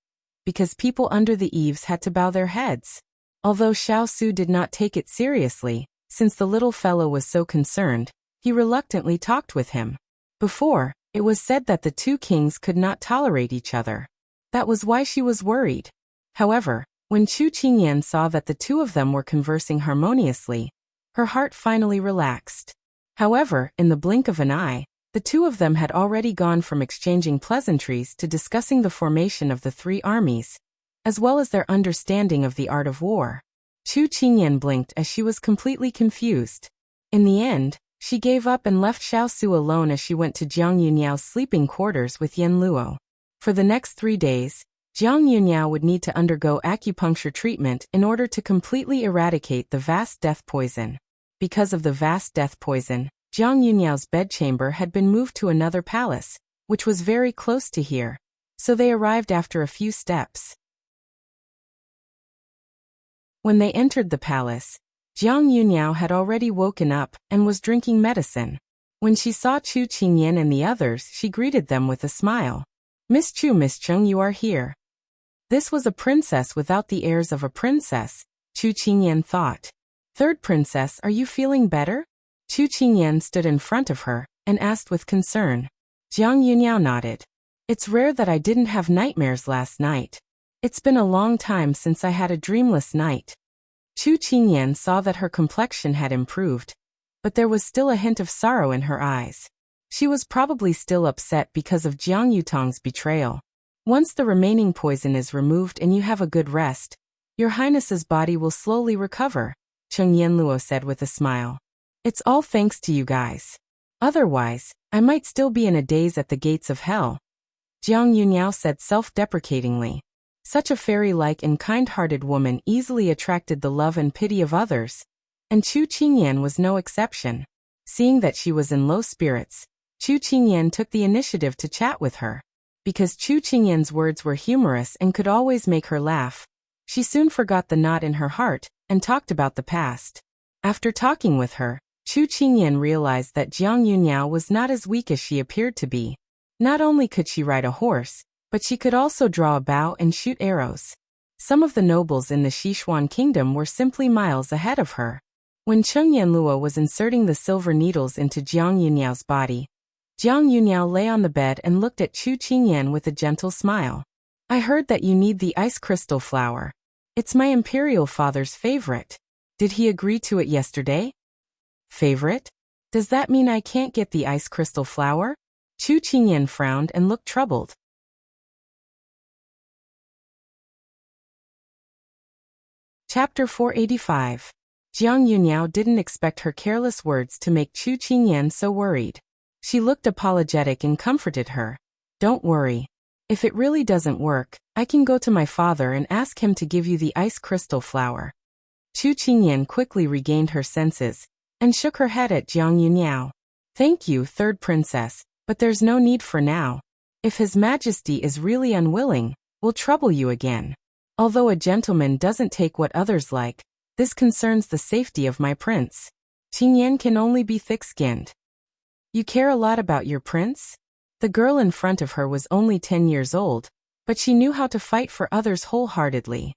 because people under the eaves had to bow their heads. Although Xiao Su did not take it seriously, since the little fellow was so concerned, he reluctantly talked with him. Before, it was said that the two kings could not tolerate each other. That was why she was worried. However, when Chu Qingyan saw that the two of them were conversing harmoniously, her heart finally relaxed. However, in the blink of an eye, the two of them had already gone from exchanging pleasantries to discussing the formation of the three armies, as well as their understanding of the art of war. Chu Qingyan blinked as she was completely confused. In the end, she gave up and left Xiao Su alone as she went to Jiang Yunyao's sleeping quarters with Yan Luo. For the next 3 days, Jiang Yunyao would need to undergo acupuncture treatment in order to completely eradicate the vast death poison. Because of the vast death poison, Jiang Yunyao's bedchamber had been moved to another palace, which was very close to here. So they arrived after a few steps. When they entered the palace, Jiang Yunyao had already woken up and was drinking medicine. When she saw Chu Qingyan and the others, she greeted them with a smile. Miss Chung, you are here. This was a princess without the airs of a princess, Chu Qingyan thought. Third princess, are you feeling better? Chu Qingyan stood in front of her and asked with concern. Jiang Yunyao nodded. It's rare that I didn't have nightmares last night. It's been a long time since I had a dreamless night. Chu Qingyan saw that her complexion had improved, but there was still a hint of sorrow in her eyes. She was probably still upset because of Jiang Yutong's betrayal. Once the remaining poison is removed and you have a good rest, your highness's body will slowly recover, Cheng Yanluo said with a smile. It's all thanks to you guys. Otherwise, I might still be in a daze at the gates of hell, Jiang Yunyao said self-deprecatingly. Such a fairy-like and kind-hearted woman easily attracted the love and pity of others, and Chu Qingyan was no exception. Seeing that she was in low spirits, Chu Qingyan took the initiative to chat with her. Because Chu Qingyan's words were humorous and could always make her laugh, she soon forgot the knot in her heart and talked about the past. After talking with her, Chu Qingyan realized that Jiang Yunyao was not as weak as she appeared to be. Not only could she ride a horse, but she could also draw a bow and shoot arrows. Some of the nobles in the Sichuan kingdom were simply miles ahead of her. When Cheng Yanluo was inserting the silver needles into Jiang Yunyao's body, Jiang Yunyao lay on the bed and looked at Chu Qingyan with a gentle smile. I heard that you need the ice crystal flower. It's my imperial father's favorite. Did he agree to it yesterday? Favorite? Does that mean I can't get the ice crystal flower? Chu Qingyan frowned and looked troubled. Chapter 485. Jiang Yuniao didn't expect her careless words to make Chu Qingyan so worried. She looked apologetic and comforted her. Don't worry. If it really doesn't work, I can go to my father and ask him to give you the ice crystal flower. Chu Qingyan quickly regained her senses and shook her head at Jiang Yuniao. Thank you, third princess, but there's no need for now. If His Majesty is really unwilling, we'll trouble you again. Although a gentleman doesn't take what others like, this concerns the safety of my prince. Qingyan can only be thick-skinned. You care a lot about your prince? The girl in front of her was only 10 years old, but she knew how to fight for others wholeheartedly.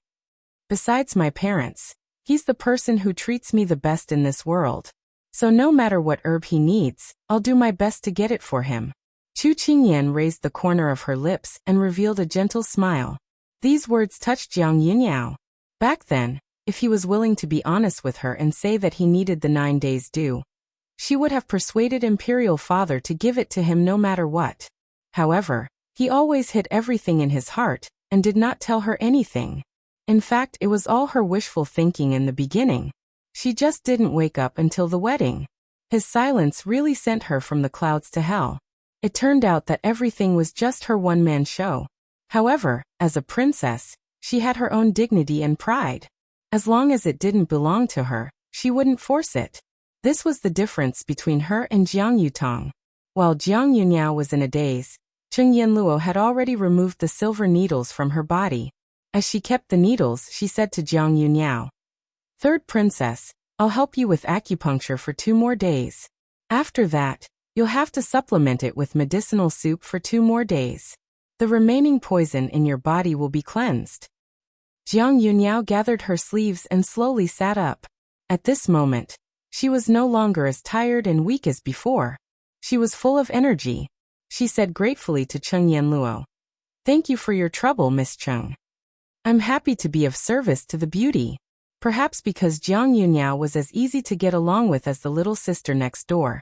Besides my parents, he's the person who treats me the best in this world. So no matter what herb he needs, I'll do my best to get it for him. Chu Qingyan raised the corner of her lips and revealed a gentle smile. These words touched Jiang Yuniao. Back then, if he was willing to be honest with her and say that he needed the 9 days due, she would have persuaded Imperial Father to give it to him no matter what. However, he always hid everything in his heart and did not tell her anything. In fact, it was all her wishful thinking in the beginning. She just didn't wake up until the wedding. His silence really sent her from the clouds to hell. It turned out that everything was just her one-man show. However, as a princess, she had her own dignity and pride. As long as it didn't belong to her, she wouldn't force it. This was the difference between her and Jiang Yutong. While Jiang Yuniao was in a daze, Cheng Yanluo had already removed the silver needles from her body. As she kept the needles, she said to Jiang Yuniao, Third princess, I'll help you with acupuncture for 2 more days. After that, you'll have to supplement it with medicinal soup for 2 more days. The remaining poison in your body will be cleansed. Jiang Yuniao gathered her sleeves and slowly sat up. At this moment, she was no longer as tired and weak as before. She was full of energy. She said gratefully to Cheng Yanluo, Thank you for your trouble, Miss Cheng. I'm happy to be of service to the beauty. Perhaps because Jiang Yuniao was as easy to get along with as the little sister next door.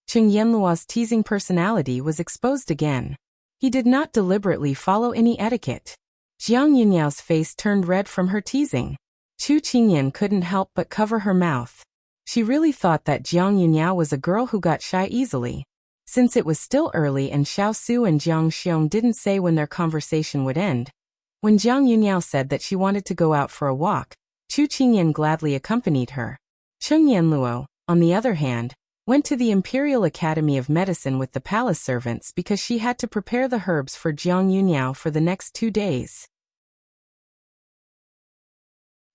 Cheng Yanluo's teasing personality was exposed again. He did not deliberately follow any etiquette. Jiang Yuniao's face turned red from her teasing. Chu Qingyan couldn't help but cover her mouth. She really thought that Jiang Yuniao was a girl who got shy easily. Since it was still early and Xiao Su and Jiang Xiong didn't say when their conversation would end, when Jiang Yuniao said that she wanted to go out for a walk, Chu Qingyan gladly accompanied her. Cheng Yanluo, on the other hand, went to the Imperial Academy of Medicine with the palace servants because she had to prepare the herbs for Jiang Yuniao for the next 2 days.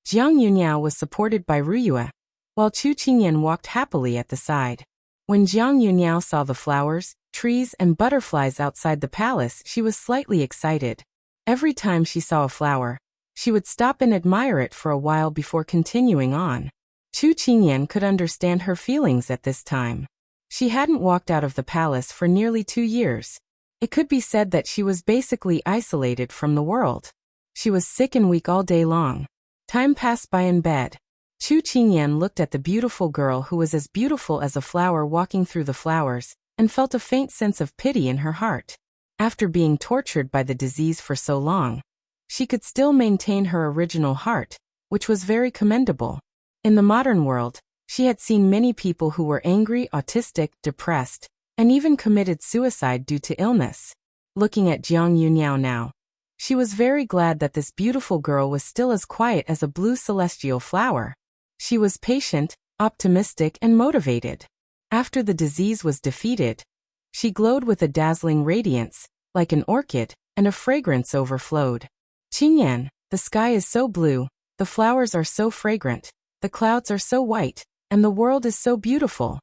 Jiang Yuniao was supported by Ruyue, while Chu Qingyan walked happily at the side. When Jiang Yuniao saw the flowers, trees, and butterflies outside the palace, she was slightly excited. Every time she saw a flower, she would stop and admire it for a while before continuing on. Chu Qingyan could understand her feelings at this time. She hadn't walked out of the palace for nearly 2 years. It could be said that she was basically isolated from the world. She was sick and weak all day long. Time passed by in bed. Chu Qingyan looked at the beautiful girl who was as beautiful as a flower walking through the flowers, and felt a faint sense of pity in her heart. After being tortured by the disease for so long, she could still maintain her original heart, which was very commendable. In the modern world, she had seen many people who were angry, autistic, depressed, and even committed suicide due to illness. Looking at Jiang Yuniao now, she was very glad that this beautiful girl was still as quiet as a blue celestial flower. She was patient, optimistic, and motivated. After the disease was defeated, she glowed with a dazzling radiance, like an orchid, and a fragrance overflowed. Qingyan, the sky is so blue, the flowers are so fragrant, the clouds are so white, and the world is so beautiful.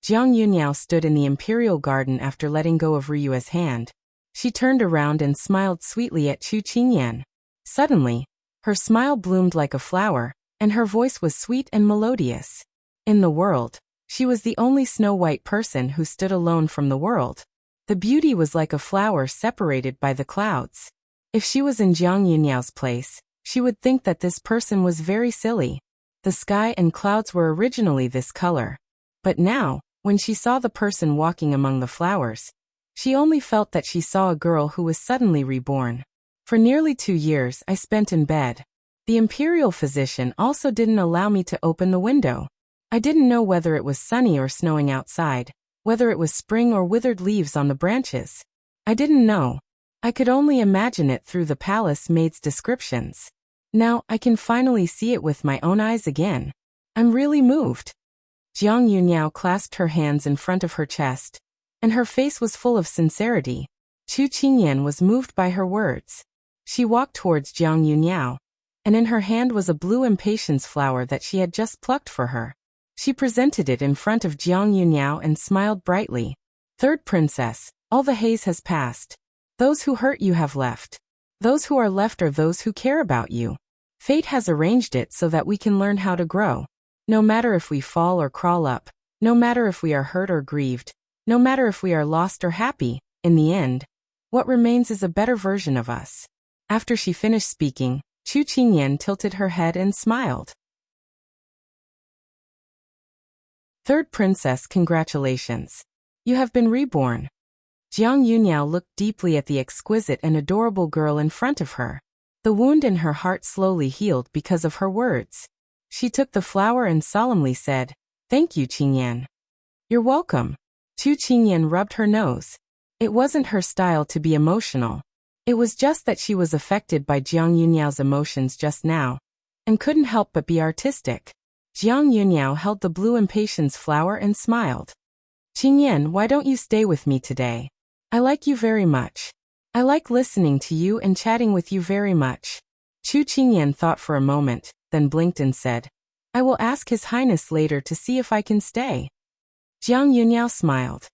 Jiang Yuniao stood in the imperial garden after letting go of Ryue's hand. She turned around and smiled sweetly at Chu Qingyan. Suddenly, her smile bloomed like a flower, and her voice was sweet and melodious. In the world, she was the only snow-white person who stood alone from the world. The beauty was like a flower separated by the clouds. If she was in Jiang Yuniao's place, she would think that this person was very silly. The sky and clouds were originally this color. But now, when she saw the person walking among the flowers, she only felt that she saw a girl who was suddenly reborn. For nearly 2 years I spent in bed. The imperial physician also didn't allow me to open the window. I didn't know whether it was sunny or snowing outside, whether it was spring or withered leaves on the branches. I didn't know. I could only imagine it through the palace maid's descriptions. Now, I can finally see it with my own eyes again. I'm really moved. Jiang Yuniao clasped her hands in front of her chest, and her face was full of sincerity. Chu Qingyan was moved by her words. She walked towards Jiang Yuniao, and in her hand was a blue impatience flower that she had just plucked for her. She presented it in front of Jiang Yuniao and smiled brightly. Third princess, all the haze has passed. Those who hurt you have left. Those who are left are those who care about you. Fate has arranged it so that we can learn how to grow. No matter if we fall or crawl up, no matter if we are hurt or grieved, no matter if we are lost or happy, in the end, what remains is a better version of us. After she finished speaking, Chu Qingyan tilted her head and smiled. Third princess, congratulations. You have been reborn. Jiang Yuniao looked deeply at the exquisite and adorable girl in front of her. The wound in her heart slowly healed because of her words. She took the flower and solemnly said, "Thank you, Qingyan." "You're welcome." Chu Qingyan rubbed her nose. It wasn't her style to be emotional. It was just that she was affected by Jiang Yuniao's emotions just now, and couldn't help but be artistic. Jiang Yuniao held the blue impatience flower and smiled. "Qingyan, why don't you stay with me today? I like you very much. I like listening to you and chatting with you very much." Chu Qingyan thought for a moment, then blinked and said, "I will ask His Highness later to see if I can stay." Jiang Yuniao smiled.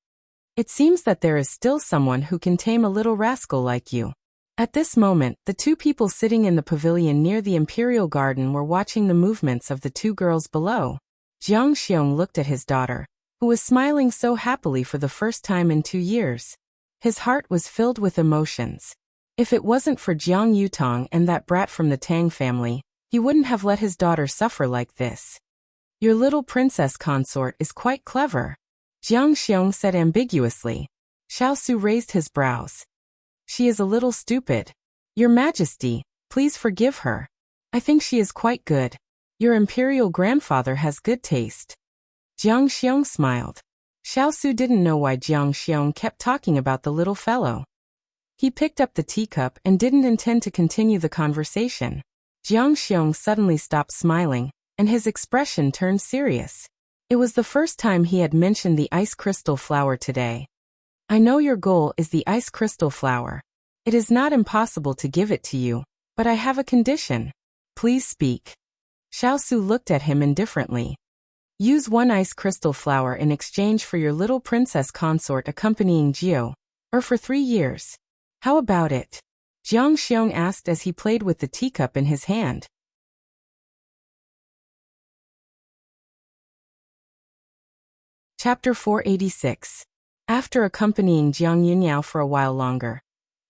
"It seems that there is still someone who can tame a little rascal like you." At this moment, the two people sitting in the pavilion near the imperial garden were watching the movements of the two girls below. Jiang Xiong looked at his daughter, who was smiling so happily for the first time in 2 years. His heart was filled with emotions. If it wasn't for Jiang Yutong and that brat from the Tang family, he wouldn't have let his daughter suffer like this. "Your little princess consort is quite clever," Jiang Xiong said ambiguously. Xiao raised his brows. "She is a little stupid. Your Majesty, please forgive her. I think she is quite good. Your imperial grandfather has good taste." Jiang Xiong smiled. Xiao didn't know why Jiang Xiong kept talking about the little fellow. He picked up the teacup and didn't intend to continue the conversation. Jiang Xiong suddenly stopped smiling, and his expression turned serious. It was the first time he had mentioned the ice crystal flower today. "I know your goal is the ice crystal flower. It is not impossible to give it to you, but I have a condition. Please speak." Xiao looked at him indifferently. "Use 1 ice crystal flower in exchange for your little princess consort accompanying Xiao, or for 3 years. How about it?" Jiang Xiong asked as he played with the teacup in his hand. Chapter 486. After accompanying Jiang Yuniao for a while longer,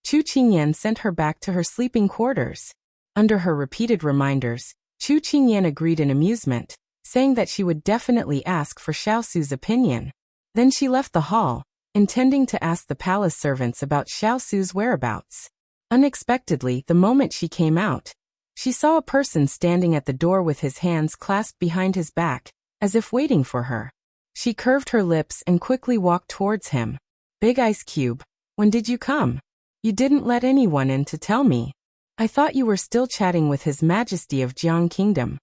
Chu Qingyan sent her back to her sleeping quarters. Under her repeated reminders, Chu Qingyan agreed in amusement, saying that she would definitely ask for Xiao's opinion. Then she left the hall, intending to ask the palace servants about Xiao's whereabouts. Unexpectedly, the moment she came out, she saw a person standing at the door with his hands clasped behind his back, as if waiting for her. She curved her lips and quickly walked towards him. "Big Ice Cube, when did you come? You didn't let anyone in to tell me. I thought you were still chatting with His Majesty of Jiang Kingdom."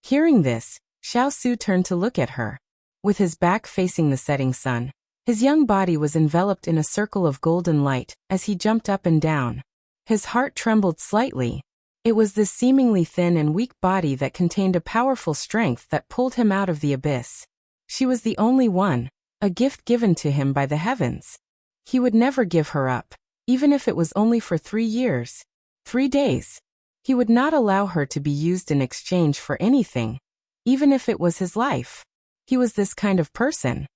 Hearing this, Xiao turned to look at her. With his back facing the setting sun, his young body was enveloped in a circle of golden light as he jumped up and down. His heart trembled slightly. It was this seemingly thin and weak body that contained a powerful strength that pulled him out of the abyss. She was the only one, a gift given to him by the heavens. He would never give her up, even if it was only for 3 years. 3 days. He would not allow her to be used in exchange for anything, even if it was his life. He was this kind of person.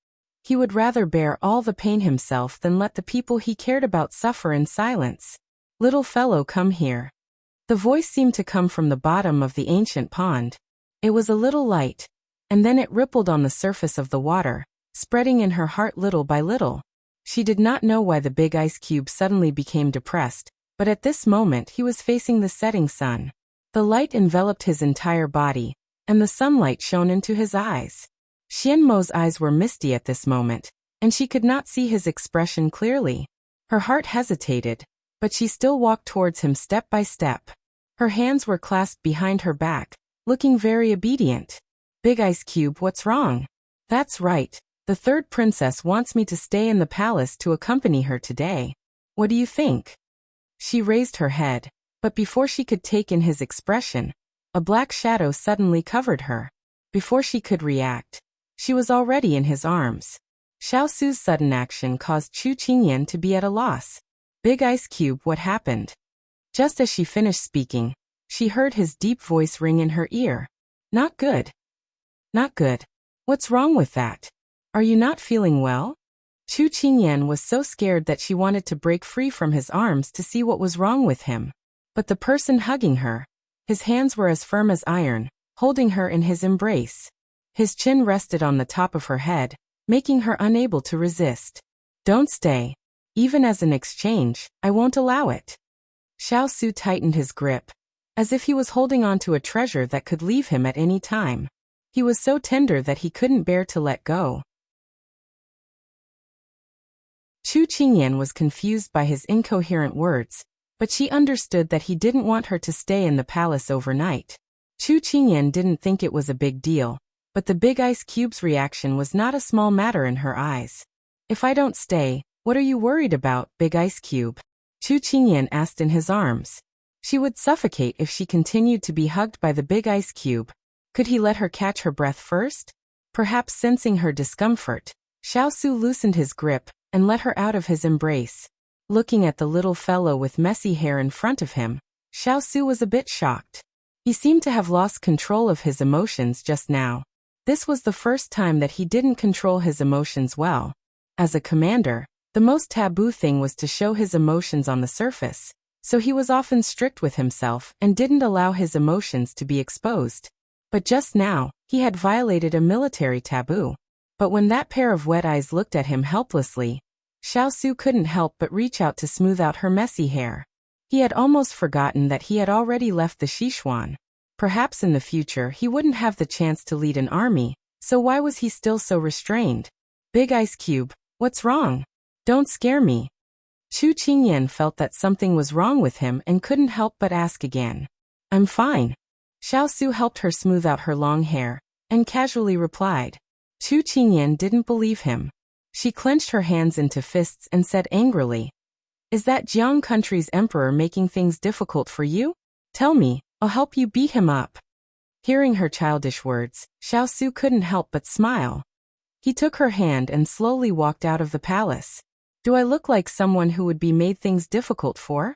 He would rather bear all the pain himself than let the people he cared about suffer in silence. "Little fellow, come here." The voice seemed to come from the bottom of the ancient pond. It was a little light, and then it rippled on the surface of the water, spreading in her heart little by little. She did not know why the big ice cube suddenly became depressed, but at this moment he was facing the setting sun. The light enveloped his entire body, and the sunlight shone into his eyes. Xianmo's eyes were misty at this moment, and she could not see his expression clearly. Her heart hesitated, but she still walked towards him step by step. Her hands were clasped behind her back, looking very obedient. Big Ice Cube, what's wrong? That's right. The third princess wants me to stay in the palace to accompany her today. What do you think? She raised her head, but before she could take in his expression, a black shadow suddenly covered her. Before she could react, she was already in his arms. Xiao Su's sudden action caused Chu Qingyan to be at a loss. Big Ice Cube, what happened? Just as she finished speaking, she heard his deep voice ring in her ear. Not good. Not good. What's wrong with that? Are you not feeling well? Chu Qingyan was so scared that she wanted to break free from his arms to see what was wrong with him. But the person hugging her, his hands were as firm as iron, holding her in his embrace. His chin rested on the top of her head, making her unable to resist. Don't stay. Even as an exchange, I won't allow it. Xiao Su tightened his grip, as if he was holding on to a treasure that could leave him at any time. He was so tender that he couldn't bear to let go. Chu Qingyan was confused by his incoherent words, but she understood that he didn't want her to stay in the palace overnight. Chu Qingyan didn't think it was a big deal, but the Big Ice Cube's reaction was not a small matter in her eyes. If I don't stay, what are you worried about, Big Ice Cube? Chu Qingyan asked in his arms. She would suffocate if she continued to be hugged by the Big Ice Cube. Could he let her catch her breath first? Perhaps sensing her discomfort, Xiao Su loosened his grip and let her out of his embrace. Looking at the little fellow with messy hair in front of him, Xiao Su was a bit shocked. He seemed to have lost control of his emotions just now. This was the first time that he didn't control his emotions well. As a commander, the most taboo thing was to show his emotions on the surface, so he was often strict with himself and didn't allow his emotions to be exposed. But just now, he had violated a military taboo. But when that pair of wet eyes looked at him helplessly, Xiao Su couldn't help but reach out to smooth out her messy hair. He had almost forgotten that he had already left the Sichuan. Perhaps in the future he wouldn't have the chance to lead an army, so why was he still so restrained? Big Ice Cube, what's wrong? Don't scare me. Chu Qingyan felt that something was wrong with him and couldn't help but ask again. I'm fine. Xiao Su helped her smooth out her long hair, and casually replied. Chu Qingyan didn't believe him. She clenched her hands into fists and said angrily, Is that Jiang country's emperor making things difficult for you? Tell me, I'll help you beat him up. Hearing her childish words, Xiao Su couldn't help but smile. He took her hand and slowly walked out of the palace. Do I look like someone who would be made things difficult for?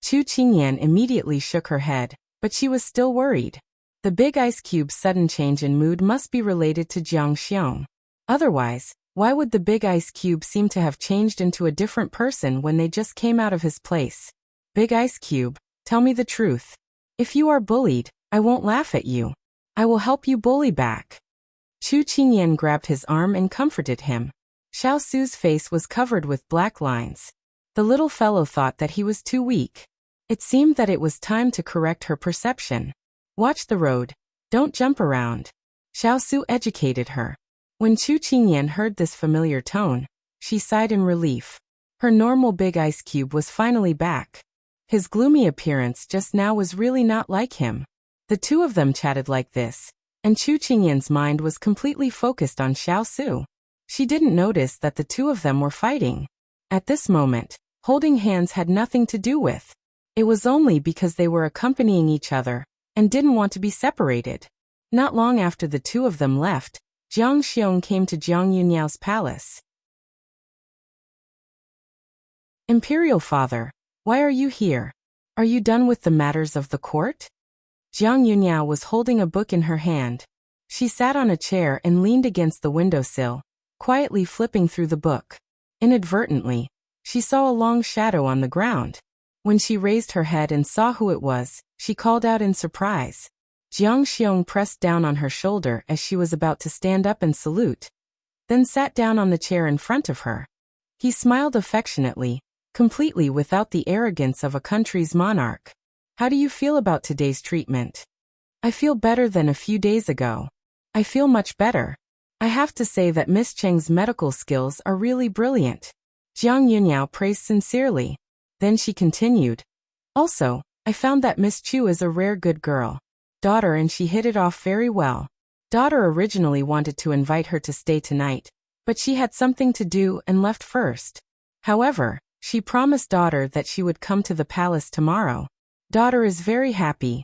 Chu Qingyan immediately shook her head, but she was still worried. The Big Ice Cube's sudden change in mood must be related to Jiang Xiong. Otherwise, why would the Big Ice Cube seem to have changed into a different person when they just came out of his place? Big Ice Cube, tell me the truth. If you are bullied, I won't laugh at you. I will help you bully back. Chu Qingyan grabbed his arm and comforted him. Xiao Su's face was covered with black lines. The little fellow thought that he was too weak. It seemed that it was time to correct her perception. Watch the road. Don't jump around. Xiao Su educated her. When Chu Qingyan heard this familiar tone, she sighed in relief. Her normal Big Ice Cube was finally back. His gloomy appearance just now was really not like him. The two of them chatted like this, and Chu Qingyan's mind was completely focused on Xiao Su. She didn't notice that the two of them were fighting. At this moment, holding hands had nothing to do with. It was only because they were accompanying each other and didn't want to be separated. Not long after the two of them left, Jiang Xiong came to Jiang Yunyao's palace. Imperial Father, why are you here? Are you done with the matters of the court? Jiang Yunyao was holding a book in her hand. She sat on a chair and leaned against the windowsill, quietly flipping through the book. Inadvertently, she saw a long shadow on the ground. When she raised her head and saw who it was, she called out in surprise. Jiang Xiong pressed down on her shoulder as she was about to stand up and salute, then sat down on the chair in front of her. He smiled affectionately, completely without the arrogance of a country's monarch. How do you feel about today's treatment? I feel better than a few days ago. I feel much better. I have to say that Miss Cheng's medical skills are really brilliant. Jiang Yunyao praised sincerely. Then she continued. Also, I found that Miss Chu is a rare good girl. Daughter, and she hit it off very well. Daughter originally wanted to invite her to stay tonight, but she had something to do and left first. However, she promised daughter that she would come to the palace tomorrow. Daughter is very happy.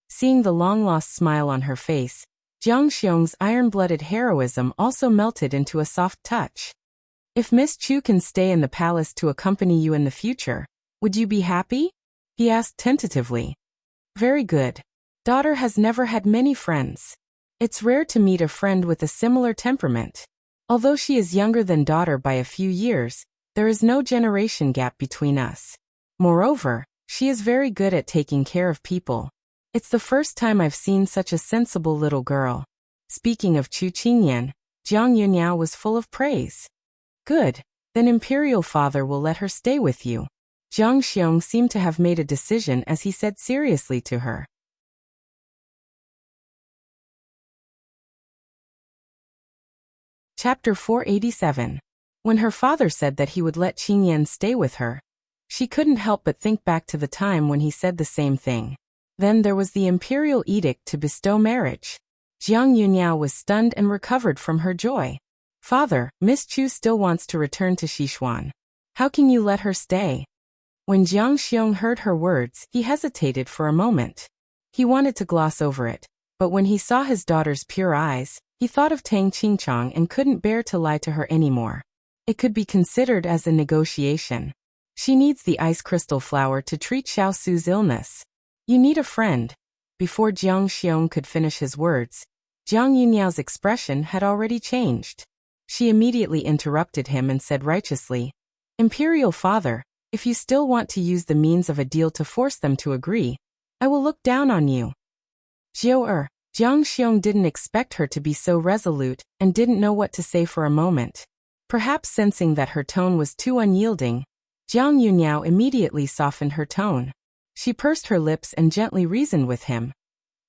Seeing the long-lost smile on her face, Jiang Xiong's iron-blooded heroism also melted into a soft touch. If Miss Chu can stay in the palace to accompany you in the future, would you be happy? He asked tentatively. Very good. Daughter has never had many friends. It's rare to meet a friend with a similar temperament. Although she is younger than daughter by a few years, there is no generation gap between us. Moreover, she is very good at taking care of people. It's the first time I've seen such a sensible little girl. Speaking of Chu Qingyan, Jiang Yunyao was full of praise. Good. Then Imperial Father will let her stay with you. Jiang Xiong seemed to have made a decision as he said seriously to her. Chapter 487. When her father said that he would let Qingyan stay with her, she couldn't help but think back to the time when he said the same thing. Then there was the imperial edict to bestow marriage. Jiang Yunyao was stunned and recovered from her joy. Father, Miss Chu still wants to return to Sichuan. How can you let her stay? When Jiang Xiong heard her words, he hesitated for a moment. He wanted to gloss over it, but when he saw his daughter's pure eyes, he thought of Tang Qingchang and couldn't bear to lie to her anymore. It could be considered as a negotiation. She needs the ice crystal flower to treat Xiao Su's illness. You need a friend. Before Jiang Xiong could finish his words, Jiang Yunyao's expression had already changed. She immediately interrupted him and said righteously, Imperial Father, if you still want to use the means of a deal to force them to agree, I will look down on you. Jiang Xiong didn't expect her to be so resolute and didn't know what to say for a moment. Perhaps sensing that her tone was too unyielding, Jiang Yunyao immediately softened her tone. She pursed her lips and gently reasoned with him.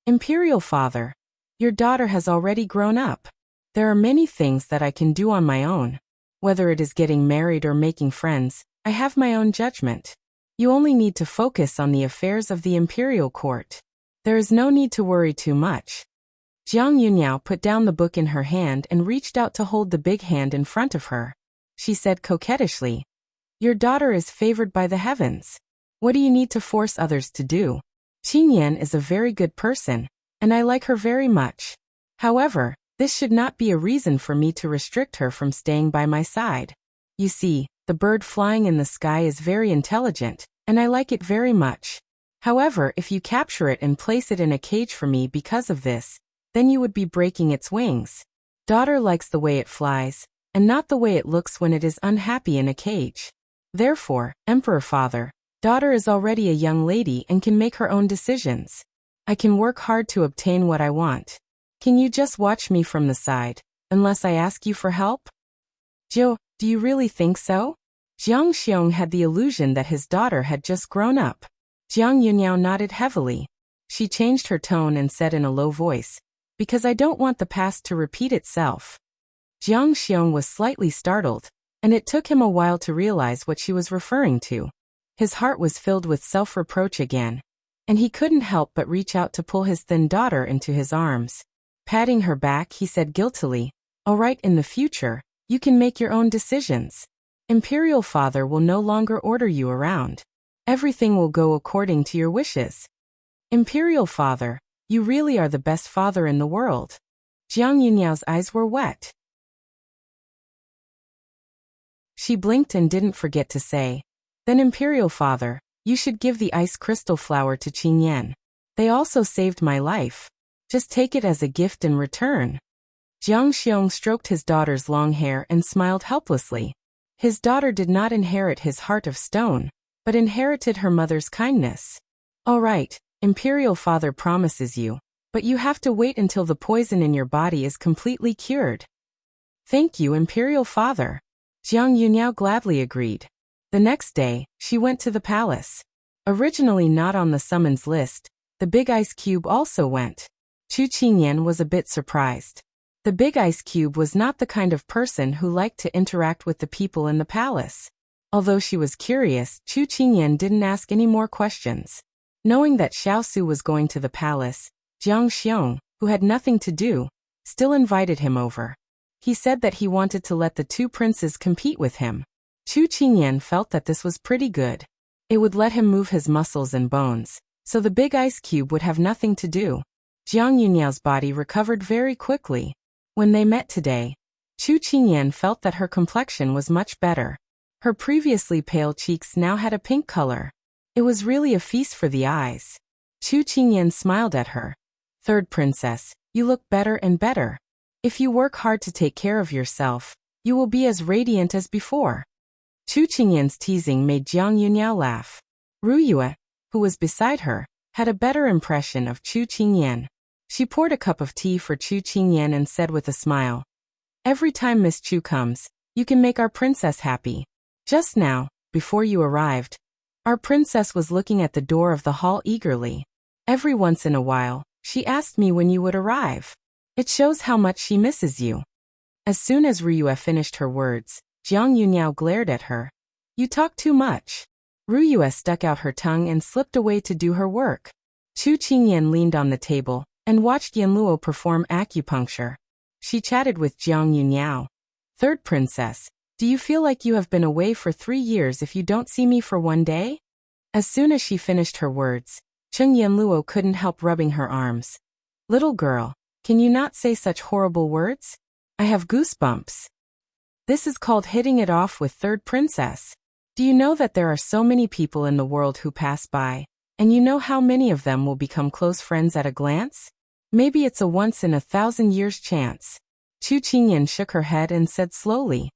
Imperial Father, your daughter has already grown up. There are many things that I can do on my own. Whether it is getting married or making friends, I have my own judgment. You only need to focus on the affairs of the imperial court. There is no need to worry too much. Jiang Yunyao put down the book in her hand and reached out to hold the big hand in front of her. She said coquettishly, Your daughter is favored by the heavens. What do you need to force others to do? Qingyan is a very good person, and I like her very much. However, this should not be a reason for me to restrict her from staying by my side. You see, the bird flying in the sky is very intelligent, and I like it very much. However, if you capture it and place it in a cage for me because of this, then you would be breaking its wings. Daughter likes the way it flies, and not the way it looks when it is unhappy in a cage. Therefore, Emperor Father, daughter is already a young lady and can make her own decisions. I can work hard to obtain what I want. Can you just watch me from the side, unless I ask you for help? Do you really think so? Jiang Xiong had the illusion that his daughter had just grown up. Jiang Yunyao nodded heavily. She changed her tone and said in a low voice, Because I don't want the past to repeat itself. Jiang Xiong was slightly startled, and it took him a while to realize what she was referring to. His heart was filled with self-reproach again, and he couldn't help but reach out to pull his thin daughter into his arms. Patting her back, he said guiltily, All right, in the future, you can make your own decisions. Imperial Father will no longer order you around. Everything will go according to your wishes. Imperial Father, you really are the best father in the world. Jiang Yunyao's eyes were wet. She blinked and didn't forget to say, Then Imperial Father, you should give the ice crystal flower to Qingyan. They also saved my life. Just take it as a gift in return. Jiang Xiong stroked his daughter's long hair and smiled helplessly. His daughter did not inherit his heart of stone, but inherited her mother's kindness. All right, Imperial Father promises you, but you have to wait until the poison in your body is completely cured. Thank you, Imperial Father. Jiang Yunyao gladly agreed. The next day, she went to the palace. Originally not on the summons list, the big ice cube also went. Chu Qingyan was a bit surprised. The big ice cube was not the kind of person who liked to interact with the people in the palace. Although she was curious, Chu Qingyan didn't ask any more questions. Knowing that Xiao Su was going to the palace, Jiang Xiong, who had nothing to do, still invited him over. He said that he wanted to let the two princes compete with him. Chu Qingyan felt that this was pretty good. It would let him move his muscles and bones, so the big ice cube would have nothing to do. Jiang Yunyao's body recovered very quickly. When they met today, Chu Qingyan felt that her complexion was much better. Her previously pale cheeks now had a pink color. It was really a feast for the eyes. Chu Qingyan smiled at her. Third princess, you look better and better. If you work hard to take care of yourself, you will be as radiant as before. Chu Qingyan's teasing made Jiang Yunyao laugh. Ruyue, who was beside her, had a better impression of Chu Qingyan. She poured a cup of tea for Chu Qingyan and said with a smile, "Every time Miss Chu comes, you can make our princess happy. Just now, before you arrived, our princess was looking at the door of the hall eagerly. Every once in a while, she asked me when you would arrive. It shows how much she misses you." As soon as Ruyue finished her words, Jiang Yunyao glared at her. "You talk too much." Ruyue stuck out her tongue and slipped away to do her work. Chu Qingyan leaned on the table and watched Yanluo perform acupuncture. She chatted with Jiang Yunyao. "Third princess, do you feel like you have been away for 3 years if you don't see me for one day?" As soon as she finished her words, Cheng Yanluo couldn't help rubbing her arms. "Little girl, can you not say such horrible words? I have goosebumps. This is called hitting it off with third princess. Do you know that there are so many people in the world who pass by, and you know how many of them will become close friends at a glance? Maybe it's a once-in-a-thousand-years chance." Chu Qingyan shook her head and said slowly,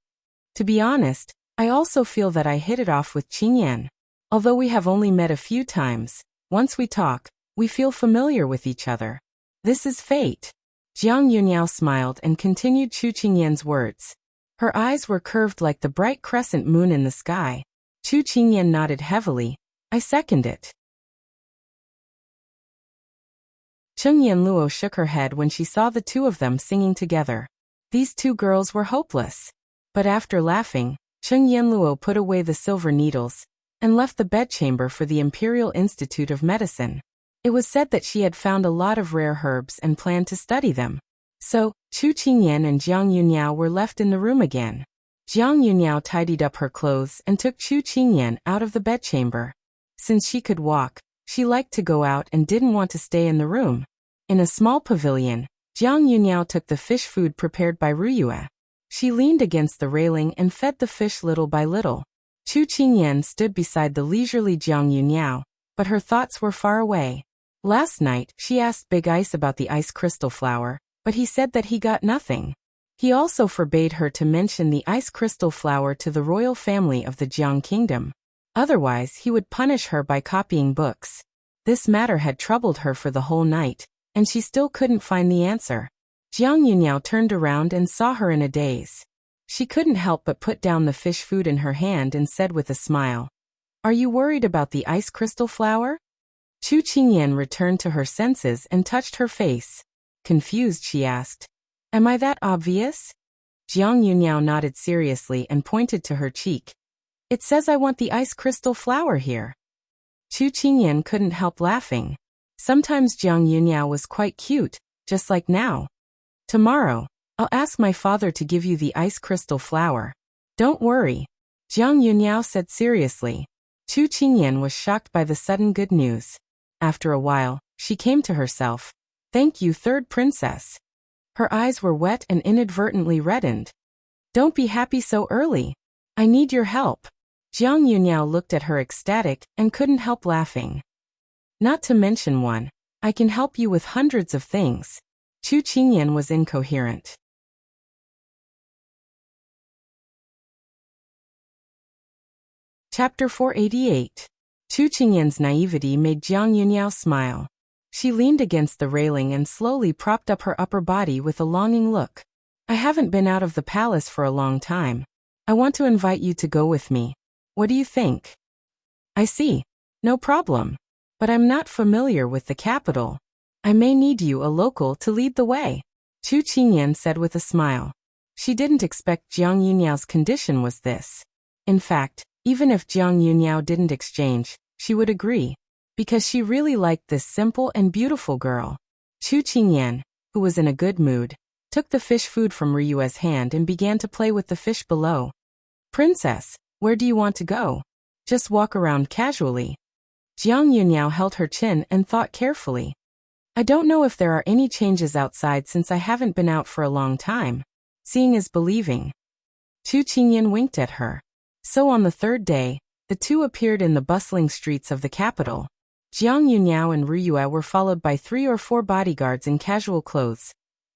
"To be honest, I also feel that I hit it off with Qingyan. Although we have only met a few times, once we talk, we feel familiar with each other. This is fate." Jiang Yunyao smiled and continued Chu Qingyan's words. Her eyes were curved like the bright crescent moon in the sky. Chu Qingyan nodded heavily. "I second it." Cheng Yanluo shook her head when she saw the two of them singing together. These two girls were hopeless. But after laughing, Cheng Yanluo put away the silver needles and left the bedchamber for the Imperial Institute of Medicine. It was said that she had found a lot of rare herbs and planned to study them. So, Chu Qingyan and Jiang Yunyao were left in the room again. Jiang Yunyao tidied up her clothes and took Chu Qingyan out of the bedchamber. Since she could walk, she liked to go out and didn't want to stay in the room. In a small pavilion, Jiang Yunyao took the fish food prepared by Ruyue. She leaned against the railing and fed the fish little by little. Chu Qingyan stood beside the leisurely Jiang Yunyao, but her thoughts were far away. Last night, she asked Big Ice about the ice crystal flower, but he said that he got nothing. He also forbade her to mention the ice crystal flower to the royal family of the Jiang kingdom. Otherwise, he would punish her by copying books. This matter had troubled her for the whole night, and she still couldn't find the answer. Jiang Yunyao turned around and saw her in a daze. She couldn't help but put down the fish food in her hand and said with a smile, "Are you worried about the ice crystal flower?" Chu Qingyan returned to her senses and touched her face. Confused, she asked, "Am I that obvious?" Jiang Yunyao nodded seriously and pointed to her cheek. "It says I want the ice crystal flower here." Chu Qingyan couldn't help laughing. Sometimes Jiang Yunyao was quite cute, just like now. "Tomorrow, I'll ask my father to give you the ice crystal flower. Don't worry," Jiang Yunyao said seriously. Chu Qingyan was shocked by the sudden good news. After a while, she came to herself. "Thank you, third princess." Her eyes were wet and inadvertently reddened. "Don't be happy so early. I need your help." Jiang Yunyao looked at her ecstatic and couldn't help laughing. "Not to mention one, I can help you with hundreds of things." Chu Qingyan was incoherent. Chapter 488. Chu Qingyan's naivety made Jiang Yunyao smile. She leaned against the railing and slowly propped up her upper body with a longing look. "I haven't been out of the palace for a long time. I want to invite you to go with me. What do you think?" "I see. No problem. But I'm not familiar with the capital. I may need you a local to lead the way, Chu Qingyan said with a smile. She didn't expect Jiang Yunyao's condition was this. In fact, even if Jiang Yunyao didn't exchange, she would agree. Because she really liked this simple and beautiful girl. Chu Qingyan, who was in a good mood, took the fish food from Ryue's hand and began to play with the fish below. Princess, where do you want to go? Just walk around casually. Jiang Yunyao held her chin and thought carefully. I don't know if there are any changes outside since I haven't been out for a long time. Seeing is believing. Chu Qingyan winked at her. So on the third day, the two appeared in the bustling streets of the capital. Jiang Yunyao and Ryue were followed by 3 or 4 bodyguards in casual clothes,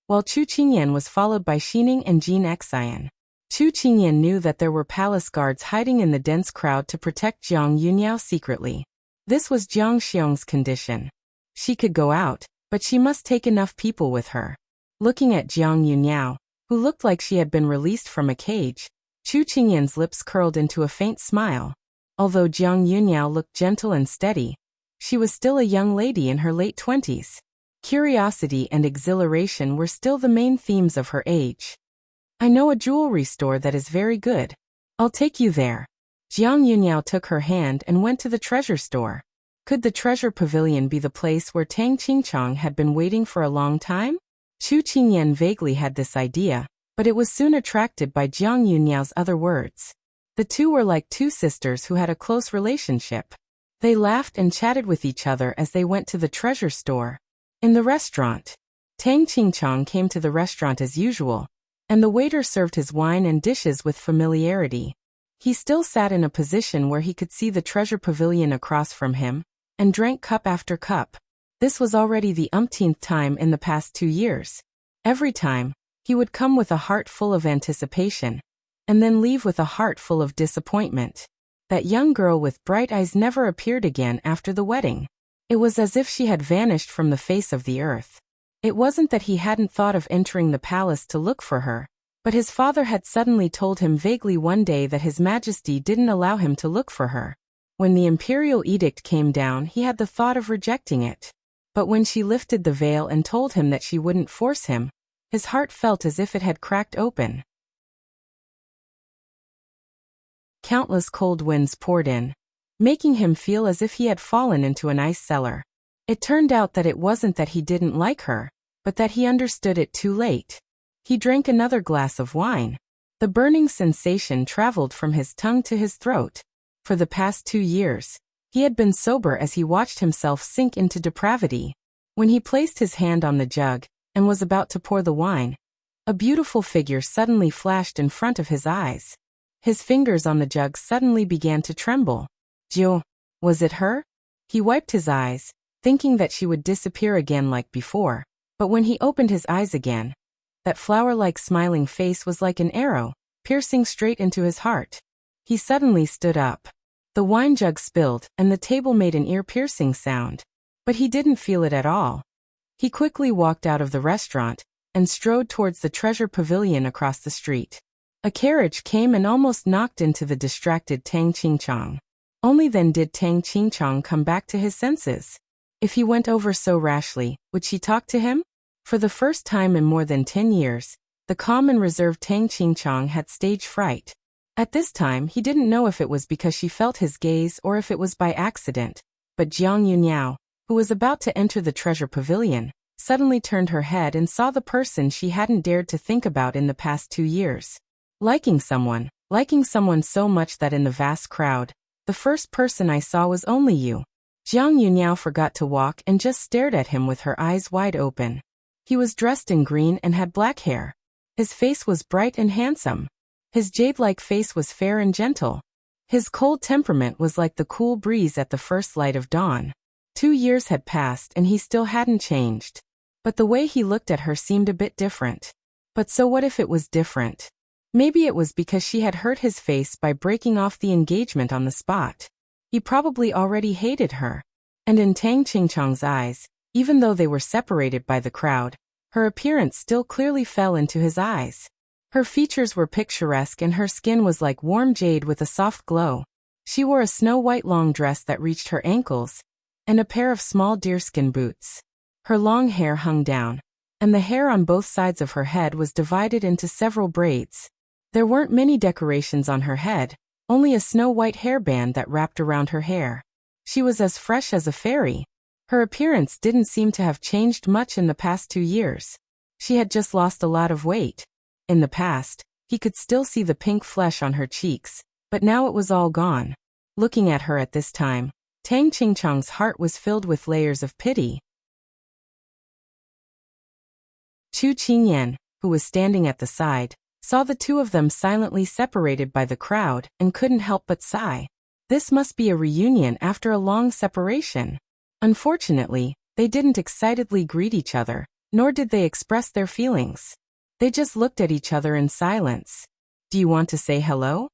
while Chu Qingyan was followed by Xining and Jin Xian. Chu Qingyan knew that there were palace guards hiding in the dense crowd to protect Jiang Yunyao secretly. This was Jiang Xiong's condition. She could go out, but she must take enough people with her. Looking at Jiang Yunyao, who looked like she had been released from a cage, Chu Qingyan's lips curled into a faint smile. Although Jiang Yunyao looked gentle and steady, she was still a young lady in her late 20s. Curiosity and exhilaration were still the main themes of her age. I know a jewelry store that is very good. I'll take you there. Jiang Yunyao took her hand and went to the treasure store. Could the treasure pavilion be the place where Tang Qingchong had been waiting for a long time? Chu Qingyan vaguely had this idea, but it was soon attracted by Jiang Yunyao's other words. The two were like two sisters who had a close relationship. They laughed and chatted with each other as they went to the treasure store. In the restaurant, Tang Qingchong came to the restaurant as usual, and the waiter served his wine and dishes with familiarity. He still sat in a position where he could see the treasure pavilion across from him, and drank cup after cup. This was already the umpteenth time in the past 2 years. Every time, he would come with a heart full of anticipation, and then leave with a heart full of disappointment. That young girl with bright eyes never appeared again after the wedding. It was as if she had vanished from the face of the earth. It wasn't that he hadn't thought of entering the palace to look for her, but his father had suddenly told him vaguely one day that His Majesty didn't allow him to look for her. When the imperial edict came down, he had the thought of rejecting it. But when she lifted the veil and told him that she wouldn't force him, his heart felt as if it had cracked open. Countless cold winds poured in, making him feel as if he had fallen into an ice cellar. It turned out that it wasn't that he didn't like her, but that he understood it too late. He drank another glass of wine. The burning sensation traveled from his tongue to his throat. For the past 2 years, he had been sober as he watched himself sink into depravity. When he placed his hand on the jug and was about to pour the wine, a beautiful figure suddenly flashed in front of his eyes. His fingers on the jug suddenly began to tremble. Jiu, was it her? He wiped his eyes, thinking that she would disappear again like before, but when he opened his eyes again, that flower-like smiling face was like an arrow, piercing straight into his heart. He suddenly stood up. The wine jug spilled, and the table made an ear-piercing sound. But he didn't feel it at all. He quickly walked out of the restaurant, and strode towards the treasure pavilion across the street. A carriage came and almost knocked into the distracted Tang Qingchong. Only then did Tang Qingchong come back to his senses. If he went over so rashly, would she talk to him? For the first time in more than 10 years, the calm and reserved Tang Qingchong had stage fright. At this time he didn't know if it was because she felt his gaze or if it was by accident, but Jiang Yunyao, who was about to enter the treasure pavilion, suddenly turned her head and saw the person she hadn't dared to think about in the past 2 years. Liking someone so much that in the vast crowd, the first person I saw was only you. Jiang Yunyao forgot to walk and just stared at him with her eyes wide open. He was dressed in green and had black hair. His face was bright and handsome. His jade-like face was fair and gentle. His cold temperament was like the cool breeze at the first light of dawn. 2 years had passed and he still hadn't changed. But the way he looked at her seemed a bit different. But so what if it was different? Maybe it was because she had hurt his face by breaking off the engagement on the spot. He probably already hated her. And in Tang Qingchong's eyes, even though they were separated by the crowd, her appearance still clearly fell into his eyes. Her features were picturesque and her skin was like warm jade with a soft glow. She wore a snow-white long dress that reached her ankles, and a pair of small deerskin boots. Her long hair hung down, and the hair on both sides of her head was divided into several braids. There weren't many decorations on her head, only a snow-white hairband that wrapped around her hair. She was as fresh as a fairy. Her appearance didn't seem to have changed much in the past 2 years. She had just lost a lot of weight. In the past, he could still see the pink flesh on her cheeks, but now it was all gone. Looking at her at this time, Tang Qingchang's heart was filled with layers of pity. Chu Qingyan, who was standing at the side, saw the two of them silently separated by the crowd and couldn't help but sigh. This must be a reunion after a long separation. Unfortunately, they didn't excitedly greet each other, nor did they express their feelings. They just looked at each other in silence. Do you want to say hello?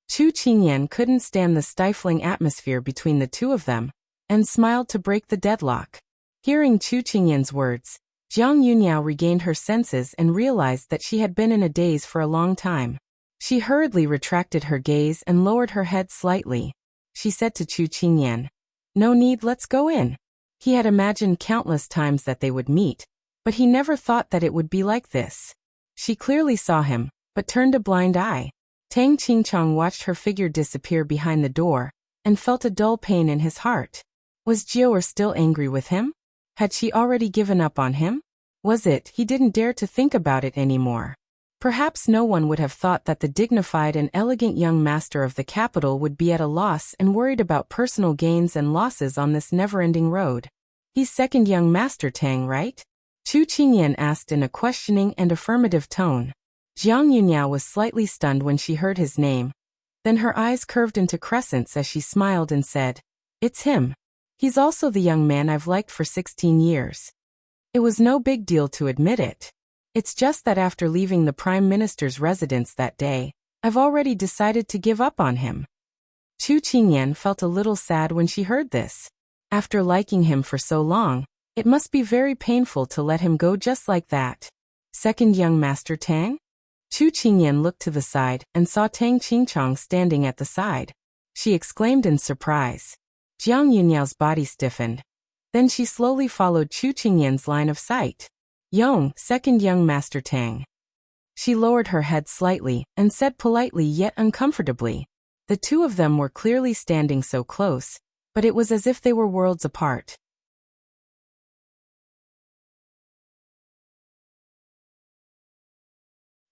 Chu Qingyan couldn't stand the stifling atmosphere between the two of them, and smiled to break the deadlock. Hearing Chu Qingyan's words, Jiang Yuniao regained her senses and realized that she had been in a daze for a long time. She hurriedly retracted her gaze and lowered her head slightly. She said to Chu Qingyan, "No need, let's go in." He had imagined countless times that they would meet, but he never thought that it would be like this. She clearly saw him, but turned a blind eye. Tang Qingchang watched her figure disappear behind the door, and felt a dull pain in his heart. Was Jiao still angry with him? Had she already given up on him? Was it he didn't dare to think about it anymore? Perhaps no one would have thought that the dignified and elegant young master of the capital would be at a loss and worried about personal gains and losses on this never-ending road. He's second young master Tang, right? Chu Qingyan asked in a questioning and affirmative tone. Jiang Yuniao was slightly stunned when she heard his name. Then her eyes curved into crescents as she smiled and said, "It's him. He's also the young man I've liked for 16 years. It was no big deal to admit it. It's just that after leaving the Prime Minister's residence that day, I've already decided to give up on him." Chu Qingyan felt a little sad when she heard this. After liking him for so long, it must be very painful to let him go just like that. Second young master Tang? Chu Qingyan looked to the side and saw Tang Qingchang standing at the side. She exclaimed in surprise. Jiang Yunyao's body stiffened. Then she slowly followed Chu Qingyan's line of sight. "Yong, second young master Tang." She lowered her head slightly and said politely yet uncomfortably. The two of them were clearly standing so close, but it was as if they were worlds apart.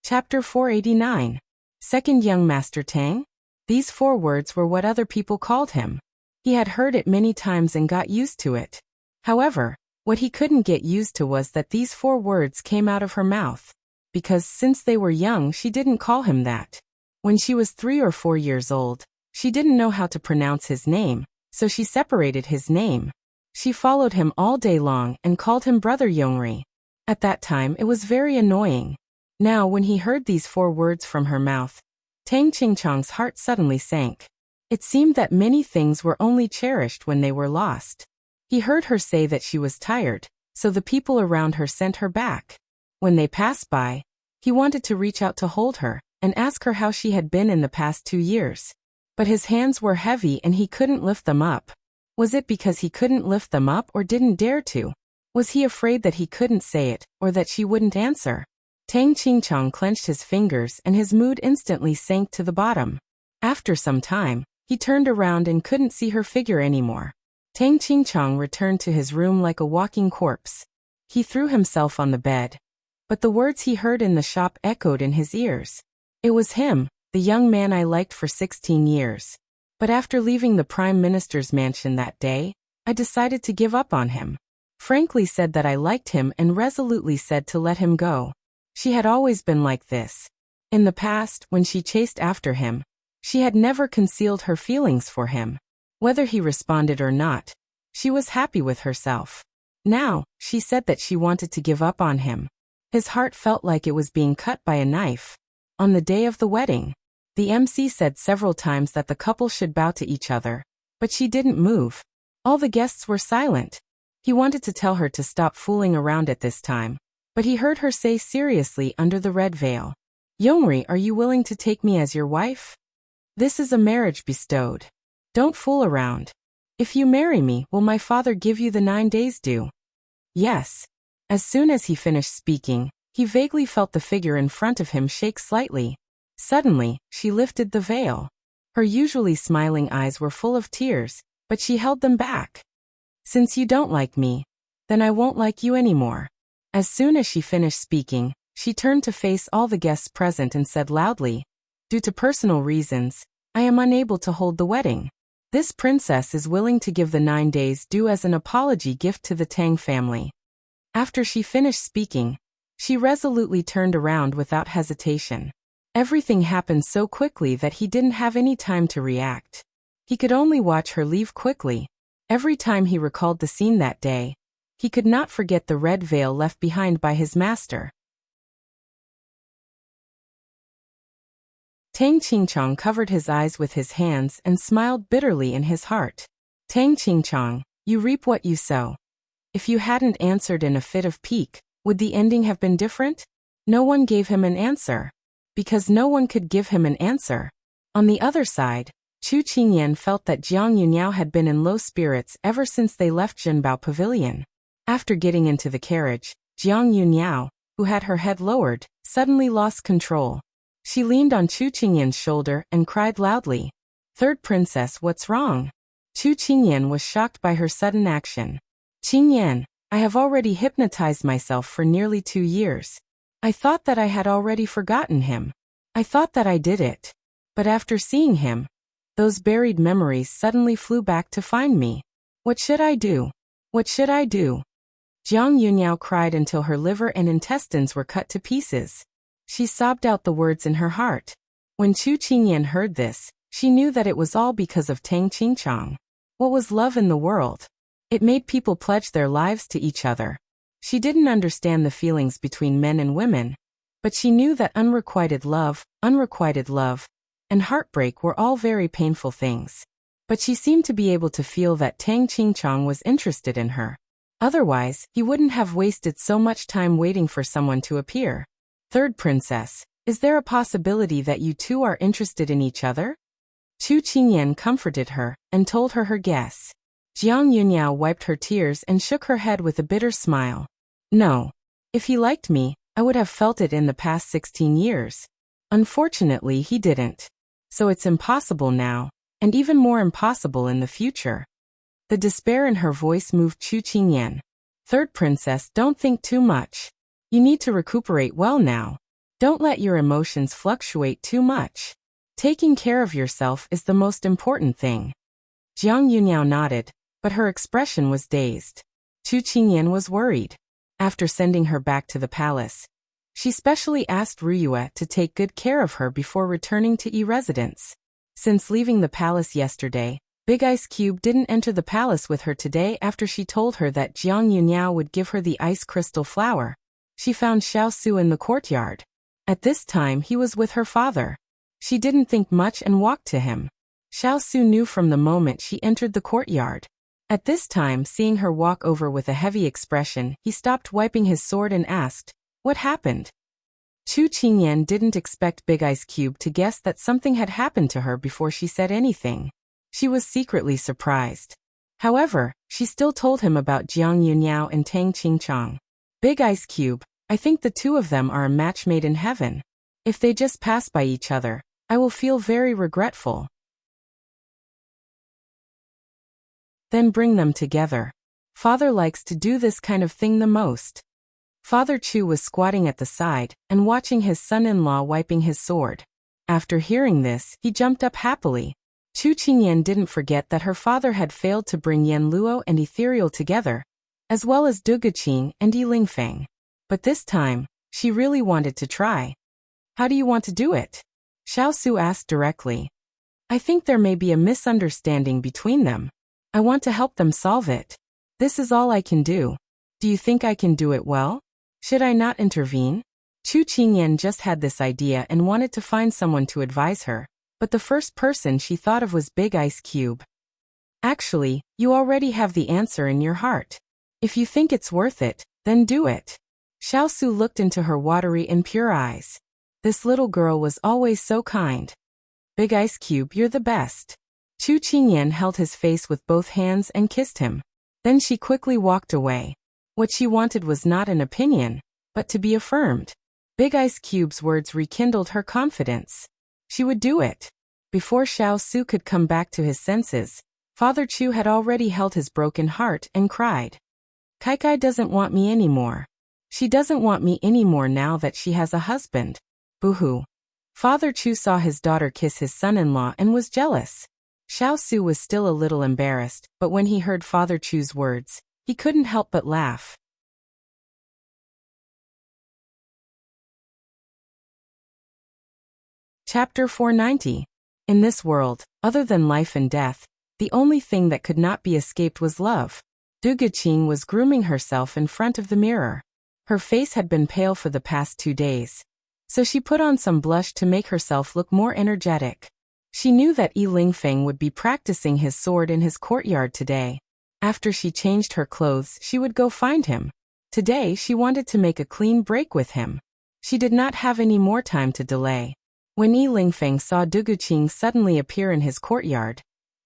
Chapter 489. Second young master Tang? These 4 words were what other people called him. He had heard it many times and got used to it. However, what he couldn't get used to was that these 4 words came out of her mouth. Because since they were young, she didn't call him that. When she was 3 or 4 years old, she didn't know how to pronounce his name, so she separated his name. She followed him all day long and called him Brother Yongri. At that time it was very annoying. Now when he heard these 4 words from her mouth, Tang Qingchang's heart suddenly sank. It seemed that many things were only cherished when they were lost. He heard her say that she was tired, so the people around her sent her back. When they passed by, he wanted to reach out to hold her and ask her how she had been in the past 2 years. But his hands were heavy and he couldn't lift them up. Was it because he couldn't lift them up or didn't dare to? Was he afraid that he couldn't say it or that she wouldn't answer? Tang Qingchang clenched his fingers and his mood instantly sank to the bottom. After some time, he turned around and couldn't see her figure anymore. Tang Qingchang returned to his room like a walking corpse. He threw himself on the bed. But the words he heard in the shop echoed in his ears. It was him, the young man I liked for 16 years. But after leaving the Prime Minister's mansion that day, I decided to give up on him. Frankly said that I liked him and resolutely said to let him go. She had always been like this. In the past, when she chased after him, she had never concealed her feelings for him. Whether he responded or not, she was happy with herself. Now, she said that she wanted to give up on him. His heart felt like it was being cut by a knife. On the day of the wedding, the MC said several times that the couple should bow to each other, but she didn't move. All the guests were silent. He wanted to tell her to stop fooling around at this time, but he heard her say seriously under the red veil, "Yongri, are you willing to take me as your wife? This is a marriage bestowed." Don't fool around. If you marry me, will my father give you the 9 days due? Yes. As soon as he finished speaking, he vaguely felt the figure in front of him shake slightly. Suddenly, she lifted the veil. Her usually smiling eyes were full of tears, but she held them back. Since you don't like me, then I won't like you anymore. As soon as she finished speaking, she turned to face all the guests present and said loudly, due to personal reasons, I am unable to hold the wedding. This princess is willing to give the 9 days due as an apology gift to the Tang family. After she finished speaking, she resolutely turned around without hesitation. Everything happened so quickly that he didn't have any time to react. He could only watch her leave quickly. Every time he recalled the scene that day, he could not forget the red veil left behind by his master. Tang Qingchong covered his eyes with his hands and smiled bitterly in his heart. Tang Qingchong, you reap what you sow. If you hadn't answered in a fit of pique, would the ending have been different? No one gave him an answer. Because no one could give him an answer. On the other side, Chu Qingyan felt that Jiang Yunniao had been in low spirits ever since they left Jinbao Pavilion. After getting into the carriage, Jiang Yunniao, who had her head lowered, suddenly lost control. She leaned on Chu Qingyan's shoulder and cried loudly, "Third princess, what's wrong?" Chu Qingyan was shocked by her sudden action. "Qingyan, I have already hypnotized myself for nearly 2 years. I thought that I had already forgotten him. I thought that I did it. But after seeing him, those buried memories suddenly flew back to find me. What should I do? What should I do?" Jiang Yunniao cried until her liver and intestines were cut to pieces. She sobbed out the words in her heart. When Chu Qingyan heard this, she knew that it was all because of Tang Qingchong. What was love in the world? It made people pledge their lives to each other. She didn't understand the feelings between men and women, but she knew that unrequited love, and heartbreak were all very painful things. But she seemed to be able to feel that Tang Qingchong was interested in her. Otherwise, he wouldn't have wasted so much time waiting for someone to appear. Third princess, is there a possibility that you two are interested in each other? Chu Qingyan comforted her and told her her guess. Jiang Yunniao wiped her tears and shook her head with a bitter smile. No. If he liked me, I would have felt it in the past 16 years. Unfortunately, he didn't. So it's impossible now, and even more impossible in the future. The despair in her voice moved Chu Qingyan. Third princess, don't think too much. You need to recuperate well now. Don't let your emotions fluctuate too much. Taking care of yourself is the most important thing. Jiang Yunniao nodded, but her expression was dazed. Chu Qingyan was worried. After sending her back to the palace, she specially asked Ruyue to take good care of her before returning to Yi residence. Since leaving the palace yesterday, Big Ice Cube didn't enter the palace with her today after she told her that Jiang Yunniao would give her the ice crystal flower. She found Xiao in the courtyard. At this time he was with her father. She didn't think much and walked to him. Xiao knew from the moment she entered the courtyard. At this time, seeing her walk over with a heavy expression, he stopped wiping his sword and asked, "What happened?" Chu Qingyan didn't expect Big Ice Cube to guess that something had happened to her before she said anything. She was secretly surprised. However, she still told him about Jiang Yunniao and Tang Qingchong. Big Ice Cube, I think the two of them are a match made in heaven. If they just pass by each other, I will feel very regretful. Then bring them together. Father likes to do this kind of thing the most. Father Chu was squatting at the side and watching his son-in-law wiping his sword. After hearing this, he jumped up happily. Chu Qingyan didn't forget that her father had failed to bring Yan Luo and Ethereal together, as well as Du Guqing and Yi Lingfeng. But this time, she really wanted to try. How do you want to do it? Xiao asked directly. I think there may be a misunderstanding between them. I want to help them solve it. This is all I can do. Do you think I can do it well? Should I not intervene? Chu Qingyan just had this idea and wanted to find someone to advise her, but the first person she thought of was Big Ice Cube. Actually, you already have the answer in your heart. If you think it's worth it, then do it. Xiao looked into her watery and pure eyes. This little girl was always so kind. Big Ice Cube, you're the best. Chu Qingyan held his face with both hands and kissed him. Then she quickly walked away. What she wanted was not an opinion, but to be affirmed. Big Ice Cube's words rekindled her confidence. She would do it. Before Xiao Su could come back to his senses, Father Chu had already held his broken heart and cried. Kaikai doesn't want me anymore. She doesn't want me anymore now that she has a husband. Boo-hoo. Father Chu saw his daughter kiss his son-in-law and was jealous. Xiao Su was still a little embarrassed, but when he heard Father Chu's words, he couldn't help but laugh. Chapter 490. In this world, other than life and death, the only thing that could not be escaped was love. Du Guqing was grooming herself in front of the mirror. Her face had been pale for the past 2 days, so she put on some blush to make herself look more energetic. She knew that Yi Lingfeng would be practicing his sword in his courtyard today. After she changed her clothes, she would go find him. Today she wanted to make a clean break with him. She did not have any more time to delay. When Yi Lingfeng saw Du Guqing suddenly appear in his courtyard,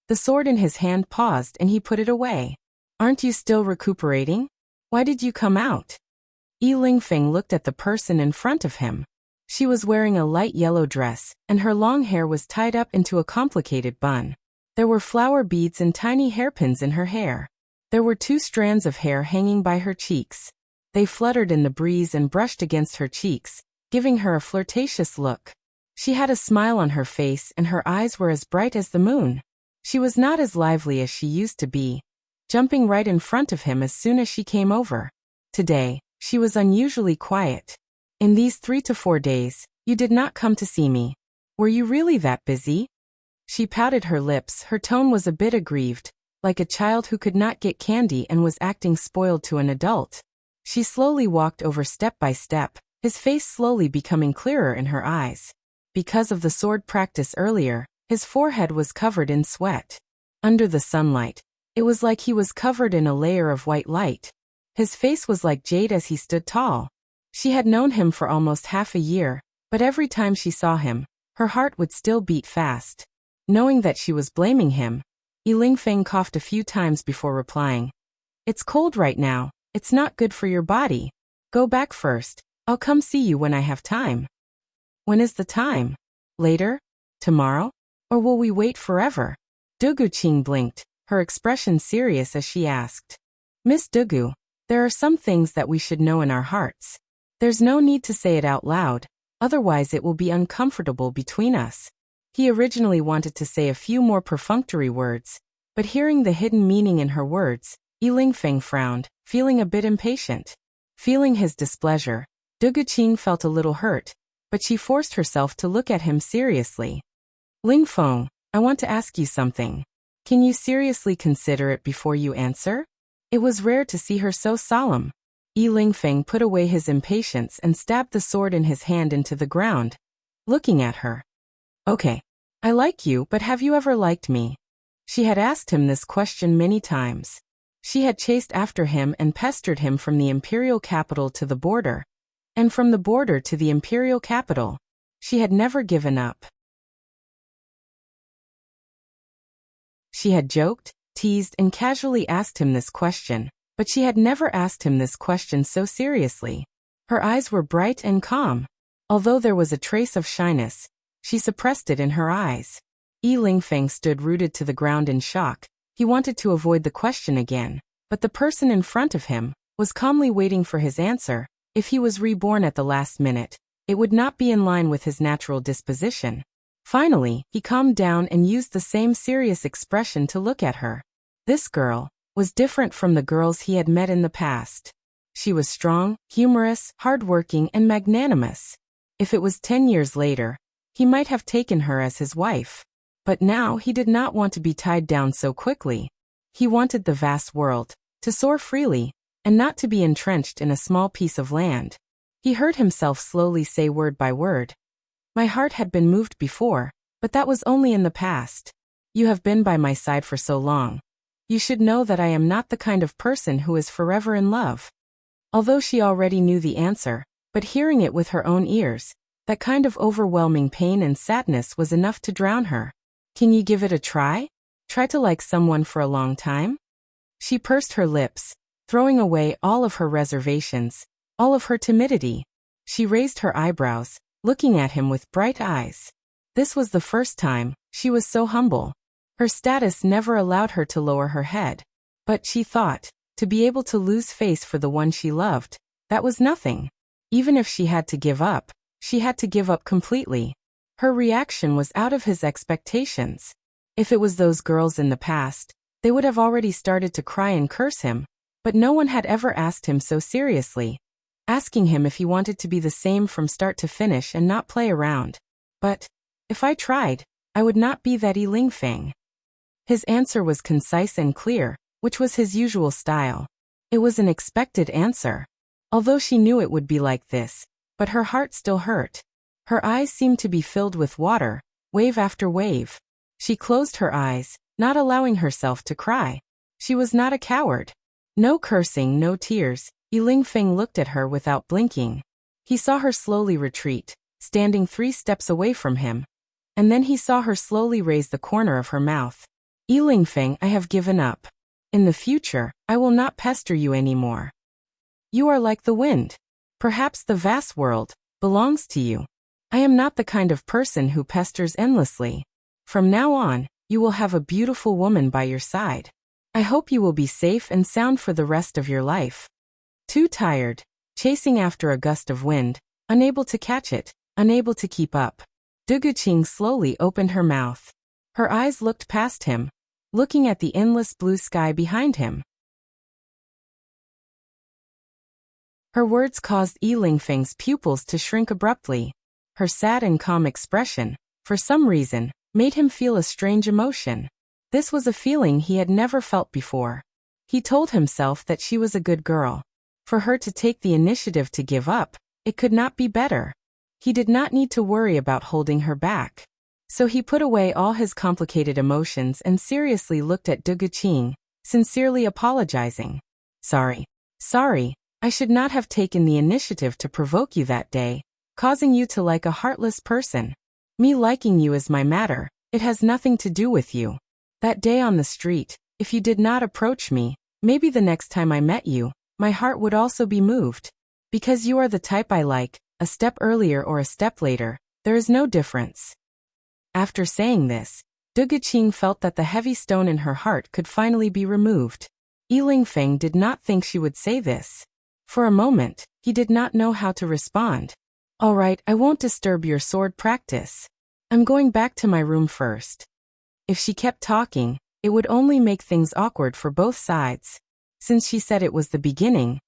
the sword in his hand paused and he put it away. Aren't you still recuperating? Why did you come out? Yi Lingfeng looked at the person in front of him. She was wearing a light yellow dress, and her long hair was tied up into a complicated bun. There were flower beads and tiny hairpins in her hair. There were 2 strands of hair hanging by her cheeks. They fluttered in the breeze and brushed against her cheeks, giving her a flirtatious look. She had a smile on her face and her eyes were as bright as the moon. She was not as lively as she used to be, jumping right in front of him as soon as she came over. Today, she was unusually quiet. In these 3 to 4 days, you did not come to see me. Were you really that busy? She pouted her lips, her tone was a bit aggrieved, like a child who could not get candy and was acting spoiled to an adult. She slowly walked over step by step, his face slowly becoming clearer in her eyes. Because of the sword practice earlier, his forehead was covered in sweat. Under the sunlight, it was like he was covered in a layer of white light. His face was like jade as he stood tall. She had known him for almost half a year, but every time she saw him, her heart would still beat fast. Knowing that she was blaming him, Yi Lingfeng coughed a few times before replying. It's cold right now, it's not good for your body. Go back first, I'll come see you when I have time. When is the time? Later? Tomorrow? Or will we wait forever? Du Guqing blinked, her expression serious as she asked. Miss Dugu, there are some things that we should know in our hearts. There's no need to say it out loud, otherwise it will be uncomfortable between us. He originally wanted to say a few more perfunctory words, but hearing the hidden meaning in her words, Yi Lingfeng frowned, feeling a bit impatient. Feeling his displeasure, Du Guqing felt a little hurt, but she forced herself to look at him seriously. Lingfeng, I want to ask you something. Can you seriously consider it before you answer? It was rare to see her so solemn. Yi Lingfeng put away his impatience and stabbed the sword in his hand into the ground, looking at her. Okay. I like you, but have you ever liked me? She had asked him this question many times. She had chased after him and pestered him from the imperial capital to the border, and from the border to the imperial capital. She had never given up. She had joked, teased, and casually asked him this question, but she had never asked him this question so seriously. Her eyes were bright and calm. Although there was a trace of shyness, she suppressed it in her eyes. Yi Lingfeng stood rooted to the ground in shock. He wanted to avoid the question again, but the person in front of him was calmly waiting for his answer. If he was reborn at the last minute, it would not be in line with his natural disposition. Finally, he calmed down and used the same serious expression to look at her. This girl was different from the girls he had met in the past. She was strong, humorous, hardworking, and magnanimous. If it was 10 years later, he might have taken her as his wife. But now he did not want to be tied down so quickly. He wanted the vast world, to soar freely, and not to be entrenched in a small piece of land. He heard himself slowly say word by word. My heart had been moved before, but that was only in the past. You have been by my side for so long. You should know that I am not the kind of person who is forever in love. Although she already knew the answer, but hearing it with her own ears, that kind of overwhelming pain and sadness was enough to drown her. Can you give it a try? Try to like someone for a long time? She pursed her lips, throwing away all of her reservations, all of her timidity. She raised her eyebrows, looking at him with bright eyes. This was the first time she was so humble. Her status never allowed her to lower her head. But she thought, to be able to lose face for the one she loved, that was nothing. Even if she had to give up, she had to give up completely. Her reaction was out of his expectations. If it was those girls in the past, they would have already started to cry and curse him, but no one had ever asked him so seriously, asking him if he wanted to be the same from start to finish and not play around. But if I tried, I would not be that Lingfeng. His answer was concise and clear, which was his usual style. It was an expected answer. Although she knew it would be like this, but her heart still hurt. Her eyes seemed to be filled with water, wave after wave. She closed her eyes, not allowing herself to cry. She was not a coward. No cursing, no tears. Lingfeng looked at her without blinking. He saw her slowly retreat, standing 3 steps away from him. And then he saw her slowly raise the corner of her mouth. Lingfeng, I have given up. In the future, I will not pester you anymore. You are like the wind. Perhaps the vast world belongs to you. I am not the kind of person who pesters endlessly. From now on, you will have a beautiful woman by your side. I hope you will be safe and sound for the rest of your life. Too tired, chasing after a gust of wind, unable to catch it, unable to keep up. Duguqing slowly opened her mouth. Her eyes looked past him, looking at the endless blue sky behind him. Her words caused Lingfeng's pupils to shrink abruptly. Her sad and calm expression, for some reason, made him feel a strange emotion. This was a feeling he had never felt before. He told himself that she was a good girl. For her to take the initiative to give up, it could not be better. He did not need to worry about holding her back. So he put away all his complicated emotions and seriously looked at Duguqing, sincerely apologizing. Sorry, I should not have taken the initiative to provoke you that day, causing you to like a heartless person. Me liking you is my matter, it has nothing to do with you. That day on the street, if you did not approach me, maybe the next time I met you, my heart would also be moved. Because you are the type I like, a step earlier or a step later, there is no difference. After saying this, Duguqing felt that the heavy stone in her heart could finally be removed. Lingfeng did not think she would say this. For a moment, he did not know how to respond. All right, I won't disturb your sword practice. I'm going back to my room first. If she kept talking, it would only make things awkward for both sides. Since she said it was the beginning,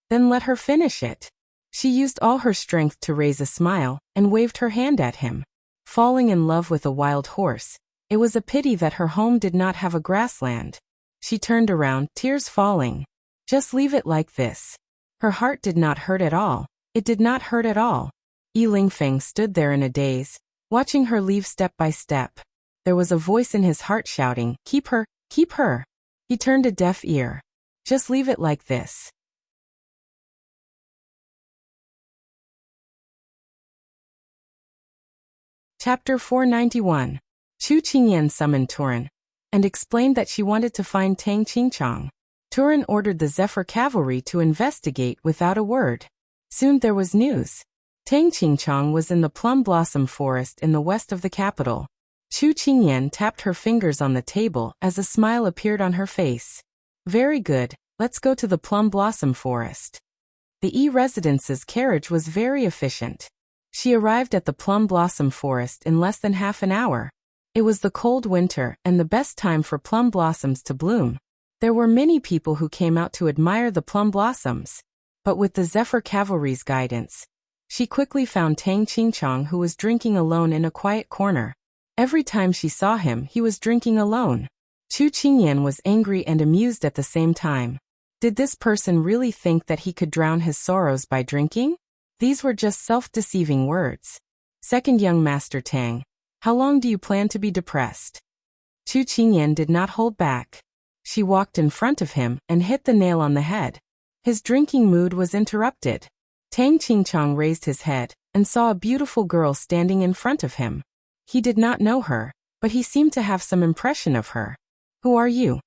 then let her finish it. She used all her strength to raise a smile and waved her hand at him. Falling in love with a wild horse, it was a pity that her home did not have a grassland. She turned around, tears falling. Just leave it like this. Her heart did not hurt at all. It did not hurt at all. Lingfeng stood there in a daze, watching her leave step by step. There was a voice in his heart shouting, keep her, keep her. He turned a deaf ear. Just leave it like this. Chapter 491. Chu Qingyan summoned Turan and explained that she wanted to find Tang Qingchang. Turan ordered the Zephyr cavalry to investigate without a word. Soon there was news. Tang Qingchang was in the plum blossom forest in the west of the capital. Chu Qingyan tapped her fingers on the table as a smile appeared on her face. Very good, let's go to the plum blossom forest. The E-Residence's carriage was very efficient. She arrived at the plum blossom forest in less than half an hour. It was the cold winter and the best time for plum blossoms to bloom. There were many people who came out to admire the plum blossoms. But with the Zephyr cavalry's guidance, she quickly found Tang Qingchang, who was drinking alone in a quiet corner. Every time she saw him, he was drinking alone. Chu Qingyan was angry and amused at the same time. Did this person really think that he could drown his sorrows by drinking? These were just self-deceiving words. Second young Master Tang, how long do you plan to be depressed? Chu Qingyan did not hold back. She walked in front of him and hit the nail on the head. His drinking mood was interrupted. Tang Qingchang raised his head and saw a beautiful girl standing in front of him. He did not know her, but he seemed to have some impression of her. Who are you?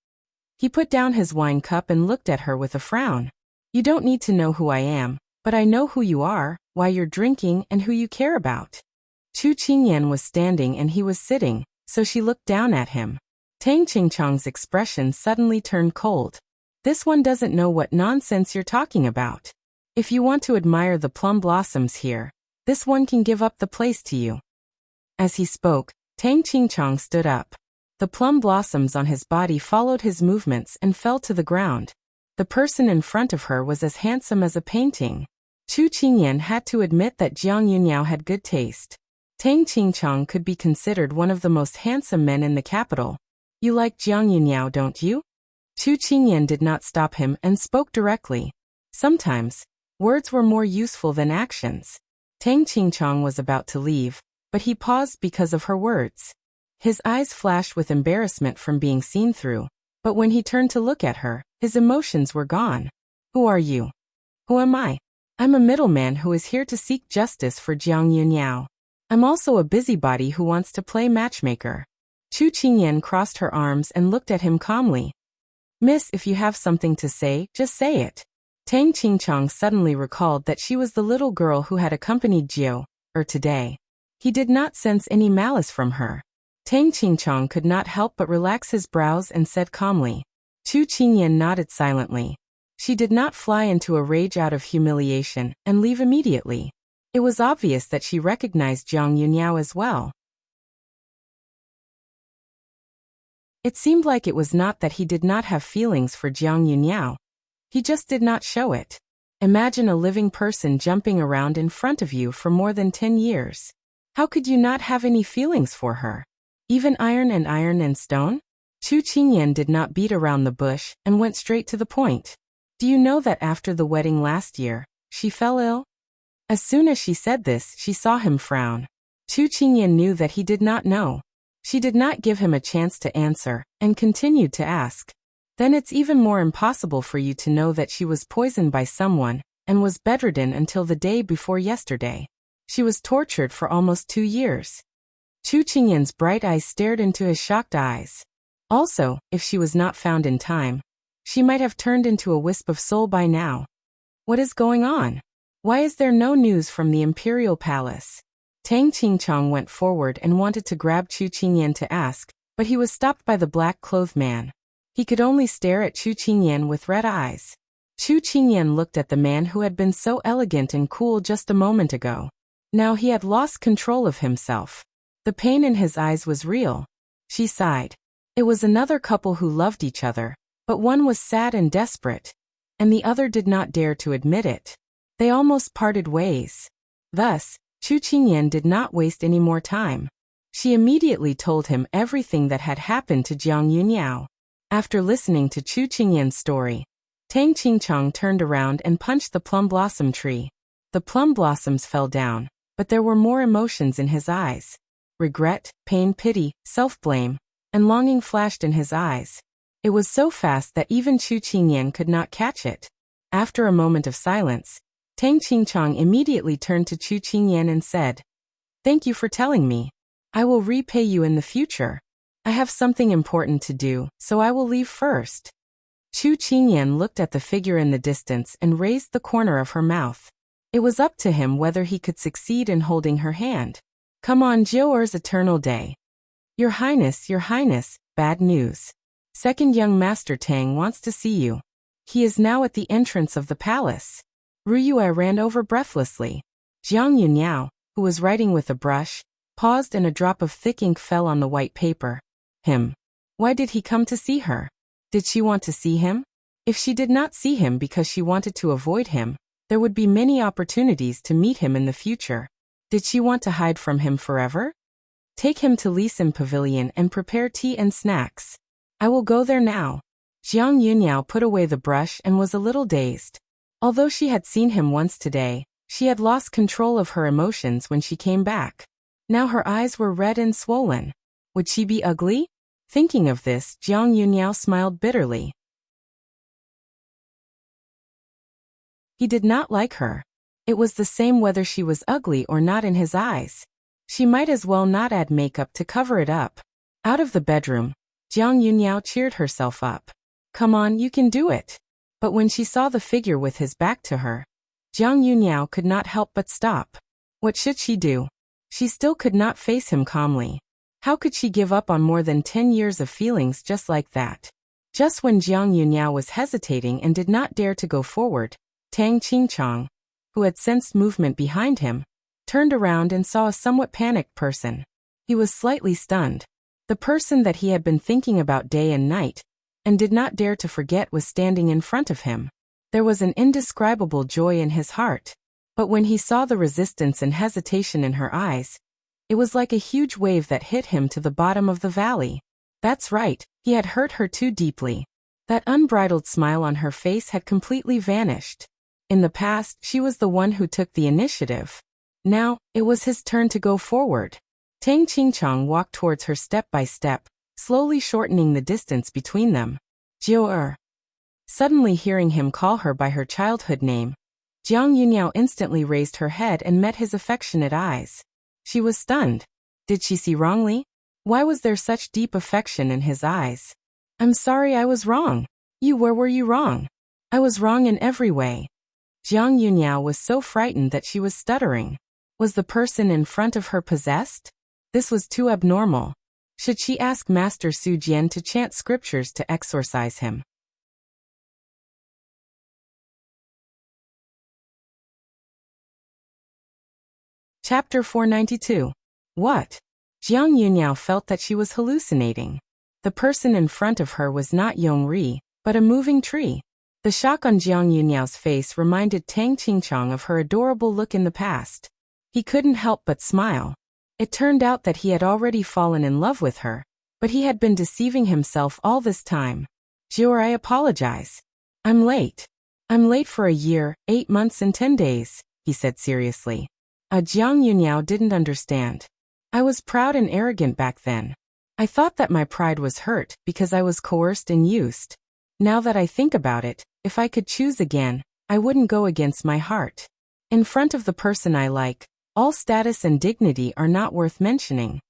He put down his wine cup and looked at her with a frown. You don't need to know who I am, but I know who you are, why you're drinking, and who you care about. Chu Qingyan was standing and he was sitting, so she looked down at him. Tang Qingchang's expression suddenly turned cold. This one doesn't know what nonsense you're talking about. If you want to admire the plum blossoms here, this one can give up the place to you. As he spoke, Tang Qingchang stood up. The plum blossoms on his body followed his movements and fell to the ground. The person in front of her was as handsome as a painting. Chu Qingyan had to admit that Jiang Yunyao had good taste. Tang Qingchang could be considered one of the most handsome men in the capital. You like Jiang Yunyao, don't you? Chu Qingyan did not stop him and spoke directly. Sometimes, words were more useful than actions. Tang Qingchang was about to leave, but he paused because of her words. His eyes flashed with embarrassment from being seen through, but when he turned to look at her, his emotions were gone. Who are you? Who am I? I'm a middleman who is here to seek justice for Jiang Yunyao. I'm also a busybody who wants to play matchmaker. Chu Qingyan crossed her arms and looked at him calmly. Miss, if you have something to say, just say it. Tang Qingchang suddenly recalled that she was the little girl who had accompanied Xiao, today. He did not sense any malice from her. Tang Qingchang could not help but relax his brows and said calmly. Chu Qingyan nodded silently. She did not fly into a rage out of humiliation and leave immediately. It was obvious that she recognized Jiang Yunyao as well. It seemed like it was not that he did not have feelings for Jiang Yunyao. He just did not show it. Imagine a living person jumping around in front of you for more than 10 years. How could you not have any feelings for her? Even iron and stone? Chu Qingyan did not beat around the bush and went straight to the point. Do you know that after the wedding last year, she fell ill? As soon as she said this, she saw him frown. Chu Qingyan knew that he did not know. She did not give him a chance to answer, and continued to ask. Then it's even more impossible for you to know that she was poisoned by someone, and was bedridden until the day before yesterday. She was tortured for almost 2 years. Chu Qingyan's bright eyes stared into his shocked eyes. Also, if she was not found in time, she might have turned into a wisp of soul by now. What is going on? Why is there no news from the imperial palace? Tang Qingchang went forward and wanted to grab Chu Qingyan to ask, but he was stopped by the black-clothed man. He could only stare at Chu Qingyan with red eyes. Chu Qingyan looked at the man who had been so elegant and cool just a moment ago. Now he had lost control of himself. The pain in his eyes was real. She sighed. It was another couple who loved each other, but one was sad and desperate, and the other did not dare to admit it. They almost parted ways. Thus, Chu Qingyan did not waste any more time. She immediately told him everything that had happened to Jiang Yunyao. After listening to Chu Qingyan's story, Tang Qingchang turned around and punched the plum blossom tree. The plum blossoms fell down, but there were more emotions in his eyes. Regret, pain, pity, self-blame, and longing flashed in his eyes. It was so fast that even Chu Qingyan could not catch it. After a moment of silence, Tang Qingchang immediately turned to Chu Qingyan and said, "Thank you for telling me. I will repay you in the future. I have something important to do, so I will leave first." Chu Qingyan looked at the figure in the distance and raised the corner of her mouth. It was up to him whether he could succeed in holding her hand. "Come on, Jiaoer's eternal day." Your Highness, bad news. Second young Master Tang wants to see you. He is now at the entrance of the palace. Ruyue ran over breathlessly. Jiang Yunyao, who was writing with a brush, paused and a drop of thick ink fell on the white paper. Him. Why did he come to see her? Did she want to see him? If she did not see him because she wanted to avoid him, there would be many opportunities to meet him in the future. Did she want to hide from him forever? Take him to Lisim Pavilion and prepare tea and snacks. I will go there now. Jiang Yunyao put away the brush and was a little dazed. Although she had seen him once today, she had lost control of her emotions when she came back. Now her eyes were red and swollen. Would she be ugly? Thinking of this, Jiang Yunyao smiled bitterly. He did not like her. It was the same whether she was ugly or not in his eyes. She might as well not add makeup to cover it up. Out of the bedroom, Jiang Yunyao cheered herself up. Come on, you can do it. But when she saw the figure with his back to her, Jiang Yunyao could not help but stop. What should she do? She still could not face him calmly. How could she give up on more than 10 years of feelings just like that? Just when Jiang Yunyao was hesitating and did not dare to go forward, Tang Qingchang, who had sensed movement behind him, turned around and saw a somewhat panicked person. He was slightly stunned. The person that he had been thinking about day and night, and did not dare to forget, was standing in front of him. There was an indescribable joy in his heart. But when he saw the resistance and hesitation in her eyes, it was like a huge wave that hit him to the bottom of the valley. That's right, he had hurt her too deeply. That unbridled smile on her face had completely vanished. In the past, she was the one who took the initiative. Now, it was his turn to go forward. Tang Qingchang walked towards her step by step, slowly shortening the distance between them. Jiao. Suddenly hearing him call her by her childhood name, Jiang Yunyao instantly raised her head and met his affectionate eyes. She was stunned. Did she see wrongly? Why was there such deep affection in his eyes? I'm sorry, I was wrong. Where were you wrong? I was wrong in every way. Jiang Yunyao was so frightened that she was stuttering. Was the person in front of her possessed? This was too abnormal. Should she ask Master Su Jian to chant scriptures to exorcise him? Chapter 492. What? Jiang Yunyao felt that she was hallucinating. The person in front of her was not Yongri, but a moving tree. The shock on Jiang Yunyao's face reminded Tang Qingchang of her adorable look in the past. He couldn't help but smile. It turned out that he had already fallen in love with her, but he had been deceiving himself all this time. Jiao, I apologize. I'm late. I'm late for a year, 8 months and 10 days, he said seriously. Jiang Yunyao didn't understand. I was proud and arrogant back then. I thought that my pride was hurt because I was coerced and used. Now that I think about it, if I could choose again, I wouldn't go against my heart. In front of the person I like, all status and dignity are not worth mentioning.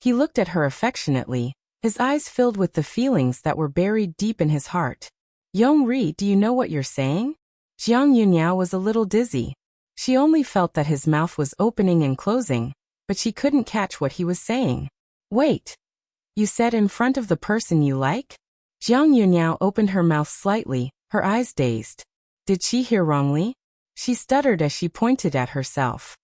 He looked at her affectionately, his eyes filled with the feelings that were buried deep in his heart. Yongri, do you know what you're saying? Jiang Yunyao was a little dizzy. She only felt that his mouth was opening and closing, but she couldn't catch what he was saying. Wait. You said in front of the person you like? Jiang Yunyao opened her mouth slightly, her eyes dazed. Did she hear wrongly? She stuttered as she pointed at herself.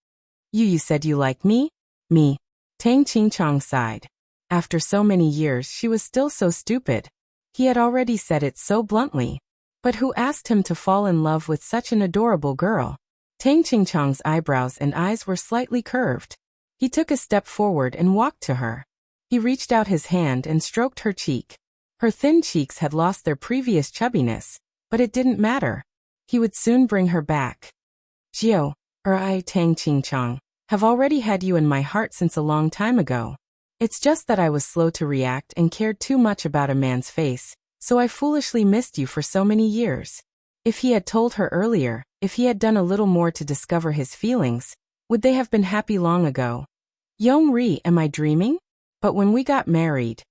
You said you like me? Me. Tang Qingchang sighed. After so many years she was still so stupid. He had already said it so bluntly. But who asked him to fall in love with such an adorable girl? Tang Qingchang's eyebrows and eyes were slightly curved. He took a step forward and walked to her. He reached out his hand and stroked her cheek. Her thin cheeks had lost their previous chubbiness, but it didn't matter. He would soon bring her back. Jiao, I, Tang Qingchang, have already had you in my heart since a long time ago. It's just that I was slow to react and cared too much about a man's face, so I foolishly missed you for so many years. If he had told her earlier, if he had done a little more to discover his feelings, would they have been happy long ago? Yongri, am I dreaming? But when we got married,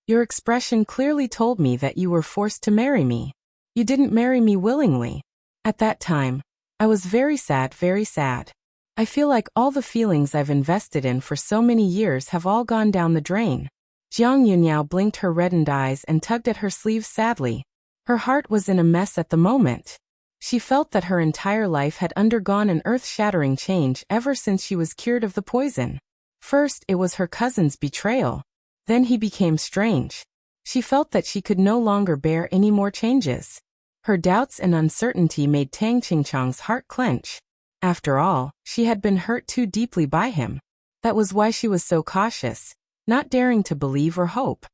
your expression clearly told me that you were forced to marry me. You didn't marry me willingly. At that time, I was very sad, very sad. I feel like all the feelings I've invested in for so many years have all gone down the drain. Jiang Yunyao blinked her reddened eyes and tugged at her sleeves sadly. Her heart was in a mess at the moment. She felt that her entire life had undergone an earth-shattering change ever since she was cured of the poison. First, it was her cousin's betrayal. Then he became strange. She felt that she could no longer bear any more changes. Her doubts and uncertainty made Tang Qingchang's heart clench. After all, she had been hurt too deeply by him. That was why she was so cautious, not daring to believe or hope.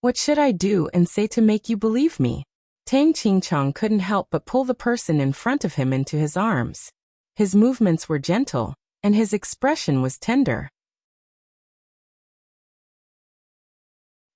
What should I do and say to make you believe me? Tang Qingchang couldn't help but pull the person in front of him into his arms. His movements were gentle, and his expression was tender.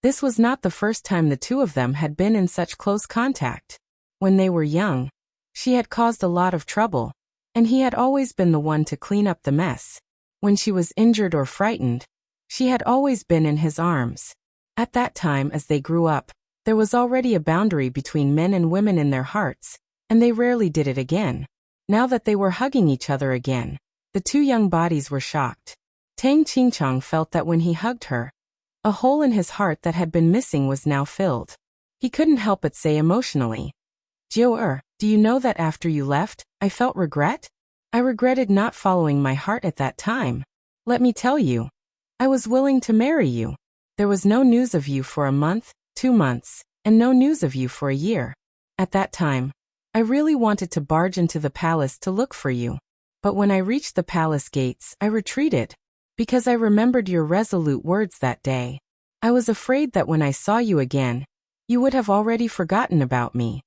This was not the first time the two of them had been in such close contact. When they were young, she had caused a lot of trouble, and he had always been the one to clean up the mess. When she was injured or frightened, she had always been in his arms. At that time, as they grew up, there was already a boundary between men and women in their hearts, and they rarely did it again. Now that they were hugging each other again, the two young bodies were shocked. Tang Qingchang felt that when he hugged her, a hole in his heart that had been missing was now filled. He couldn't help but say emotionally, "Jiao, do you know that after you left, I felt regret? I regretted not following my heart at that time. Let me tell you, I was willing to marry you. There was no news of you for a month, 2 months, and no news of you for a year. At that time, I really wanted to barge into the palace to look for you. But when I reached the palace gates, I retreated, because I remembered your resolute words that day. I was afraid that when I saw you again, you would have already forgotten about me."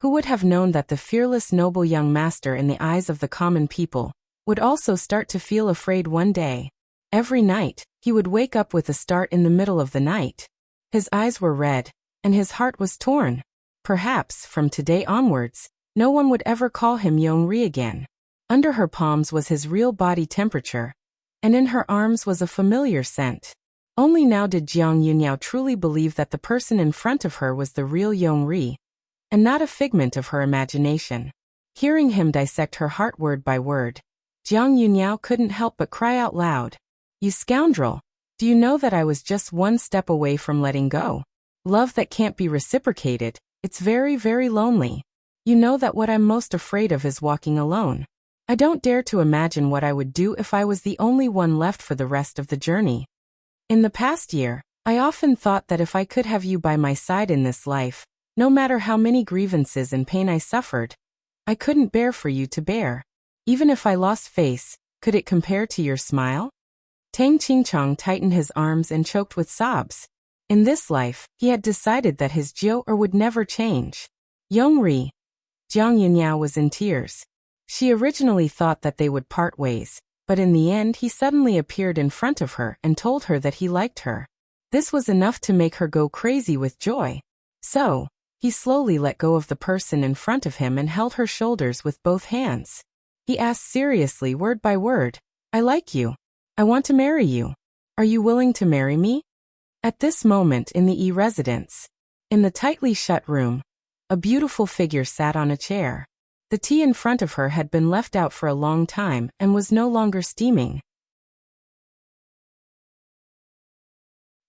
Who would have known that the fearless noble young master in the eyes of the common people would also start to feel afraid one day? Every night, he would wake up with a start in the middle of the night. His eyes were red, and his heart was torn. Perhaps, from today onwards, no one would ever call him Yongri again. Under her palms was his real body temperature, and in her arms was a familiar scent. Only now did Jiang Yunyao truly believe that the person in front of her was the real Yongri, and not a figment of her imagination. Hearing him dissect her heart word by word, Jiang Yunyao couldn't help but cry out loud, "You scoundrel! Do you know that I was just one step away from letting go? Love that can't be reciprocated, it's very, very lonely. You know that what I'm most afraid of is walking alone. I don't dare to imagine what I would do if I was the only one left for the rest of the journey. In the past year, I often thought that if I could have you by my side in this life, no matter how many grievances and pain I suffered, I couldn't bear for you to bear. Even if I lost face, could it compare to your smile?" Tang Qingchang tightened his arms and choked with sobs. In this life, he had decided that his Jiao would never change. Yongri. Jiang Yunyao was in tears. She originally thought that they would part ways, but in the end he suddenly appeared in front of her and told her that he liked her. This was enough to make her go crazy with joy. So, he slowly let go of the person in front of him and held her shoulders with both hands. He asked seriously, word by word, "I like you. I want to marry you. Are you willing to marry me?" At this moment in the residence, in the tightly shut room, a beautiful figure sat on a chair. The tea in front of her had been left out for a long time and was no longer steaming.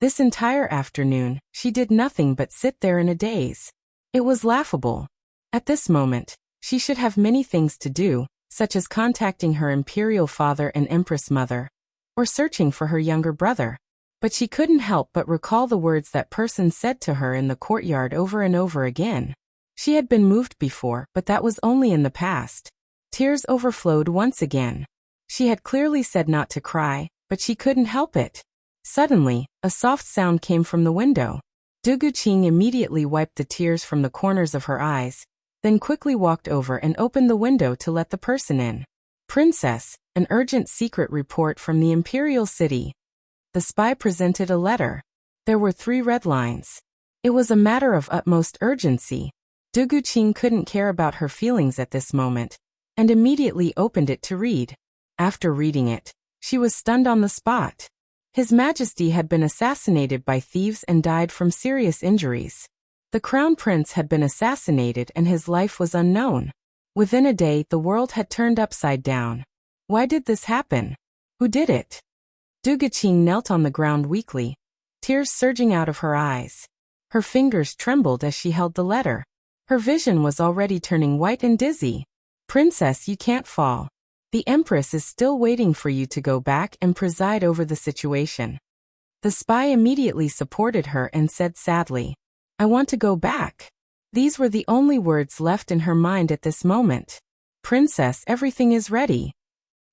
This entire afternoon, she did nothing but sit there in a daze. It was laughable. At this moment, she should have many things to do, such as contacting her imperial father and empress mother, or searching for her younger brother. But she couldn't help but recall the words that person said to her in the courtyard over and over again. She had been moved before, but that was only in the past. Tears overflowed once again. She had clearly said not to cry, but she couldn't help it. Suddenly, a soft sound came from the window. Du Guqing immediately wiped the tears from the corners of her eyes, then quickly walked over and opened the window to let the person in. "Princess, an urgent secret report from the imperial city." The spy presented a letter. There were 3 red lines. It was a matter of utmost urgency. Du Guqing couldn't care about her feelings at this moment, and immediately opened it to read. After reading it, she was stunned on the spot. His Majesty had been assassinated by thieves and died from serious injuries. The Crown Prince had been assassinated and his life was unknown. Within a day, the world had turned upside down. Why did this happen? Who did it? Du Guqing knelt on the ground weakly, tears surging out of her eyes. Her fingers trembled as she held the letter. Her vision was already turning white and dizzy. "Princess, you can't fall. The Empress is still waiting for you to go back and preside over the situation." The spy immediately supported her and said sadly, "I want to go back." These were the only words left in her mind at this moment. "Princess, everything is ready."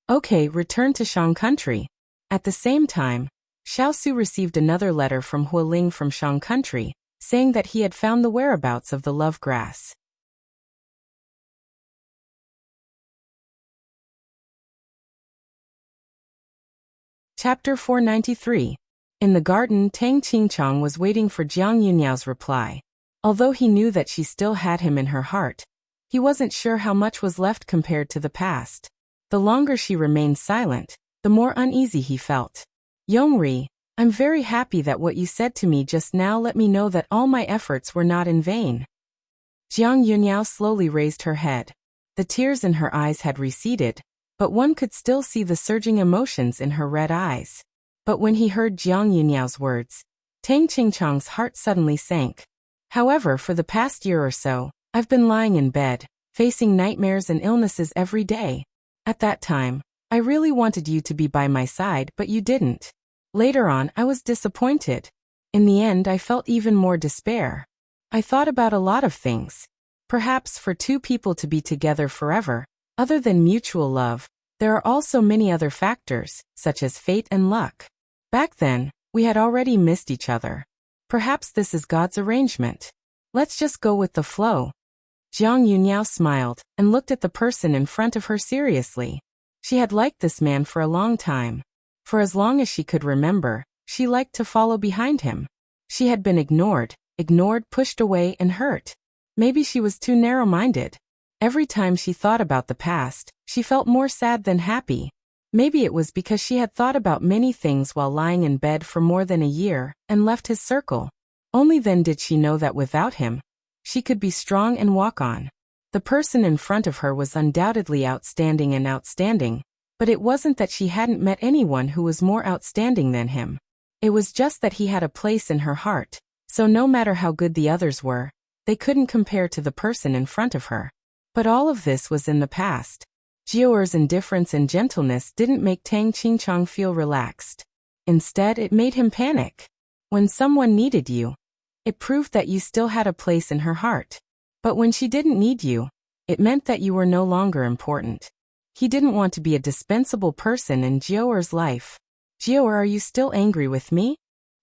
"Okay, return to Shang country." At the same time, Xiao received another letter from Hualing from Shang country, saying that he had found the whereabouts of the love grass. Chapter 493. In the garden, Tang Qingchang was waiting for Jiang Yunyao's reply. Although he knew that she still had him in her heart, he wasn't sure how much was left compared to the past. The longer she remained silent, the more uneasy he felt. "Yongri, I'm very happy that what you said to me just now let me know that all my efforts were not in vain. Jiang Yunyao slowly raised her head. The tears in her eyes had receded, but one could still see the surging emotions in her red eyes. But when he heard Jiang Yunyao's words, Tang Qingchang's heart suddenly sank. However, for the past year or so, I've been lying in bed, facing nightmares and illnesses every day. At that time, I really wanted you to be by my side, but you didn't. Later on, I was disappointed. In the end, I felt even more despair. I thought about a lot of things. Perhaps for two people to be together forever, other than mutual love, there are also many other factors, such as fate and luck. Back then, we had already missed each other. Perhaps this is God's arrangement. Let's just go with the flow. Jiang Yunyao smiled and looked at the person in front of her seriously. She had liked this man for a long time. For as long as she could remember, she liked to follow behind him. She had been ignored, pushed away and hurt. Maybe she was too narrow-minded. Every time she thought about the past, she felt more sad than happy. Maybe it was because she had thought about many things while lying in bed for more than a year and left his circle. Only then did she know that without him, she could be strong and walk on. The person in front of her was undoubtedly outstanding, but it wasn't that she hadn't met anyone who was more outstanding than him. It was just that he had a place in her heart, so no matter how good the others were, they couldn't compare to the person in front of her. But all of this was in the past. Jiaoer's indifference and gentleness didn't make Tang Qingchang feel relaxed. Instead, it made him panic. When someone needed you, it proved that you still had a place in her heart. But when she didn't need you, it meant that you were no longer important. He didn't want to be a dispensable person in Jiaoer's life. Jiaoer, are you still angry with me?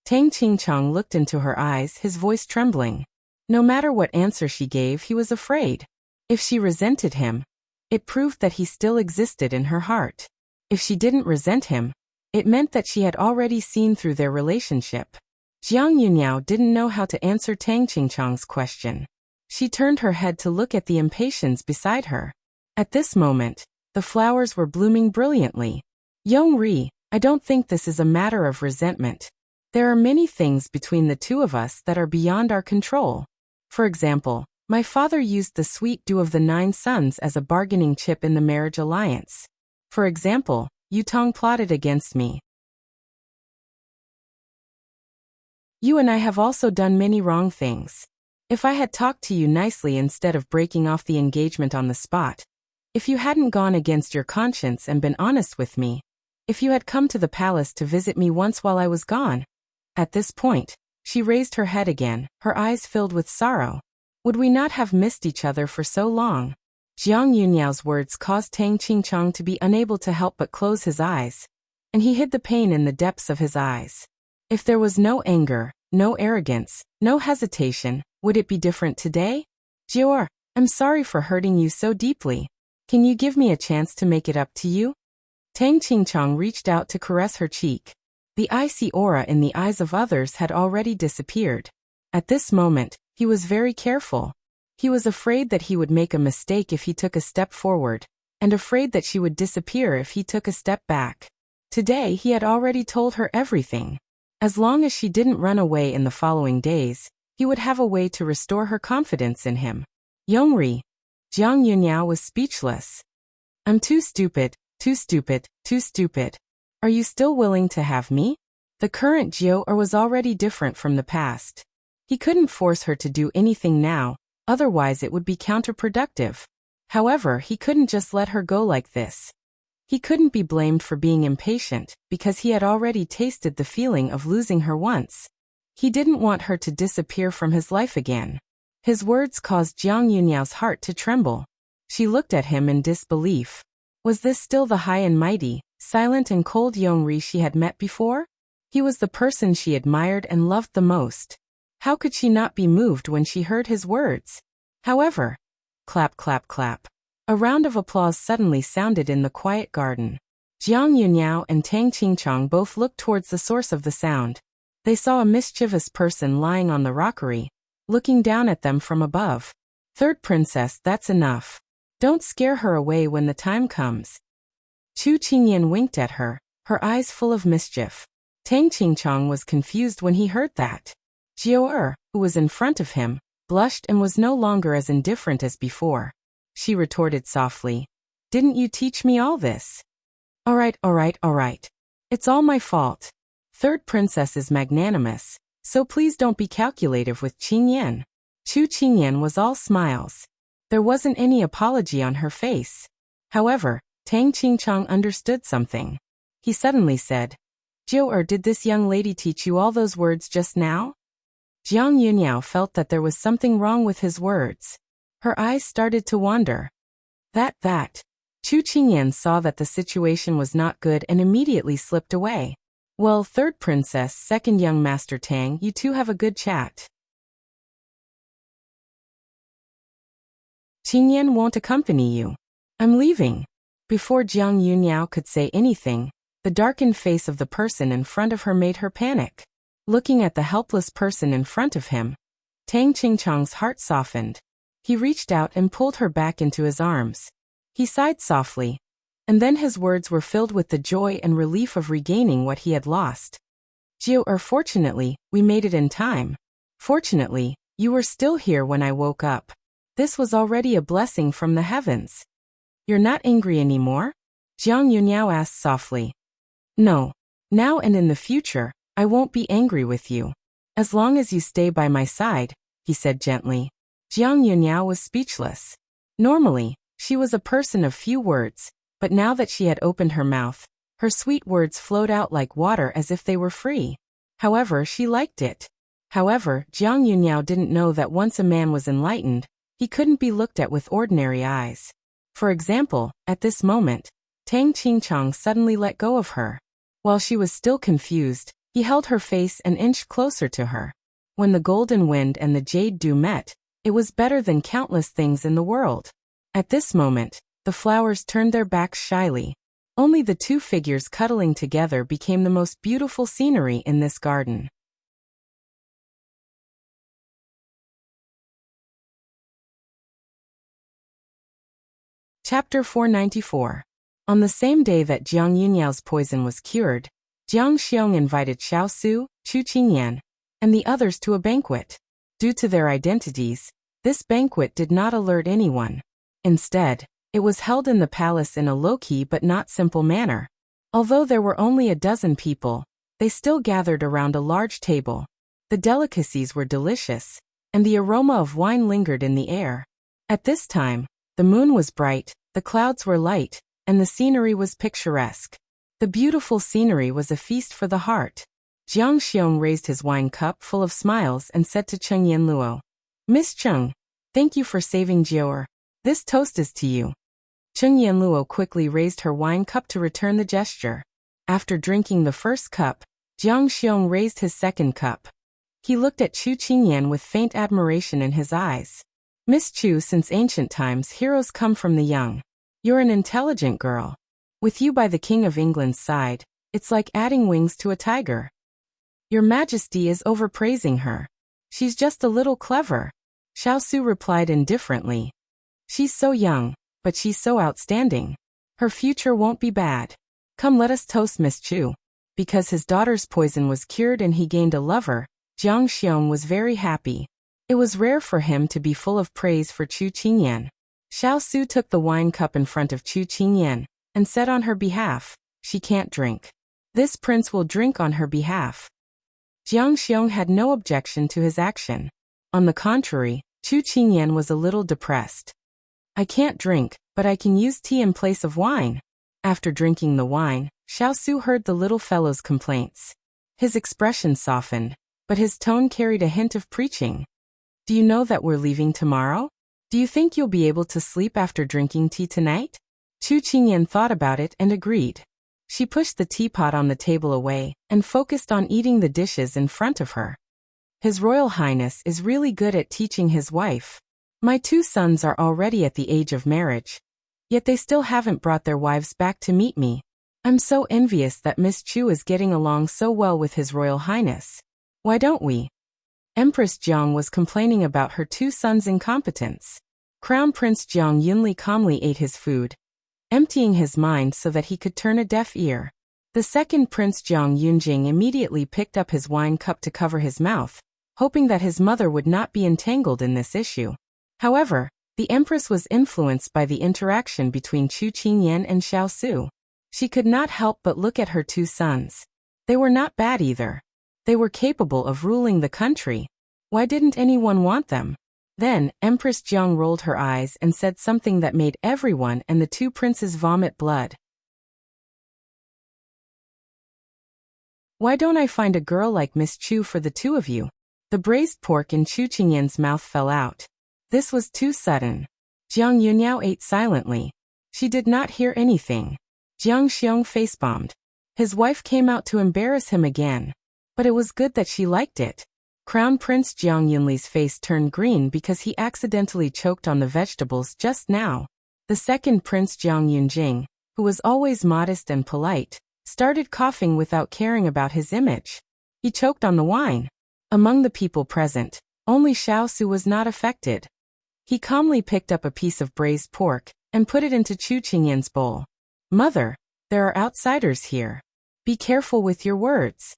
Tang Qingchang looked into her eyes, his voice trembling. No matter what answer she gave, he was afraid. If she resented him, it proved that he still existed in her heart. If she didn't resent him, it meant that she had already seen through their relationship. Jiang Yunyao didn't know how to answer Tang Qingchang's question. She turned her head to look at the impatiens beside her. At this moment, the flowers were blooming brilliantly. Yongri, I don't think this is a matter of resentment. There are many things between the two of us that are beyond our control. For example, my father used the sweet dew of the 9 sons as a bargaining chip in the marriage alliance. For example, Yutong plotted against me. You and I have also done many wrong things. If I had talked to you nicely instead of breaking off the engagement on the spot, if you hadn't gone against your conscience and been honest with me, if you had come to the palace to visit me once while I was gone. At this point, she raised her head again, her eyes filled with sorrow. Would we not have missed each other for so long? Jiang Yunyao's words caused Tang Qingchang to be unable to help but close his eyes, and he hid the pain in the depths of his eyes. If there was no anger, no arrogance, no hesitation, would it be different today? Jiaoer, I'm sorry for hurting you so deeply. Can you give me a chance to make it up to you? Tang Qingchang reached out to caress her cheek. The icy aura in the eyes of others had already disappeared. At this moment, he was very careful. He was afraid that he would make a mistake if he took a step forward, and afraid that she would disappear if he took a step back. Today he had already told her everything. As long as she didn't run away in the following days, he would have a way to restore her confidence in him. Yongri. Jiang Yunyao was speechless. I'm too stupid. Are you still willing to have me? The current Jiaoer was already different from the past. He couldn't force her to do anything now, otherwise it would be counterproductive. However, he couldn't just let her go like this. He couldn't be blamed for being impatient, because he had already tasted the feeling of losing her once. He didn't want her to disappear from his life again. His words caused Jiang Yunyao's heart to tremble. She looked at him in disbelief. Was this still the high and mighty, silent and cold Yongri she had met before? He was the person she admired and loved the most. How could she not be moved when she heard his words? However, clap, clap, clap. A round of applause suddenly sounded in the quiet garden. Jiang Yunyao and Tang Qingchang both looked towards the source of the sound. They saw a mischievous person lying on the rockery, looking down at them from above. Third princess, that's enough. Don't scare her away when the time comes. Chu Qingyan winked at her, her eyes full of mischief. Tang Qingchang was confused when he heard that. Xiao, who was in front of him, blushed and was no longer as indifferent as before. She retorted softly, "Didn't you teach me all this?" All right. It's all my fault. Third princess is magnanimous, so please don't be calculative with Qingyan. Chu Qingyan was all smiles. There wasn't any apology on her face. However, Tang Qingchang understood something. He suddenly said, "Xiao, did this young lady teach you all those words just now?" Jiang Yunyao felt that there was something wrong with his words. Her eyes started to wander. That. Chu Qingyan saw that the situation was not good and immediately slipped away. Well, third princess, second young master Tang, you two have a good chat. Qingyan won't accompany you. I'm leaving. Before Jiang Yunyao could say anything, the darkened face of the person in front of her made her panic. Looking at the helpless person in front of him, Tang Qingchang's heart softened. He reached out and pulled her back into his arms. He sighed softly, and then his words were filled with the joy and relief of regaining what he had lost. "Xiao, fortunately, we made it in time. Fortunately, you were still here when I woke up. This was already a blessing from the heavens." "You're not angry anymore?" Jiang Yunyao asked softly. "No. Now and in the future, I won't be angry with you. As long as you stay by my side," he said gently. Jiang Yunyao was speechless. Normally, she was a person of few words, but now that she had opened her mouth, her sweet words flowed out like water as if they were free. However, she liked it. However, Jiang Yunyao didn't know that once a man was enlightened, he couldn't be looked at with ordinary eyes. For example, at this moment, Tang Qingchang suddenly let go of her. While she was still confused, he held her face and inched closer to her. When the golden wind and the jade dew met, it was better than countless things in the world. At this moment, the flowers turned their backs shyly. Only the two figures cuddling together became the most beautiful scenery in this garden. Chapter 494. On the same day that Jiang Yunyao's poison was cured, Jiang Xiong invited Xiao Su, Chu Qingyan, and the others to a banquet. Due to their identities, this banquet did not alert anyone. Instead, it was held in the palace in a low-key but not simple manner. Although there were only a dozen people, they still gathered around a large table. The delicacies were delicious, and the aroma of wine lingered in the air. At this time, the moon was bright, the clouds were light, and the scenery was picturesque. The beautiful scenery was a feast for the heart. Jiang Xiong raised his wine cup full of smiles and said to Cheng Yanluo, "Miss Cheng, thank you for saving Xiao. This toast is to you." Cheng Yanluo quickly raised her wine cup to return the gesture. After drinking the first cup, Jiang Xiong raised his second cup. He looked at Chu Qingyan with faint admiration in his eyes. "Miss Chu, since ancient times heroes come from the young. You're an intelligent girl. With you by the King of England's side, it's like adding wings to a tiger. Your Majesty is overpraising her. She's just a little clever." Xiao Su replied indifferently. "She's so young, but she's so outstanding. Her future won't be bad. Come, let us toast Miss Chu." Because his daughter's poison was cured and he gained a lover, Jiang Xiong was very happy. It was rare for him to be full of praise for Chu Qingyan. Xiao Su took the wine cup in front of Chu Qingyan and said on her behalf, "She can't drink. This prince will drink on her behalf." Jiang Xiong had no objection to his action. On the contrary, Chu Qingyan was a little depressed. "I can't drink, but I can use tea in place of wine." After drinking the wine, Xiao Su heard the little fellow's complaints. His expression softened, but his tone carried a hint of preaching. "Do you know that we're leaving tomorrow? Do you think you'll be able to sleep after drinking tea tonight?" Chu Qingyan thought about it and agreed. She pushed the teapot on the table away and focused on eating the dishes in front of her. "His Royal Highness is really good at teaching his wife. My two sons are already at the age of marriage, yet they still haven't brought their wives back to meet me. I'm so envious that Miss Chu is getting along so well with His Royal Highness. Why don't we?" Empress Jiang was complaining about her two sons' incompetence. Crown Prince Jiang Yunli calmly ate his food, emptying his mind so that he could turn a deaf ear. The second Prince Jiang Yunjing immediately picked up his wine cup to cover his mouth, hoping that his mother would not be entangled in this issue. However, the Empress was influenced by the interaction between Chu Qingyan and Xiao Su. She could not help but look at her two sons. They were not bad either. They were capable of ruling the country. Why didn't anyone want them? Then, Empress Jiang rolled her eyes and said something that made everyone and the two princes vomit blood. Why don't I find a girl like Miss Chu for the two of you? The braised pork in Chu Qingyan's mouth fell out. This was too sudden. Jiang Yunyao ate silently. She did not hear anything. Jiang Xiong face-bombed. His wife came out to embarrass him again. But it was good that she liked it. Crown Prince Jiang Yunli's face turned green because he accidentally choked on the vegetables just now. The second Prince Jiang Yunjing, who was always modest and polite, started coughing without caring about his image. He choked on the wine. Among the people present, only Xiao Su was not affected. He calmly picked up a piece of braised pork and put it into Chu Qingyan's bowl. Mother, there are outsiders here. Be careful with your words.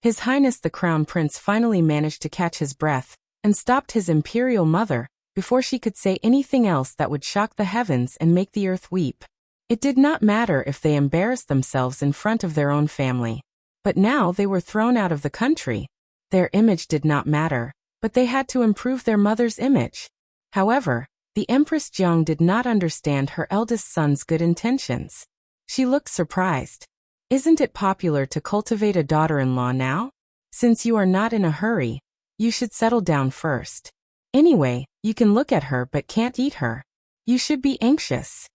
His Highness the Crown Prince finally managed to catch his breath and stopped his imperial mother before she could say anything else that would shock the heavens and make the earth weep. It did not matter if they embarrassed themselves in front of their own family. But now they were thrown out of the country. Their image did not matter, but they had to improve their mother's image. However, the Empress Jiang did not understand her eldest son's good intentions. She looked surprised. Isn't it popular to cultivate a daughter-in-law now? Since you are not in a hurry, you should settle down first. Anyway, you can look at her but can't eat her. You should be anxious.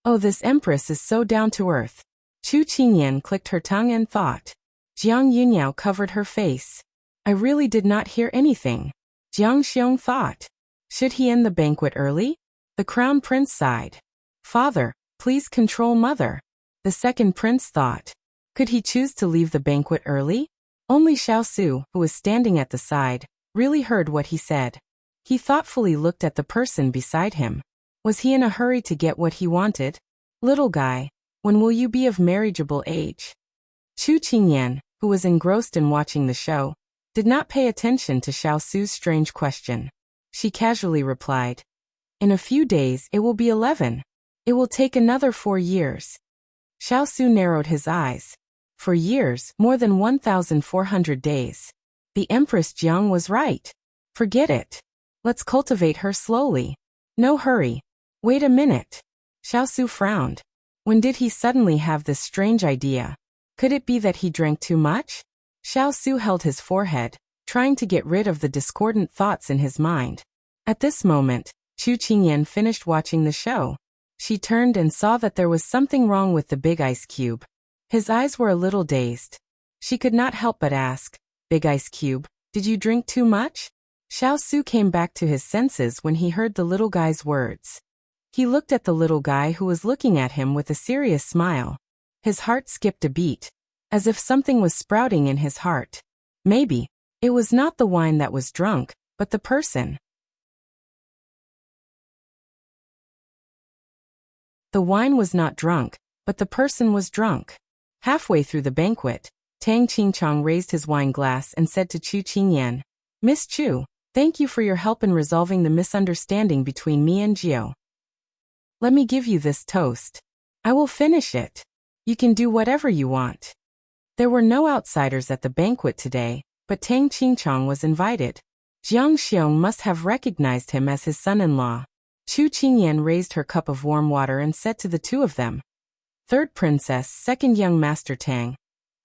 Oh, this Empress is so down-to-earth. Chu Qingyan clicked her tongue and thought. Jiang Yunyao covered her face. I really did not hear anything. Jiang Xiong thought. Should he end the banquet early? The Crown Prince sighed. Father, please control Mother. The second prince thought. Could he choose to leave the banquet early? Only Xiao Su, who was standing at the side, really heard what he said. He thoughtfully looked at the person beside him. Was he in a hurry to get what he wanted? Little guy, when will you be of marriageable age? Chu Qingyan, who was engrossed in watching the show, did not pay attention to Xiao Su's strange question. She casually replied. In a few days it will be 11. It will take another 4 years. Xiao Su narrowed his eyes. For years, more than 1,400 days. The Empress Jiang was right. Forget it. Let's cultivate her slowly. No hurry. Wait a minute. Xiao Su frowned. When did he suddenly have this strange idea? Could it be that he drank too much? Xiao Su held his forehead, trying to get rid of the discordant thoughts in his mind. At this moment, Chu Qingyan finished watching the show. She turned and saw that there was something wrong with the big ice cube. His eyes were a little dazed. She could not help but ask, Big Ice Cube, did you drink too much? Xiao Su came back to his senses when he heard the little guy's words. He looked at the little guy who was looking at him with a serious smile. His heart skipped a beat, as if something was sprouting in his heart. Maybe, it was not the wine that was drunk, but the person. The wine was not drunk, but the person was drunk. Halfway through the banquet, Tang Qingchang raised his wine glass and said to Chu Qingyan, Miss Chu, thank you for your help in resolving the misunderstanding between me and Xiao. Let me give you this toast. I will finish it. You can do whatever you want. There were no outsiders at the banquet today, but Tang Qingchang was invited. Jiang Xiong must have recognized him as his son-in-law. Chu Qingyan raised her cup of warm water and said to the two of them, Third Princess, Second Young Master Tang,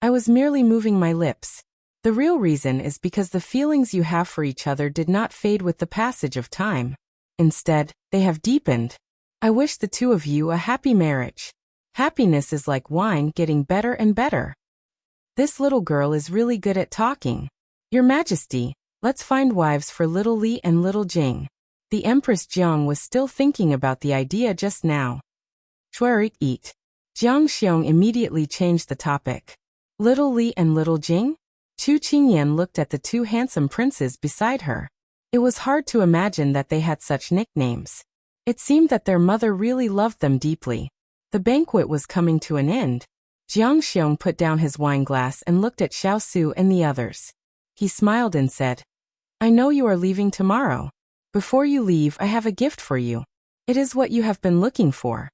I was merely moving my lips. The real reason is because the feelings you have for each other did not fade with the passage of time. Instead, they have deepened. I wish the two of you a happy marriage. Happiness is like wine getting better and better. This little girl is really good at talking. Your Majesty, let's find wives for little Li and little Jing. The Empress Jiang was still thinking about the idea just now. Chwerit eat. Jiang Xiong immediately changed the topic. Little Li and little Jing? Chu Qingyan looked at the two handsome princes beside her. It was hard to imagine that they had such nicknames. It seemed that their mother really loved them deeply. The banquet was coming to an end. Jiang Xiong put down his wine glass and looked at Xiao Su and the others. He smiled and said, I know you are leaving tomorrow. Before you leave, I have a gift for you. It is what you have been looking for.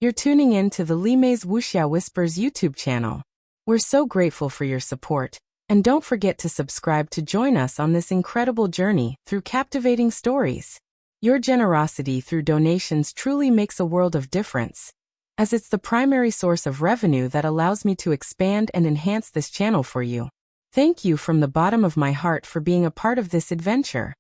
You're tuning in to the Li Mei's Wuxia Whispers YouTube channel. We're so grateful for your support, and don't forget to subscribe to join us on this incredible journey through captivating stories. Your generosity through donations truly makes a world of difference, as it's the primary source of revenue that allows me to expand and enhance this channel for you. Thank you from the bottom of my heart for being a part of this adventure.